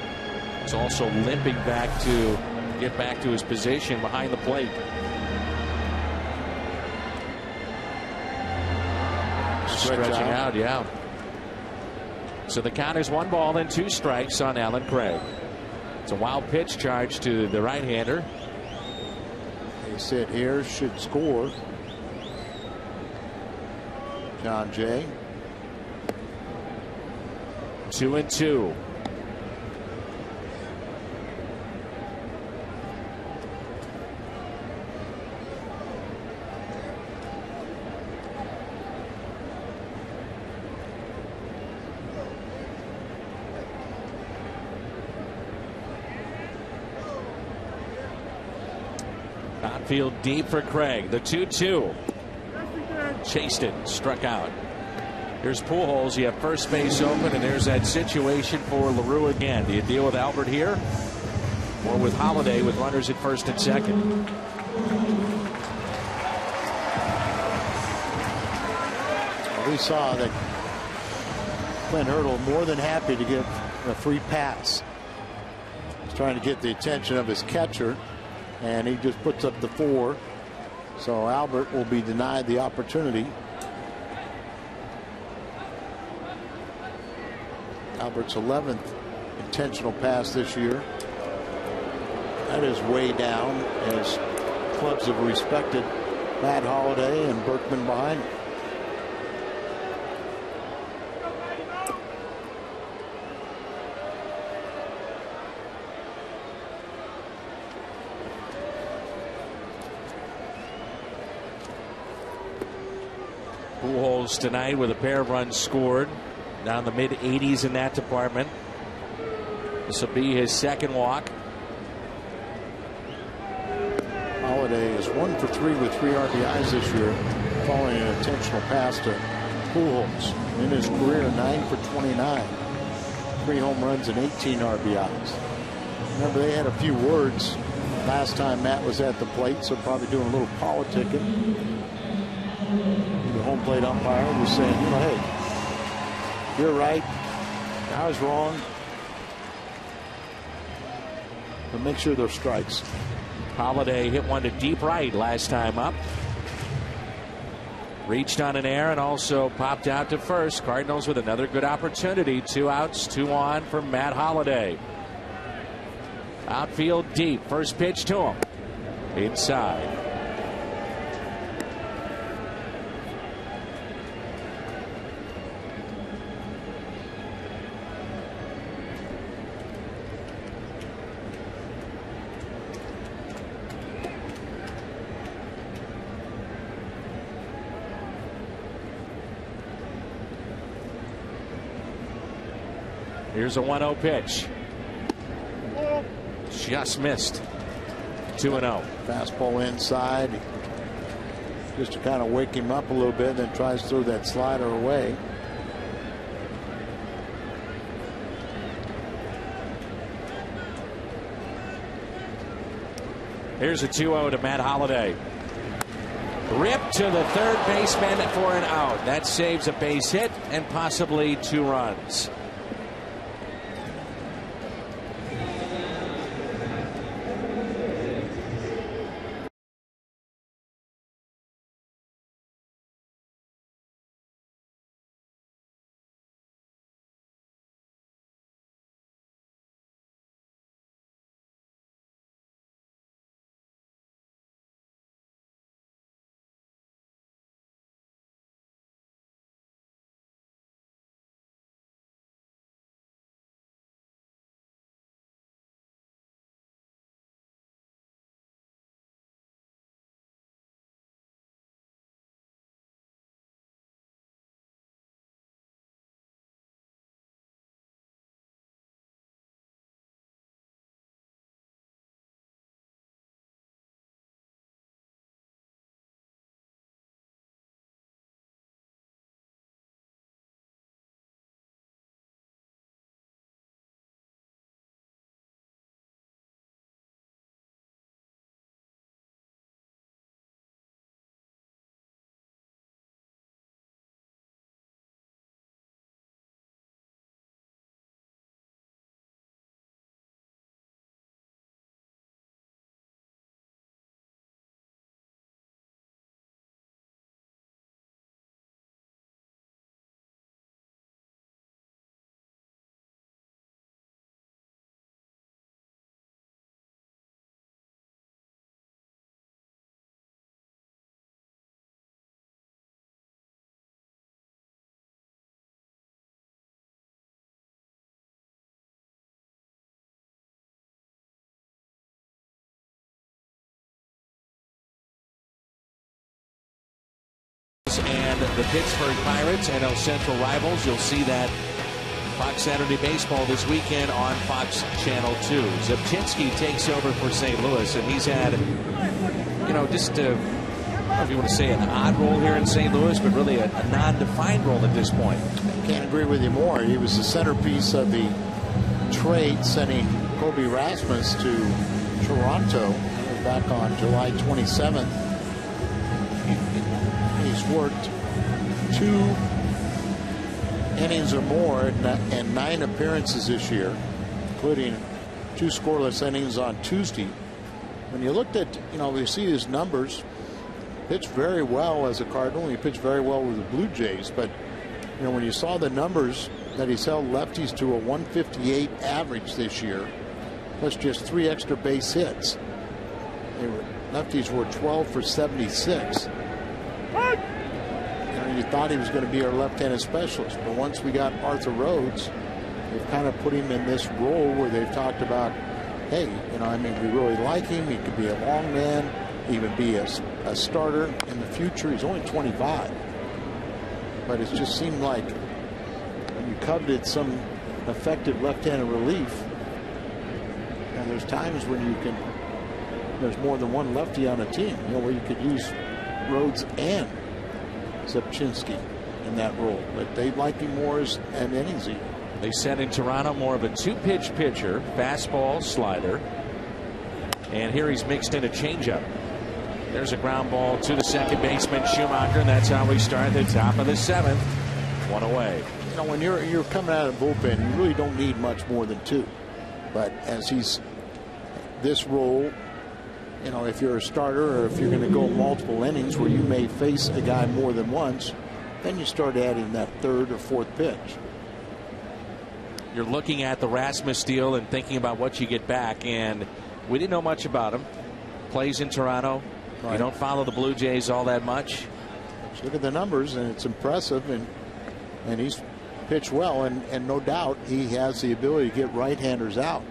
He's also limping back to get back to his position behind the plate. Stretching out, yeah. So the count is 1 ball and 2 strikes on Alan Craig. It's a wild pitch charge to the right-hander. They sit here, should score. John Jay. 2-2. Outfield deep for Craig. The 2-2. Chased it, struck out. Here's Pujols. You have first base open, and there's that situation for LaRue again. Do you deal with Albert here, or with Holiday with runners at first and second? Well, we saw that Clint Hurdle more than happy to give a free pass. He's trying to get the attention of his catcher, and he just puts up the 4. So Albert will be denied the opportunity. Albert's 11th intentional pass this year. That is way down, as clubs have respected Matt Holliday and Berkman behind him. Pujols tonight with a pair of runs scored, down the mid-80s in that department. This will be his second walk. Holiday is 1 for 3 with 3 RBIs this year, following an intentional pass to Pujols. In his career, 9 for 29, 3 home runs and 18 RBIs. Remember, they had a few words last time Matt was at the plate, so probably doing a little politicking. The home plate umpire was saying, hey, you're right, I was wrong, but make sure they're strikes. Holiday hit one to deep right last time up. Reached on an error and also popped out to first. Cardinals with another good opportunity. 2 outs, 2 on for Matt Holiday. Outfield deep. First pitch to him. Inside. Here's a 1-0 pitch. Just missed. 2-0. Fastball inside, just to kind of wake him up a little bit, then tries to throw that slider away. Here's a 2-0 to Matt Holiday. Ripped to the third baseman for an out. That saves a base hit and possibly 2 runs. the Pittsburgh Pirates, NL Central rivals. You'll see that Fox Saturday Baseball this weekend on Fox Channel 2. Zubchinski takes over for St. Louis, and he's had, just I don't know if you want to say an odd role here in St. Louis, but really a non-defined role at this point. Can't agree with you more. He was the centerpiece of the trade sending Kobe Rasmus to Toronto back on July 27th. He's worked 2 innings or more and 9 appearances this year, including 2 scoreless innings on Tuesday. When you looked at, we see his numbers, pitched very well as a Cardinal. He pitched very well with the Blue Jays, but when you saw the numbers that he's held lefties to a 158 average this year, plus just 3 extra base hits. Lefties were 12 for 76. You thought he was going to be our left-handed specialist, but once we got Arthur Rhodes, they've kind of put him in this role where they've talked about, hey, we really like him. He could be a long man, even be a starter in the future. He's only 25, but it just seemed like when you coveted some effective left-handed relief, and there's times when there's more than one lefty on a team, where you could use Rhodes and Zubchinski in that role, but they like him more as an innings eater. They said in Toronto more of a 2-pitch pitcher, fastball, slider, and here he's mixed in a changeup. There's a ground ball to the second baseman Schumacher, and that's how we start the top of the 7th. 1 away. When you're coming out of the bullpen, you really don't need much more than 2, but as he's this role, if you're a starter or if you're going to go multiple innings where you may face a guy more than once, then you start adding that 3rd or 4th pitch. You're looking at the Rasmus deal and thinking about what you get back, and we didn't know much about him. Plays in Toronto. Right. You don't follow the Blue Jays all that much. Just look at the numbers, and it's impressive, and he's pitched well, and no doubt he has the ability to get right-handers out.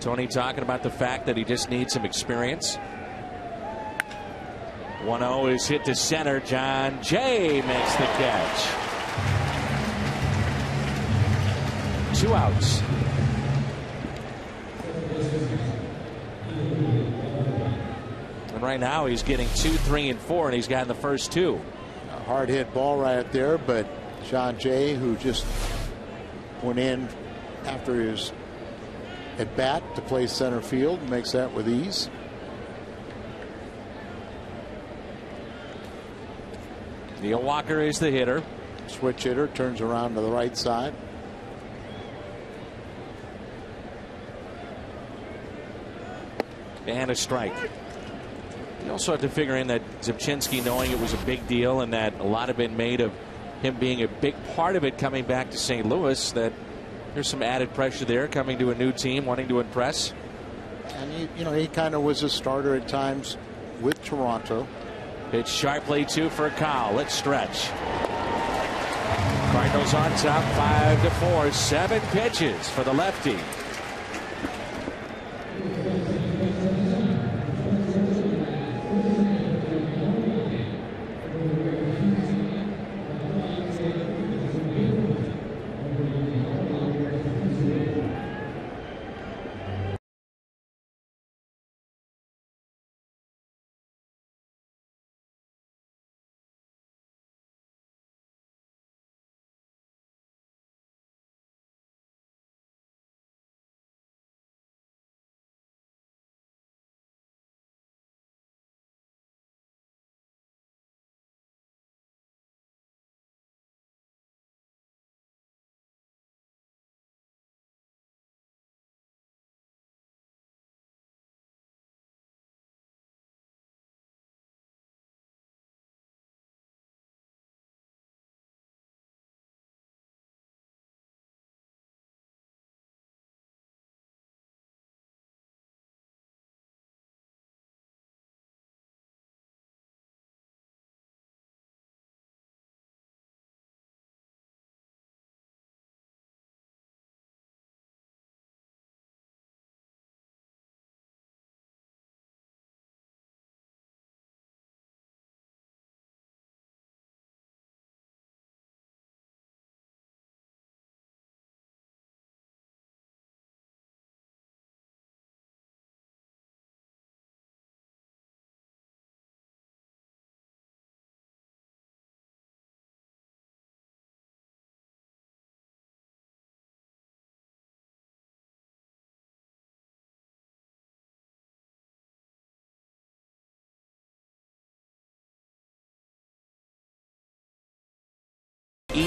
Tony talking about the fact that he just needs some experience. 1-0 is hit to center. John Jay makes the catch. 2 outs. And right now he's getting 2, 3, and 4, and he's gotten the first 2. A hard hit ball right there, but John Jay, who just went in after his at bat to play center field, makes that with ease. Neil Walker is the hitter. Switch hitter, turns around to the right side. And a strike. You also have to figure in that Zubchinski, knowing it was a big deal and that a lot had been made of him being a big part of it coming back to St. Louis, that there's some added pressure there, coming to a new team, wanting to impress. And he kind of was a starter at times with Toronto. Pitch sharply for Kyle. Let's stretch. Cardinals on top 5-4. 7 pitches for the lefty.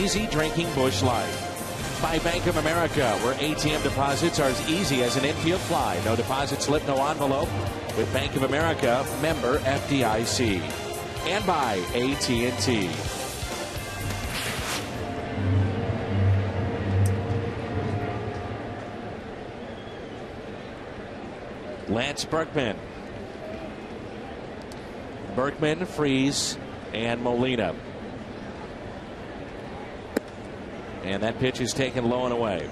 easy drinking Busch Light. By Bank of America, where ATM deposits are as easy as an infield fly. No deposit slip, no envelope. With Bank of America, member FDIC. And by AT&T. Lance Berkman. Berkman, Freese, and Molina. And that pitch is taken low and away.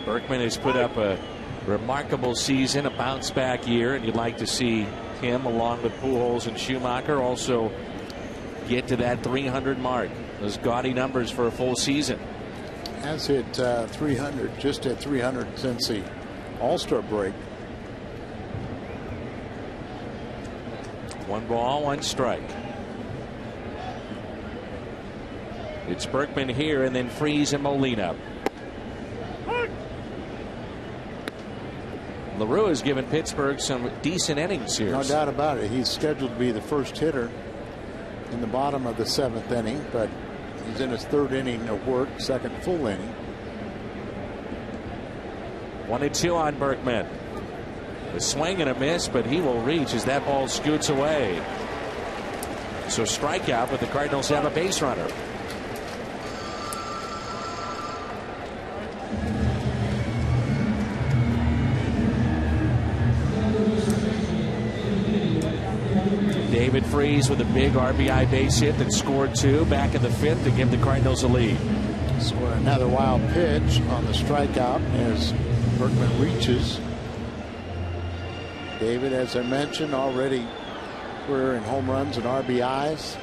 Berkman has put up a remarkable season, a bounce back year, and you'd like to see him, along with Pujols and Schumacher, also get to that 300 mark. Those gaudy numbers for a full season. Has hit 300, just at 300 since the All-Star break. 1 ball, 1 strike. It's Berkman here, and then Freese and Molina. LaRue has given Pittsburgh some decent innings here. No doubt about it. He's scheduled to be the first hitter in the bottom of the 7th inning, but he's in his 3rd inning of work, 2nd full inning. 1-2 on Berkman. A swing and a miss, but he will reach as that ball scoots away. So strikeout, but the Cardinals have a base runner. David Freese with a big RBI base hit that scored 2 back in the 5th to give the Cardinals a lead. So another wild pitch on the strikeout as Berkman reaches. David, as I mentioned, already career in home runs and RBIs.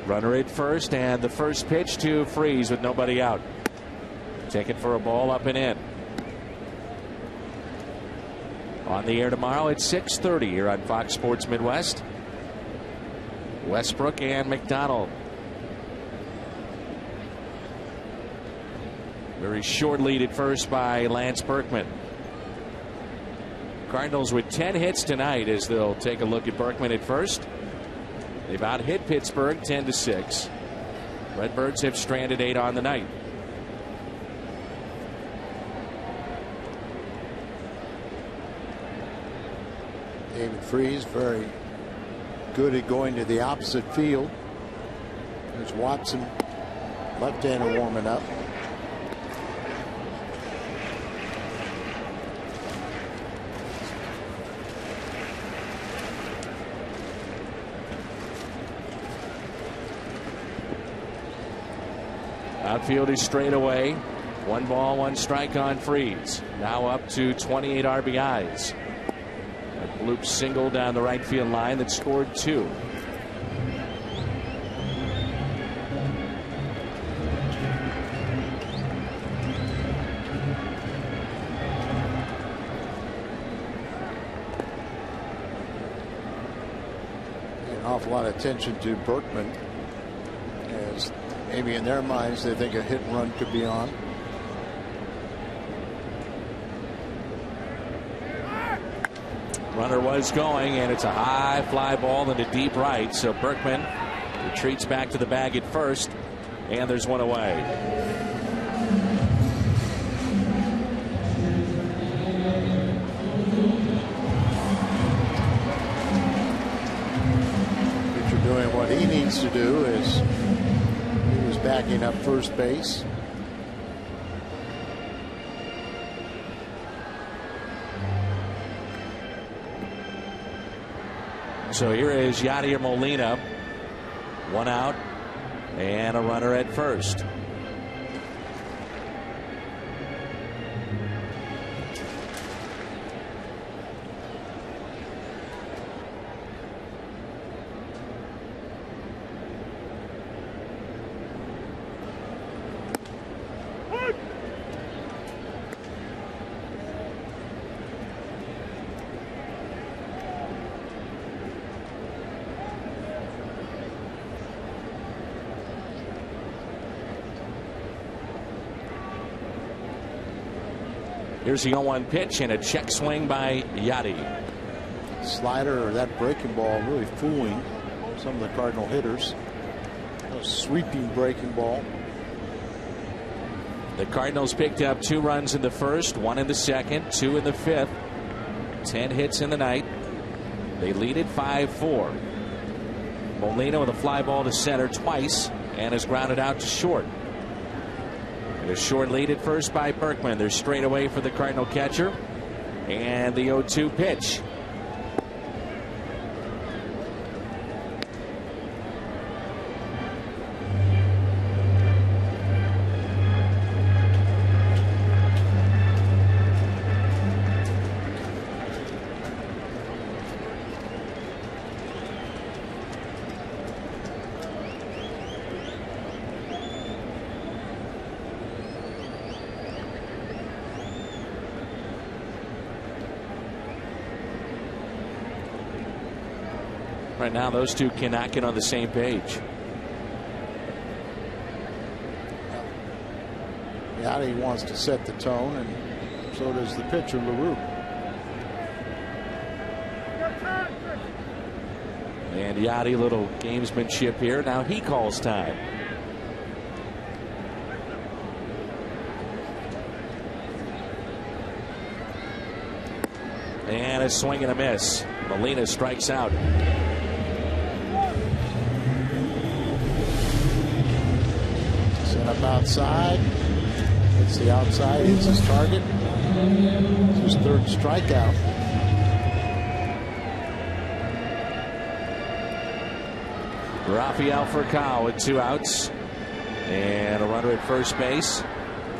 Runner at first, and the first pitch to Freese with nobody out. Taken for a ball, up and in. On the air tomorrow at 6:30 here on Fox Sports Midwest. Westbrook and McDonald. Very short lead at first by Lance Berkman. Cardinals with 10 hits tonight as they'll take a look at Berkman at first. They've out-hit Pittsburgh 10-6. Redbirds have stranded 8 on the night. David Freese very good at going to the opposite field. There's Watson, left-hander, warming up. Outfield is straight away. 1 ball, 1 strike on Freese. Now up to 28 RBIs. A bloop single down the right field line that scored 2. An awful lot of attention to Berkman, as maybe in their minds they think a hit and run could be on. Runner was going, and it's a high fly ball into deep right. So Berkman retreats back to the bag at first, and there's 1 away. Pitcher doing what he needs to do is backing up first base. So here is Yadier Molina. 1 out and a runner at first. Here's the 0-1 pitch and a check swing by Yachty. Slider or that breaking ball really fooling some of the Cardinal hitters. A sweeping breaking ball. The Cardinals picked up 2 runs in the first, 1 in the second, 2 in the fifth. 10 hits in the night. They lead it 5-4. Molina with a fly ball to center twice and is grounded out to short. And a short lead at first by Berkman. They're straight away for the Cardinal catcher. And the 0-2 pitch. Right now, those two cannot get on the same page. Yachty wants to set the tone, and so does the pitcher, LaRue. And Yachty, little gamesmanship here. Now he calls time. And a swing and a miss. Molina strikes out. Set up outside. Hits the outside. Hits his target. It's his 3rd strikeout. Rafael Furcal with 2 outs and a runner at first base.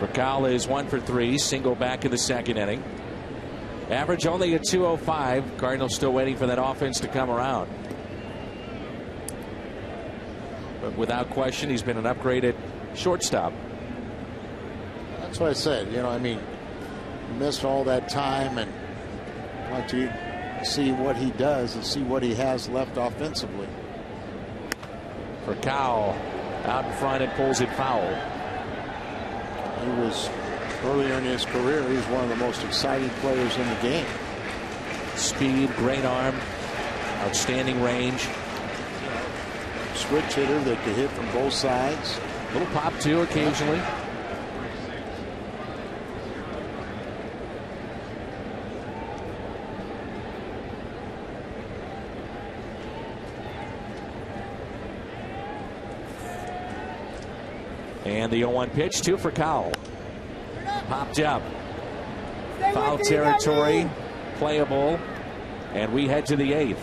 Furcal is 1 for 3, single back in the second inning. Average only at 205. Cardinals still waiting for that offense to come around. But without question, he's been an upgraded shortstop. That's what I said. You know, I mean, missed all that time, and I'd like to see what he does and see what he has left offensively. Furcal out in front and pulls it foul. He was earlier in his career, he was one of the most exciting players in the game. Speed, great arm, outstanding range. Switch hitter that could hit from both sides. Little pop too occasionally. And the 0-1 pitch to Furcal. Popped up. Foul territory, playable, and we head to the 8th.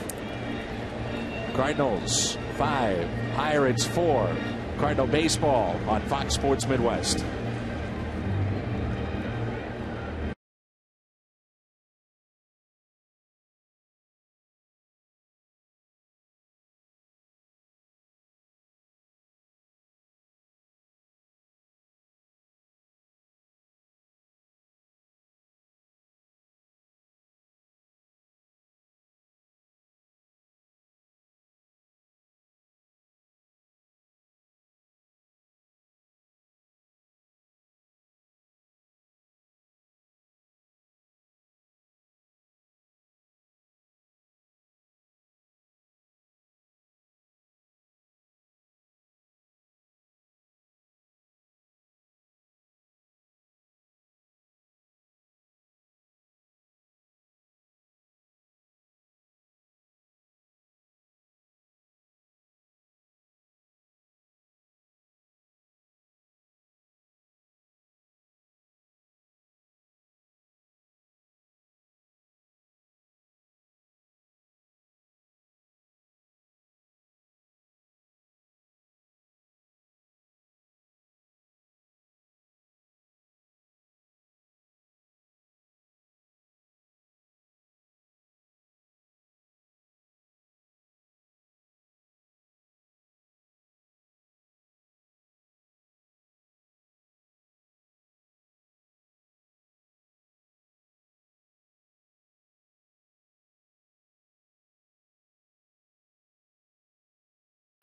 Cardinals 5, Pirates 4. Cardinal baseball on Fox Sports Midwest.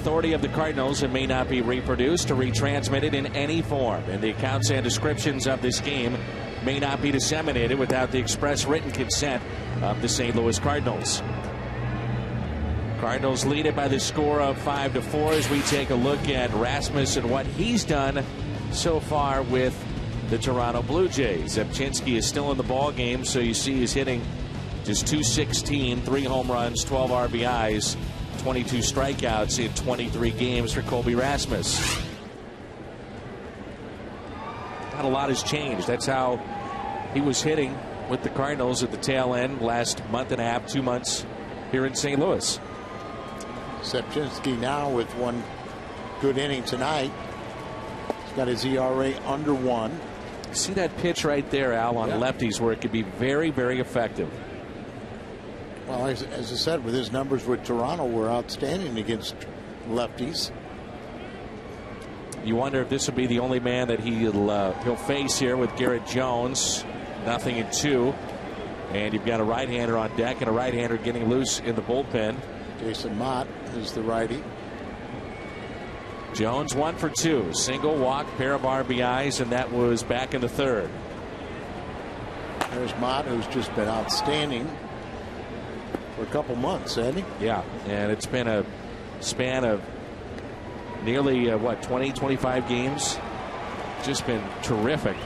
authority of the Cardinals and may not be reproduced or retransmitted in any form. And the accounts and descriptions of this game may not be disseminated without the express written consent of the St. Louis Cardinals. Cardinals lead it by the score of 5-4 as we take a look at Rasmus and what he's done so far with the Toronto Blue Jays. Zepchinski is still in the ball game, so you see he's hitting just .216, 3 home runs, 12 RBIs, 22 strikeouts in 23 games for Colby Rasmus. Not a lot has changed. That's how he was hitting with the Cardinals at the tail end last month and a half, 2 months here in St. Louis. Zepchinski now with one good inning tonight. He's got his ERA under 1. See that pitch right there, Al, on lefties where it could be very, very effective. Well, as I said, with his numbers with Toronto were outstanding against lefties. You wonder if this will be the only man that he'll face here with Garrett Jones. 0-2. And you've got a right-hander on deck and a right-hander getting loose in the bullpen. Jason Mott is the righty. Jones 1 for 2. Single walk, pair of RBIs, and that was back in the third. There's Mott, who's just been outstanding for a couple months, hasn't he? Yeah, and it's been a span of nearly 20, 25 games. Just been terrific.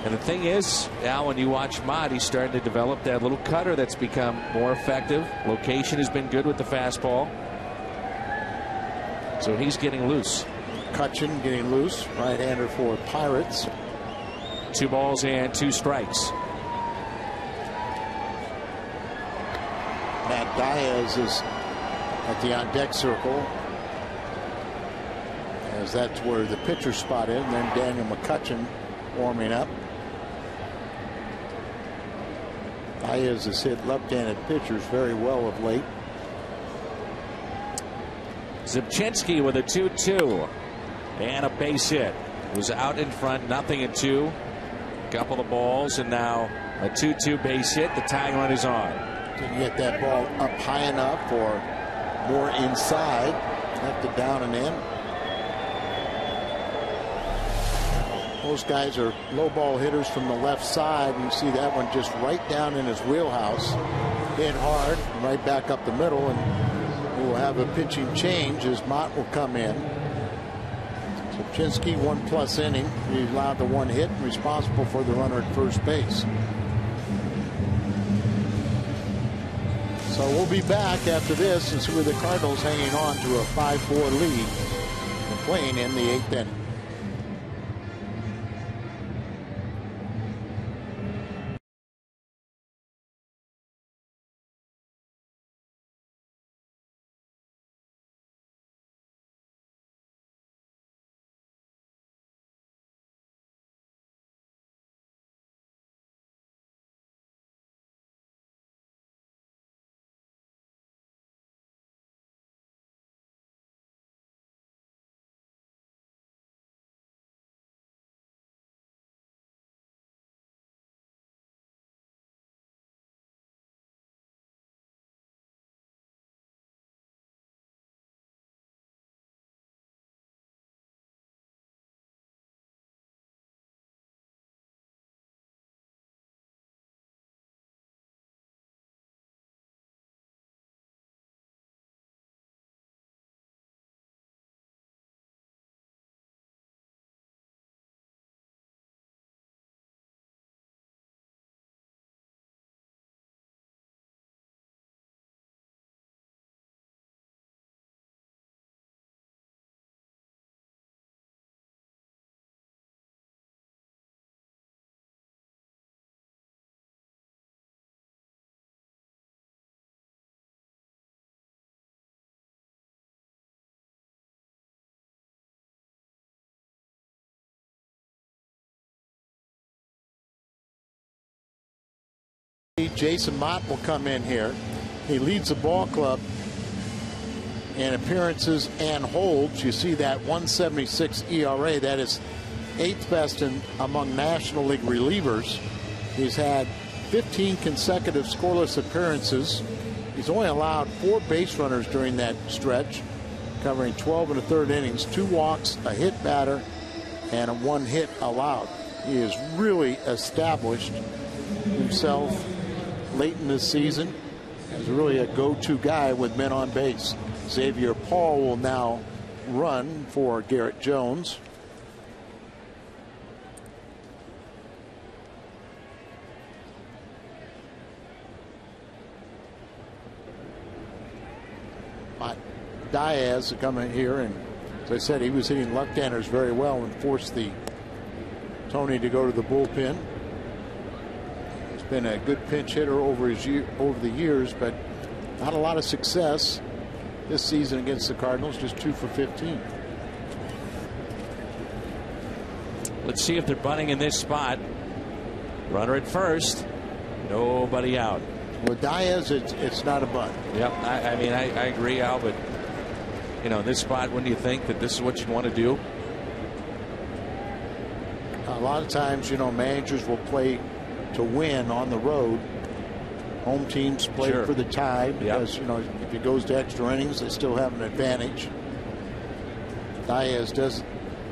And the thing is, Al, when you watch Mott, he's starting to develop that little cutter that's become more effective. Location has been good with the fastball. So he's getting loose. Cutchin getting loose, right-hander for Pirates. 2 balls and 2 strikes. Matt Diaz is at the on-deck circle, as that's where the pitcher spot is, and then Daniel McCutchen warming up. Diaz has hit left-handed pitchers very well of late. Zepchinski with a 2-2 and a base hit. Was out in front, 0-2. Couple of balls, and now a 2-2 base hit. The tying run is on. Didn't get that ball up high enough or more inside. Left it down and in. Most guys are low ball hitters from the left side. You see that one just right down in his wheelhouse. Hit hard, right back up the middle, and we'll have a pitching change as Mott will come in. Zepchinski 1+ inning. He allowed the 1 hit, responsible for the runner at first base. So we'll be back after this and see where the Cardinals hanging on to a 5-4 lead and playing in the 8th inning. Jason Mott will come in here. He leads the ball club in appearances and holds. You see that 1.76 ERA. That is 8th best among National League relievers. He's had 15 consecutive scoreless appearances. He's only allowed 4 base runners during that stretch. covering 12 1/3 innings, 2 walks, a hit batter, and a 1 hit allowed. He has really established himself late in this season as really a go-to guy with men on base. Xavier Paul will now run for Garrett Jones. Diaz coming here, and as I said, he was hitting left-handers very well and forced Tony to go to the bullpen. He's been a good pinch hitter over the years, but not a lot of success this season against the Cardinals. Just 2 for 15. Let's see if they're bunting in this spot. Runner at first, nobody out. With Diaz, it's not a bunt. Yep, I mean, I agree, Al, but you know, in this spot, wouldn't you think that this is what you'd want to do? A lot of times, you know, managers will play to win on the road. Home teams play for the tie because, you know, if it goes to extra innings, they still have an advantage. Diaz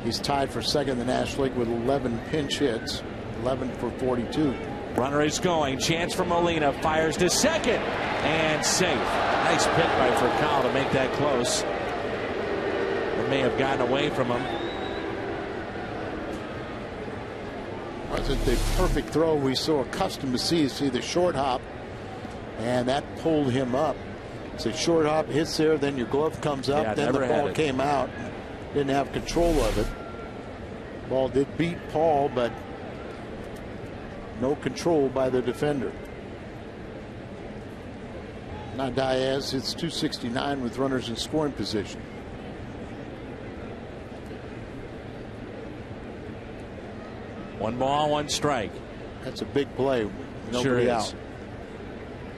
he's tied for second in the National League with 11 pinch hits, 11 for 42. Runner is going. Chance for Molina. Fires to second. And safe. Nice pick by Furcal to make that close. It may have gotten away from him. Wasn't the perfect throw we so accustomed to see the short hop, and that pulled him up. It's a short hop, hits there, then your glove comes up, then the ball came out. Didn't have control of it. Ball did beat Paul, but no control by the defender. Now Diaz, it's 269 with runners in scoring position. One ball, 1 strike. That's a big play. Nobody sure is. Out.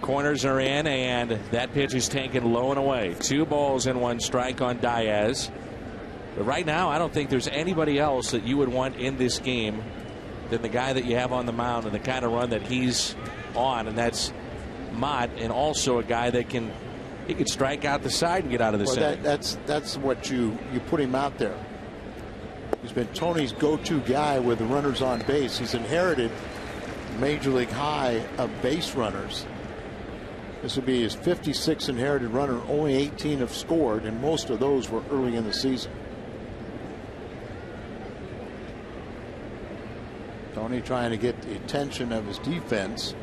Corners are in, and that pitch is taken low and away. 2 balls and 1 strike on Diaz. But right now, I don't think there's anybody else that you would want in this game than the guy that you have on the mound and the kind of run that he's on, and that's Mott, and also a guy that can strike out the side and get out of the center. That's what you put him out there. He's been Tony's go-to guy with the runners on base. He's inherited major league high of base runners. This would be his 56th inherited runner. Only 18 have scored, and most of those were early in the season. Tony trying to get the attention of his defense.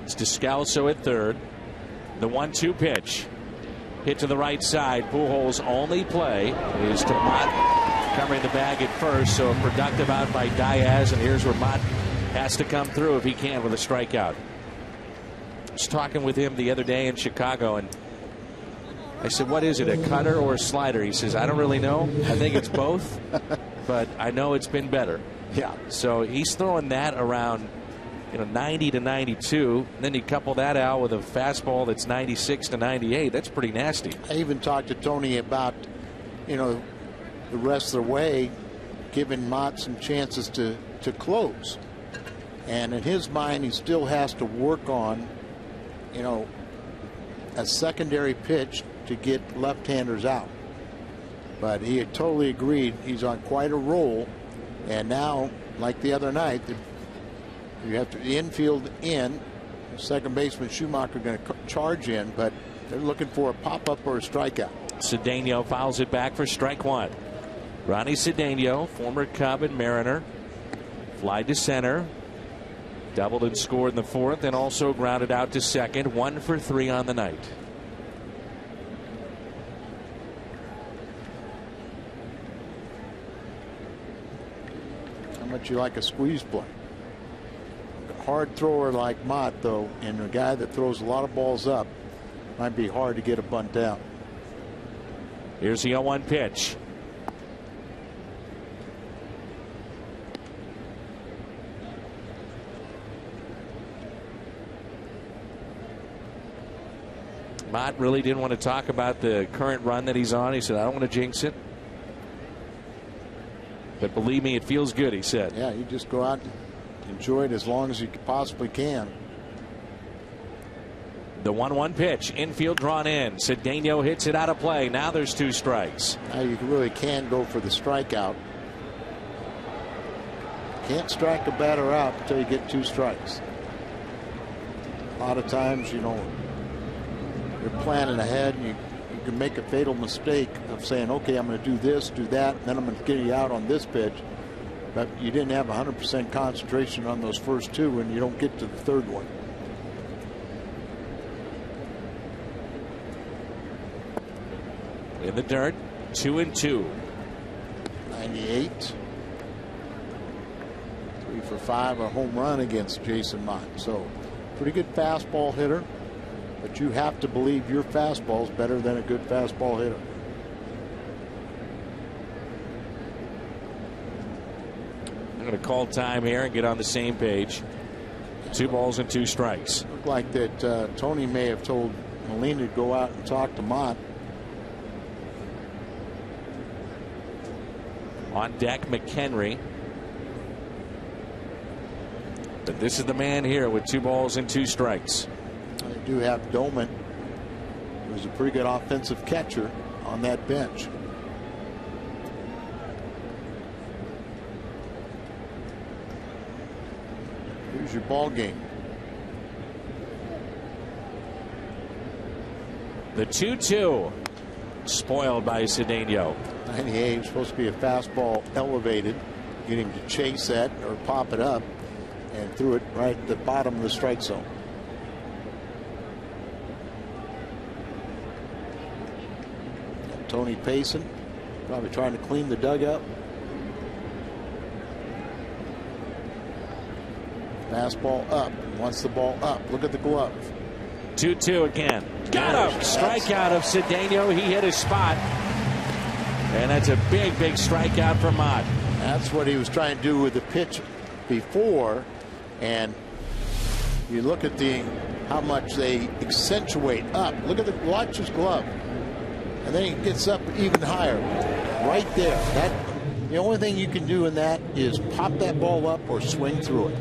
It's Descalso at third. The 1-2 pitch. Hit to the right side. Pujols' only play is to Mott covering the bag at first. So a productive out by Diaz. And here's where Mott has to come through if he can with a strikeout. I was talking with him the other day in Chicago, and I said, what is it, a cutter or a slider? He says, I don't really know. I think it's both, but I know it's been better. Yeah. So he's throwing that around, 90 to 92. And then you couple that out with a fastball that's 96 to 98. That's pretty nasty. I even talked to Tony about, the rest of the way, giving Mott some chances to close. And in his mind, he still has to work on, a secondary pitch to get left-handers out. But he had totally agreed. He's on quite a roll. And now, like the other night, you have the infield in. Second baseman Schumacher going to charge in, but they're looking for a pop-up or a strikeout. Cedeno fouls it back for strike 1. Ronnie Cedeno, former Cub and Mariner, fly to center. Doubled and scored in the 4th, and also grounded out to second. 1 for 3 on the night. How much you like a squeeze play? A hard thrower like Mott, though, and a guy that throws a lot of balls up, might be hard to get a bunt down. Here's the 0-1 pitch. Mott really didn't want to talk about the current run that he's on. He said, I don't want to jinx it. But believe me, it feels good, he said. Yeah, you just go out and enjoy it as long as you possibly can. The 1-1 pitch, infield drawn in. Cedeno hits it out of play. Now there's 2 strikes. Now you really can go for the strikeout. Can't strike a batter out until you get 2 strikes. A lot of times, you know, you're planning ahead and you can make a fatal mistake of saying, okay, I'm going to do this, do that, and then I'm going to get you out on this pitch. But you didn't have 100% concentration on those first 2 and you don't get to the 3rd one. In the dirt, 2-2. 98. 3 for 5, a home run against Jason Mott. So pretty good fastball hitter, but you have to believe your fastball is better than a good fastball hitter. I'm going to call time here and get on the same page. 2 balls and 2 strikes. Looked like that Tony may have told Molina to go out and talk to Mott. On deck, McHenry. But this is the man here with 2 balls and 2 strikes. They do have Doman, who's a pretty good offensive catcher, on that bench. Here's your ball game. The 2-2 spoiled by Cedeno. 98 supposed to be a fastball elevated, getting to chase that or pop it up, and threw it right at the bottom of the strike zone. And Tony Payson probably trying to clean the dugout. Fastball up. Wants the ball up. Look at the glove. 2-2 again. Got him. Strikeout of Cedeno. He hit his spot. And that's a big, big strikeout for Mott. That's what he was trying to do with the pitch before. And you look at how much they accentuate up. Look at watch his glove. And then he gets up even higher. Right there. The only thing you can do in that is pop that ball up or swing through it.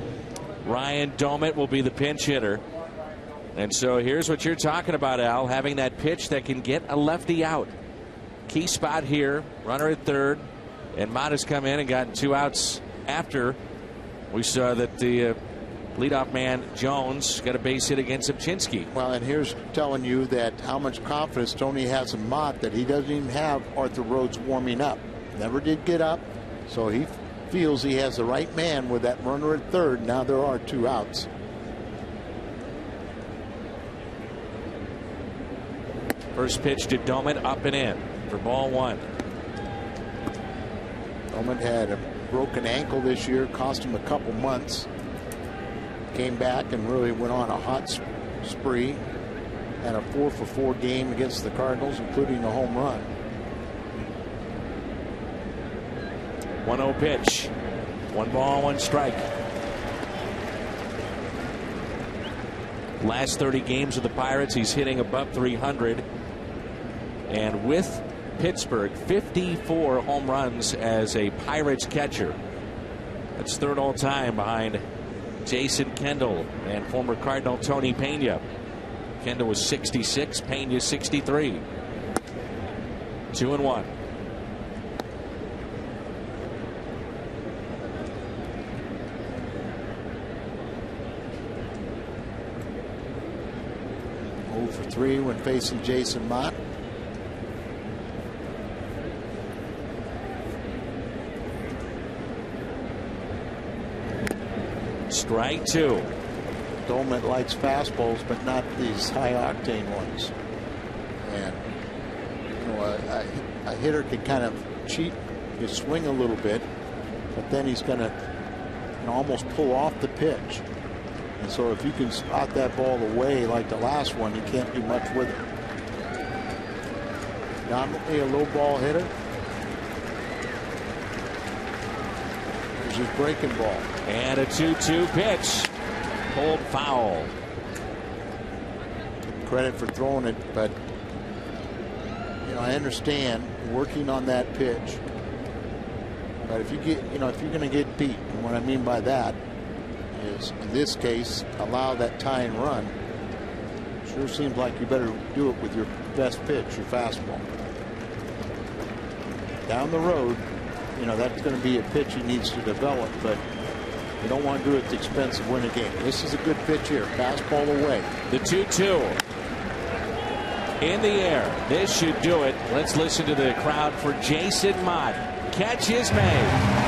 Ryan Domet will be the pinch hitter. And so here's what you're talking about, Al, having that pitch that can get a lefty out. Key spot here, runner at third, and Mott has come in and gotten 2 outs after we saw that the leadoff man Jones got a base hit against Zipchinski. Well, and here's telling you that how much confidence Tony has in Mott, that he doesn't even have Arthur Rhodes warming up. Never did get up, so he feels he has the right man with that runner at third. Now there are 2 outs. First pitch to Domet, up and in for ball 1. Domet had a broken ankle this year, cost him a couple months. Came back and really went on a hot spree. Had a 4 for 4 game against the Cardinals, including a home run. 1-0 pitch. 1 ball, 1 strike. Last 30 games of the Pirates, he's hitting above 300. And with Pittsburgh, 54 home runs as a Pirates catcher. That's 3rd all time behind Jason Kendall and former Cardinal Tony Pena. Kendall was 66, Pena 63. 2-1. For 3 when facing Jason Mott. Strike 2. Domet likes fastballs, but not these high octane ones. And you know, a hitter can kind of cheat his swing a little bit, but then he's going to almost pull off the pitch. And so if you can spot that ball away like the last one, you can't do much with it. Dominantly a low ball hitter. Here's his breaking ball. And a 2-2 pitch. Pulled foul. Credit for throwing it, but you know, I understand working on that pitch. But if you get, if you're going to get beat, and what I mean by that is, in this case, allow that tying run. Sure seems like you better do it with your best pitch, your fastball. Down the road, you know, that's going to be a pitch he needs to develop, but you don't want to do it at the expense of winning a game. This is a good pitch here. Fastball away. The 2-2 in the air. This should do it. Let's listen to the crowd for Jason Mott. Catch is made.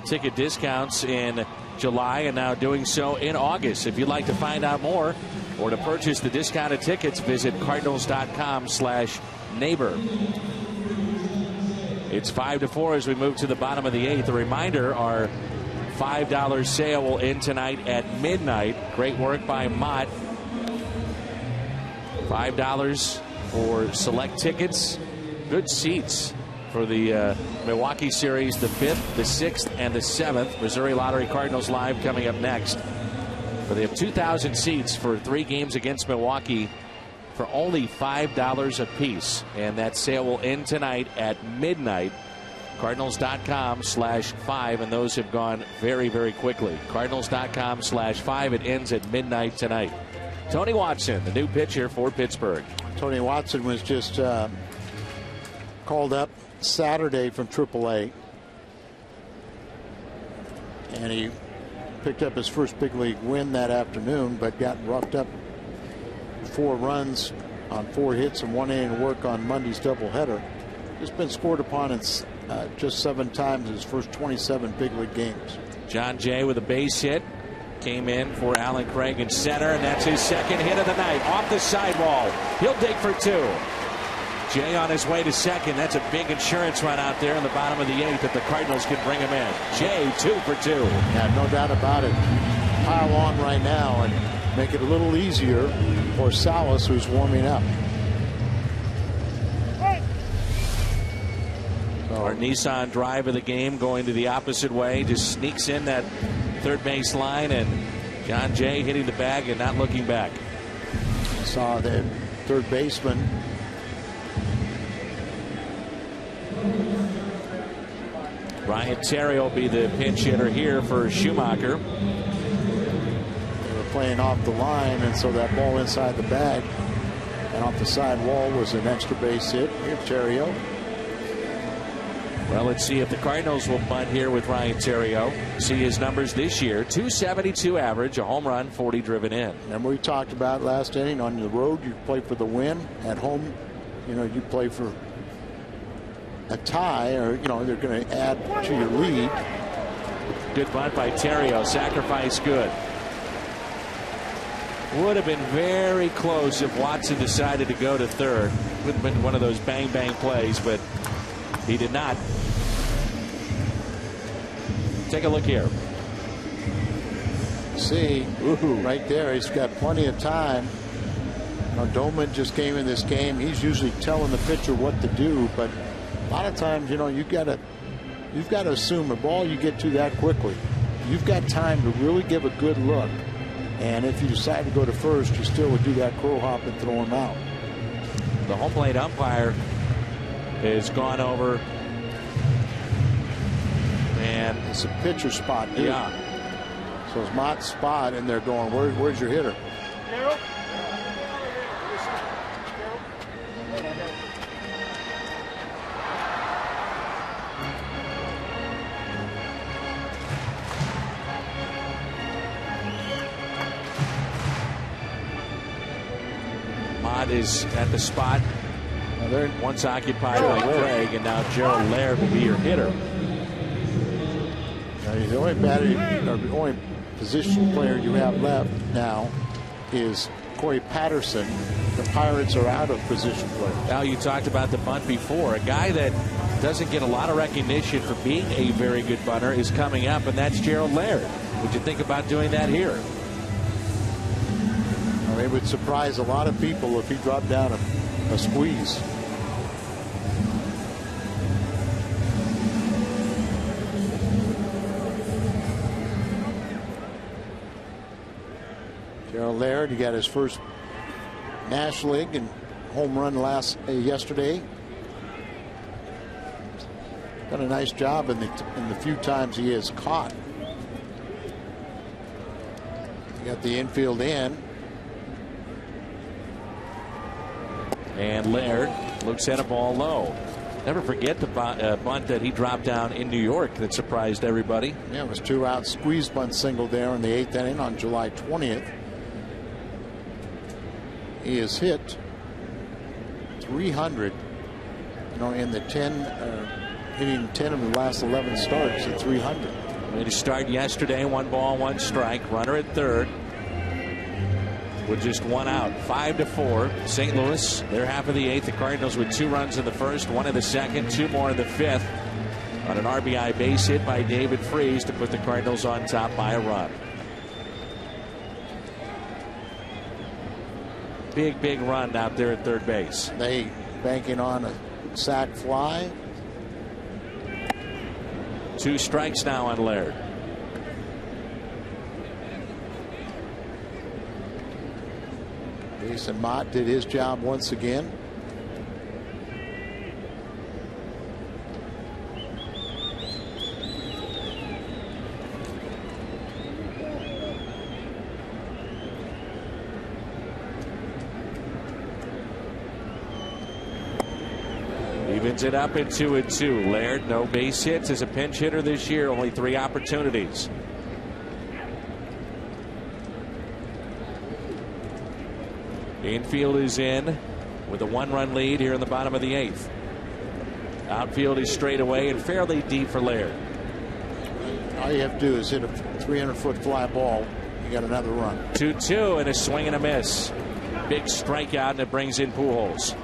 Ticket discounts in July and now doing so in August. If you'd like to find out more or to purchase the discounted tickets, visit cardinals.com/neighbor. It's 5-4 as we move to the bottom of the 8th. A reminder, our $5 sale will end tonight at midnight. Great work by Mott. $5 for select tickets. Good seats for the Milwaukee series, the 5th, the 6th, and the 7th. Missouri Lottery Cardinals Live coming up next. But they have 2,000 seats for 3 games against Milwaukee for only $5 a piece. And that sale will end tonight at midnight. Cardinals.com/5, and those have gone very, very quickly. Cardinals.com/5. It ends at midnight tonight. Tony Watson, the new pitcher for Pittsburgh. Tony Watson was just called up Saturday from AAA, and he picked up his first big league win that afternoon, but got roughed up 4 runs on 4 hits and 1 inning of work on Monday's doubleheader. Just been scored upon in just 7 times in his first 27 big league games. John Jay with a base hit came in for Alan Craig in center, and that's his second hit of the night off the sidewall. He'll dig for 2. Jay on his way to second. That's a big insurance run out there in the bottom of the 8th if the Cardinals can bring him in. Jay 2 for 2. Yeah, no doubt about it. Pile on right now and make it a little easier for Salas, who's warming up. Our Nissan drive of the game going to the opposite way. Just sneaks in that third base line, and John Jay hitting the bag and not looking back. Saw the third baseman. Ryan Terry will be the pinch hitter here for Schumacher. They were playing off the line, and so that ball inside the bag and off the side wall was an extra base hit. Here, Terrio. Well, let's see if the Cardinals will bunt here with Ryan Terrio. See his numbers this year: 272 average, a home run, 40 driven in. And we talked about last inning, on the road you play for the win. At home, you know, you play for a tie, or you know, they're going to add to your lead. Good bunt by Terrio. Sacrifice good. Would have been very close if Watson decided to go to third. Would have been one of those bang bang plays, but he did not. Take a look here. See, right there, he's got plenty of time. Now, Doman just came in this game. He's usually telling the pitcher what to do, but a lot of times, you've got to assume a ball you get to that quickly. You've got time to really give a good look. And if you decide to go to first, you still would do that crow hop and throw him out. The home plate umpire has gone over. And it's a pitcher spot, dude. Yeah. So it's Mott's spot, and they're going, where's your hitter? Mott is at the spot. They're once occupied by Craig, and now Gerald Laird will be your hitter. The only the only position player you have left now is Corey Patterson. The Pirates are out of position players. Now, you talked about the bunt before. A guy that doesn't get a lot of recognition for being a very good bunter is coming up, and that's Gerald Laird. Would you think about doing that here? It would surprise a lot of people if he dropped down a squeeze. Gerald Laird, he got his first National League and home run yesterday. Done a nice job in the few times he has caught. He got the infield in. And Laird looks at a ball low. Never forget the bunt that he dropped down in New York that surprised everybody. Yeah, it was 2 out squeeze bunt single there in the 8th inning on July 20th. He has hit 300, in the 10, hitting 10 of the last 11 starts at 300. Made a start yesterday, 1 ball, 1 strike, runner at third. With just 1 out, 5-4. St. Louis, they're half of the 8th. The Cardinals with 2 runs in the first, 1 in the second, 2 more in the 5th. On an RBI base hit by David Freese to put the Cardinals on top by a run. Big run out there at third base. They banking on a sac fly. 2 strikes now on Laird. Jason Mott did his job once again. Evens it up at 2-2. Laird, no base hits as a pinch hitter this year, only 3 opportunities. Infield is in with a 1-run lead here in the bottom of the 8th. Outfield is straight away and fairly deep for Laird. All you have to do is hit a 300-foot fly ball. You got another run. 2-2 and a swing and a miss. Big strikeout, and it brings in Pujols.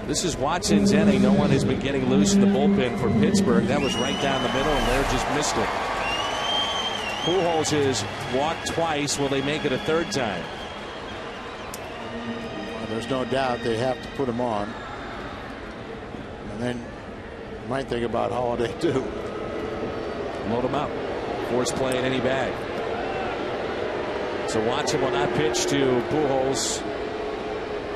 This is Watson's inning. No one has been getting loose in the bullpen for Pittsburgh. That was right down the middle, and Laird just missed it. Pujols has walked twice. Will they make it a 3rd time? Well, there's no doubt they have to put him on. And then you might think about Holiday too. Load him up. Force play in any bag. So Watson will not pitch to Pujols.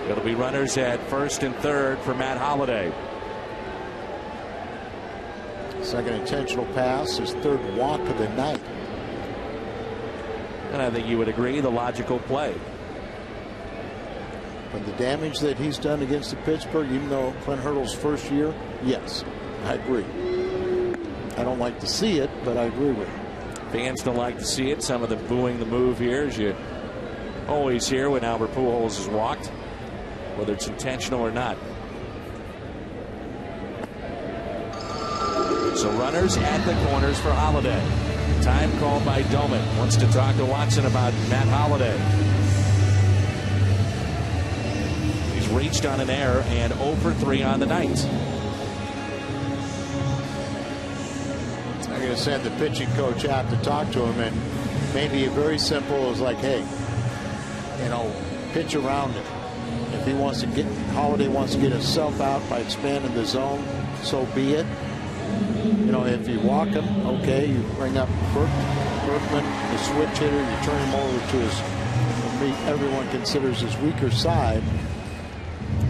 It'll be runners at 1st and 3rd for Matt Holliday. Second intentional pass, his 3rd walk of the night. And I think you would agree, the logical play. But the damage that he's done against the Pittsburgh, even though Clint Hurdle's first year, yes, I agree. I don't like to see it, but I agree with it. Fans don't like to see it. Some of them booing the move here, as you always hear when Albert Pujols is walked, whether it's intentional or not. So runners at the corners for Holliday. Time called by Doman. Wants to talk to Watson about Matt Holliday. He's reached on an error and 0 for 3 on the night. I gotta to send the pitching coach out to talk to him, and maybe a very simple is like, hey, you know, pitch around it. If he wants to get, Holiday wants to get himself out by expanding the zone, so be it. You know, if you walk him, okay, you bring up Berkman, the switch hitter, you turn him over to his, everyone considers his weaker side.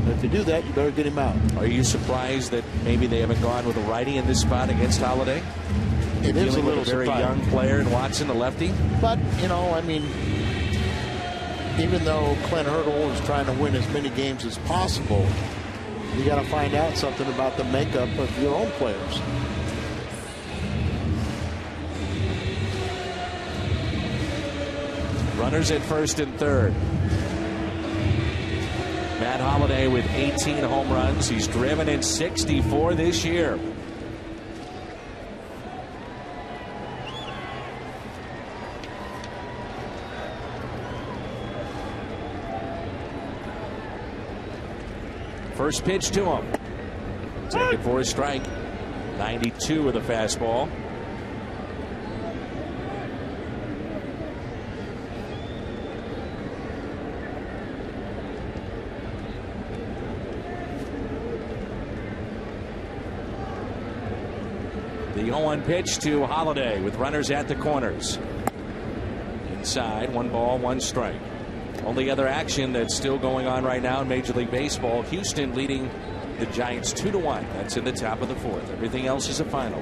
But if you do that, you better get him out. Are you surprised that maybe they haven't gone with a righty in this spot against Holiday? It is a little very surprising. young player in Watson, the lefty. But, you know, I mean, even though Clint Hurdle is trying to win as many games as possible, you got to find out something about the makeup of your own players. Runners at first and third. Matt Holliday with 18 home runs. He's driven in 64 this year. First pitch to him. Take it for a strike. 92 with a fastball. The 0-1 pitch to Holiday with runners at the corners. Inside, 1 ball, 1 strike. Only other action that's still going on right now in Major League Baseball, Houston leading the Giants 2-1. That's in the top of the 4th. Everything else is a final.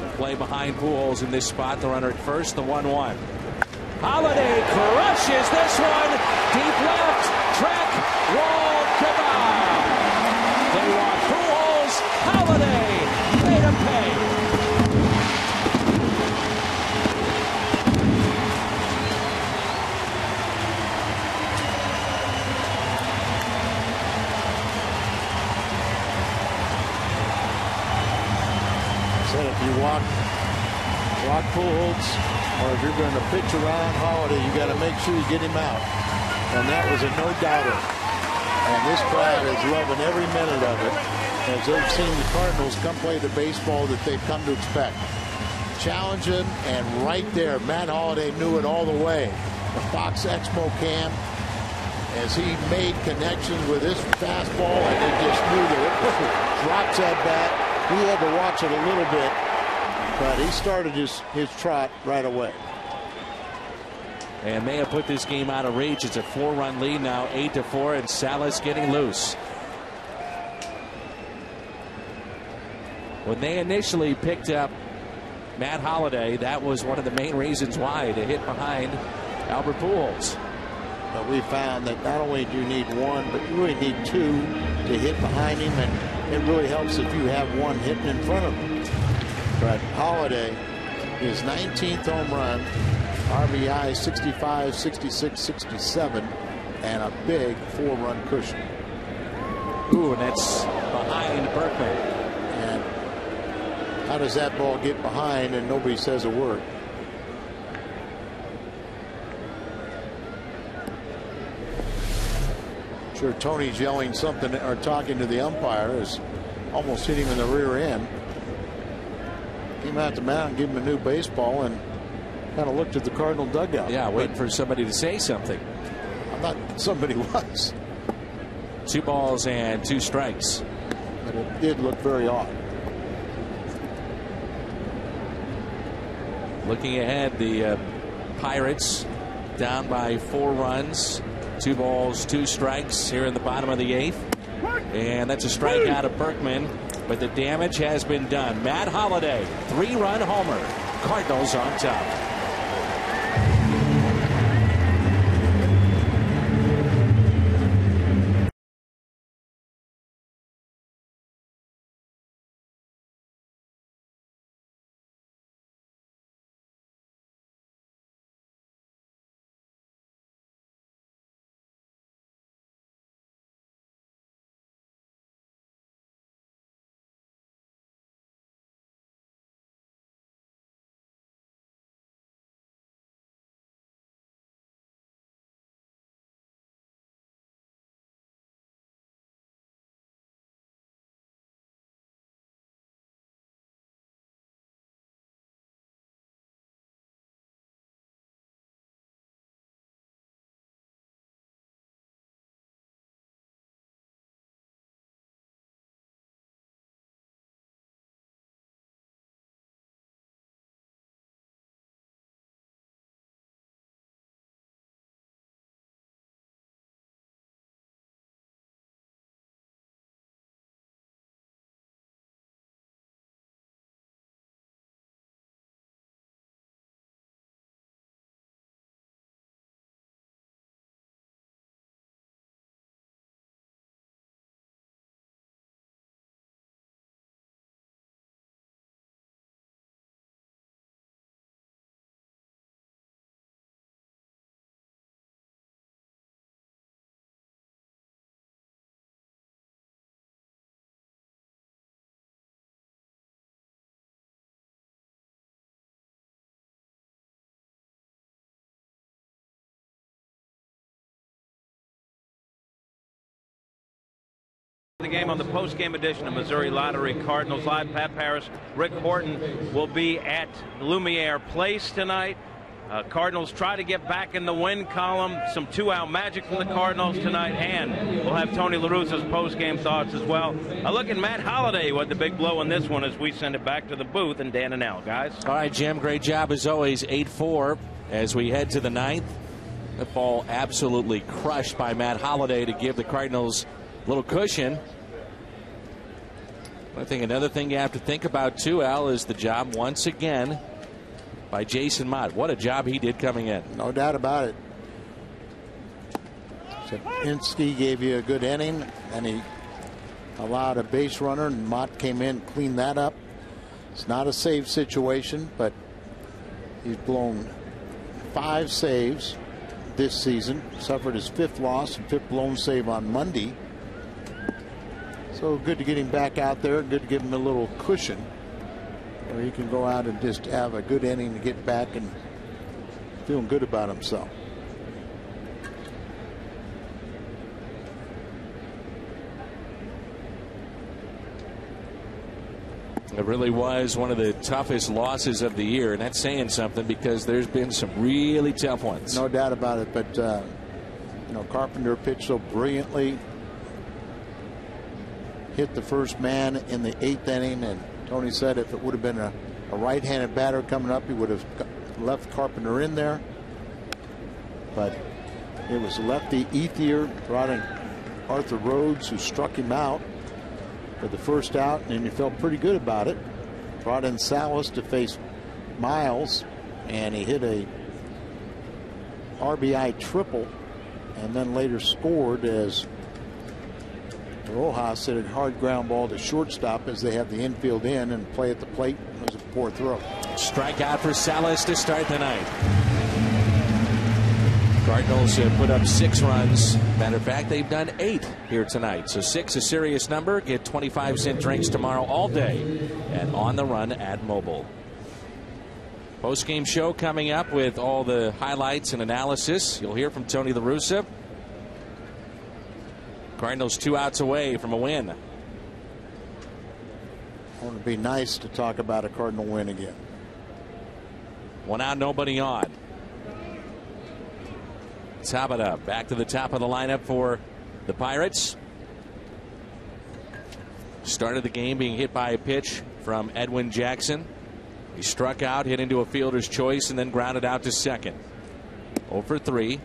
The play behind Pujols in this spot. The runner at first, the 1-1. Holiday crushes this one. Deep left. Track. Roll. Goodbye. They want Pujols. Holiday made him pay. Said if you walk Pujols, or if you're going to pitch around Holiday, you got to make sure you get him out. And that was a no-doubter. And this crowd is loving every minute of it, as they've seen the Cardinals come play the baseball that they've come to expect. Challenge him, and right there, Matt Holiday knew it all the way. The Fox Expo cam, as he made connections with his fastball, and they just knew that it drops that bat. He had to watch it a little bit, but he started his trot right away. And may have put this game out of reach. It's a 4-run lead now, 8-4, and Salas getting loose. When they initially picked up Matt Holiday, that was one of the main reasons why, to hit behind Albert Pujols. But we found that not only do you need one, but you really need 2 to hit behind him, and it really helps if you have one hitting in front of him. But Holiday, his 19th home run, RBI 65, 66, 67, and a big 4-run cushion. Ooh, and that's behind Berkman. And how does that ball get behind and nobody says a word? Sure, Tony's yelling something or talking to the umpire, is almost hit him in the rear end. Came out the mound, gave him a new baseball, and kind of looked at the Cardinal dugout. Yeah, waiting for somebody to say something. I thought somebody was. 2 balls and 2 strikes. But it did look very odd. Looking ahead, the Pirates down by 4 runs. 2 balls, 2 strikes here in the bottom of the 8th. And that's a strikeout of Berkman. But the damage has been done. Matt Holiday, 3-run homer. Cardinals on top. The game on the post-game edition of Missouri Lottery Cardinals Live. Pat Paris, Rick Horton will be at Lumiere Place tonight. Cardinals try to get back in the win column. Some two-out magic from the Cardinals tonight, and we'll have Tony La Russa's post-game thoughts as well. A look at Matt Holliday with the big blow in this one as we send it back to the booth and Dan and Al, guys. All right, Jim, great job as always. 8-4 as we head to the ninth. The ball absolutely crushed by Matt Holliday to give the Cardinals a little cushion. I think another thing you have to think about too, Al, is the job once again by Jason Mott. What a job he did coming in. No doubt about it. Sapinski gave you a good inning, and he allowed a base runner, and Mott came in, cleaned that up. It's not a save situation, but he's blown 5 saves this season. Suffered his 5th loss and 5th blown save on Monday. So good to get him back out there. Good to give him a little cushion where he can go out and just have a good inning to get back and feeling good about himself. It really was one of the toughest losses of the year, and that's saying something because there's been some really tough ones. No doubt about it, but you know, Carpenter pitched so brilliantly. Hit the first man in the 8th inning, and Tony said if it would have been a right-handed batter coming up, he would have left Carpenter in there. But it was lefty Ethier, brought in Arthur Rhodes, who struck him out for the first out, and he felt pretty good about it. Brought in Salas to face Miles, and he hit a RBI triple, and then later scored as Rojas hit a hard ground ball to shortstop as they have the infield in and play at the plate. It was a poor throw. Strikeout for Salas to start the ninth. Cardinals put up 6 runs. Matter of fact, they've done 8 here tonight. So 6 a serious number. Get 25-cent drinks tomorrow all day and On the Run at Mobile. Post-game show coming up with all the highlights and analysis. You'll hear from Tony La Russa. Cardinals 2 outs away from a win. It would be nice to talk about a Cardinal win again. 1 out, nobody on. Tabata back to the top of the lineup for the Pirates. Started the game being hit by a pitch from Edwin Jackson. He struck out, hit into a fielder's choice, and then grounded out to second. 0 for 3.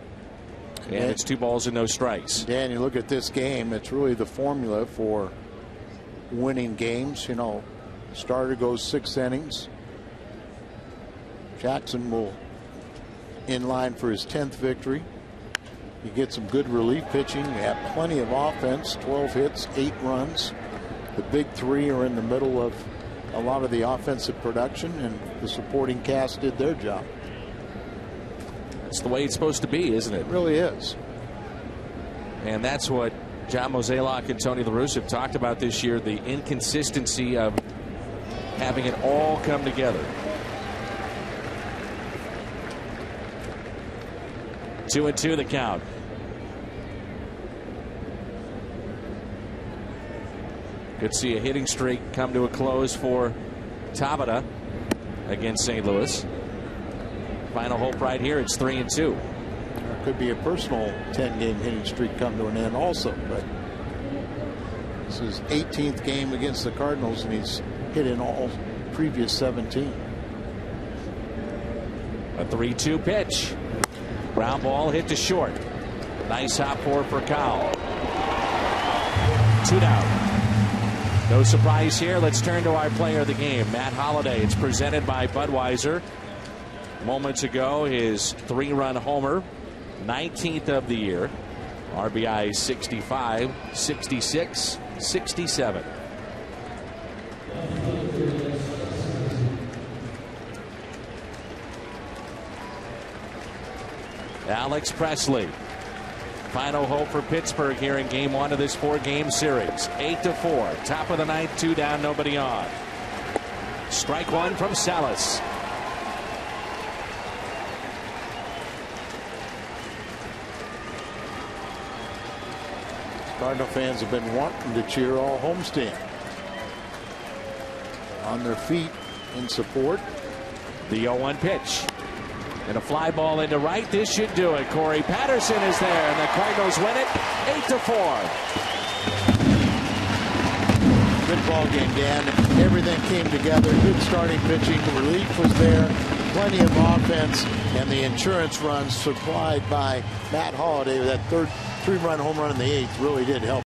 And it's 2 balls and no strikes. Dan, you look at this game, it's really the formula for winning games. You know, starter goes 6 innings. Jackson will in line for his 10th victory. You get some good relief pitching. You have plenty of offense, 12 hits, 8 runs. The big 3 are in the middle of a lot of the offensive production, and the supporting cast did their job. That's the way it's supposed to be, isn't it? It really is. And that's what John Mozeliak and Tony La Russa have talked about this year, the inconsistency of having it all come together. 2-2 the count. Could see a hitting streak come to a close for Tabata against St. Louis. Final hope right here, it's 3-2. There could be a personal 10-game hitting streak come to an end also, but this is 18th game against the Cardinals, and he's hit in all previous 17. A 3-2 pitch. Ground ball hit to short. Nice hop forward for Kyle. 2 down. No surprise here. Let's turn to our player of the game, Matt Holliday. It's presented by Budweiser. Moments ago, his 3-run homer, 19th of the year. RBI 65, 66, 67. Alex Presley. Final hope for Pittsburgh here in game 1 of this 4-game series. 8-4. Top of the ninth, 2 down, nobody on. Strike 1 from Salas. Cardinal fans have been wanting to cheer all homestand. On their feet in support. The 0-1 pitch. And a fly ball into right. This should do it. Corey Patterson is there, and the Cardinals win it 8-4. Good ball game, Dan. Everything came together. Good starting pitching. The relief was there. Plenty of offense, and the insurance runs supplied by Matt Holliday. That third 3-run home run in the 8th really did help.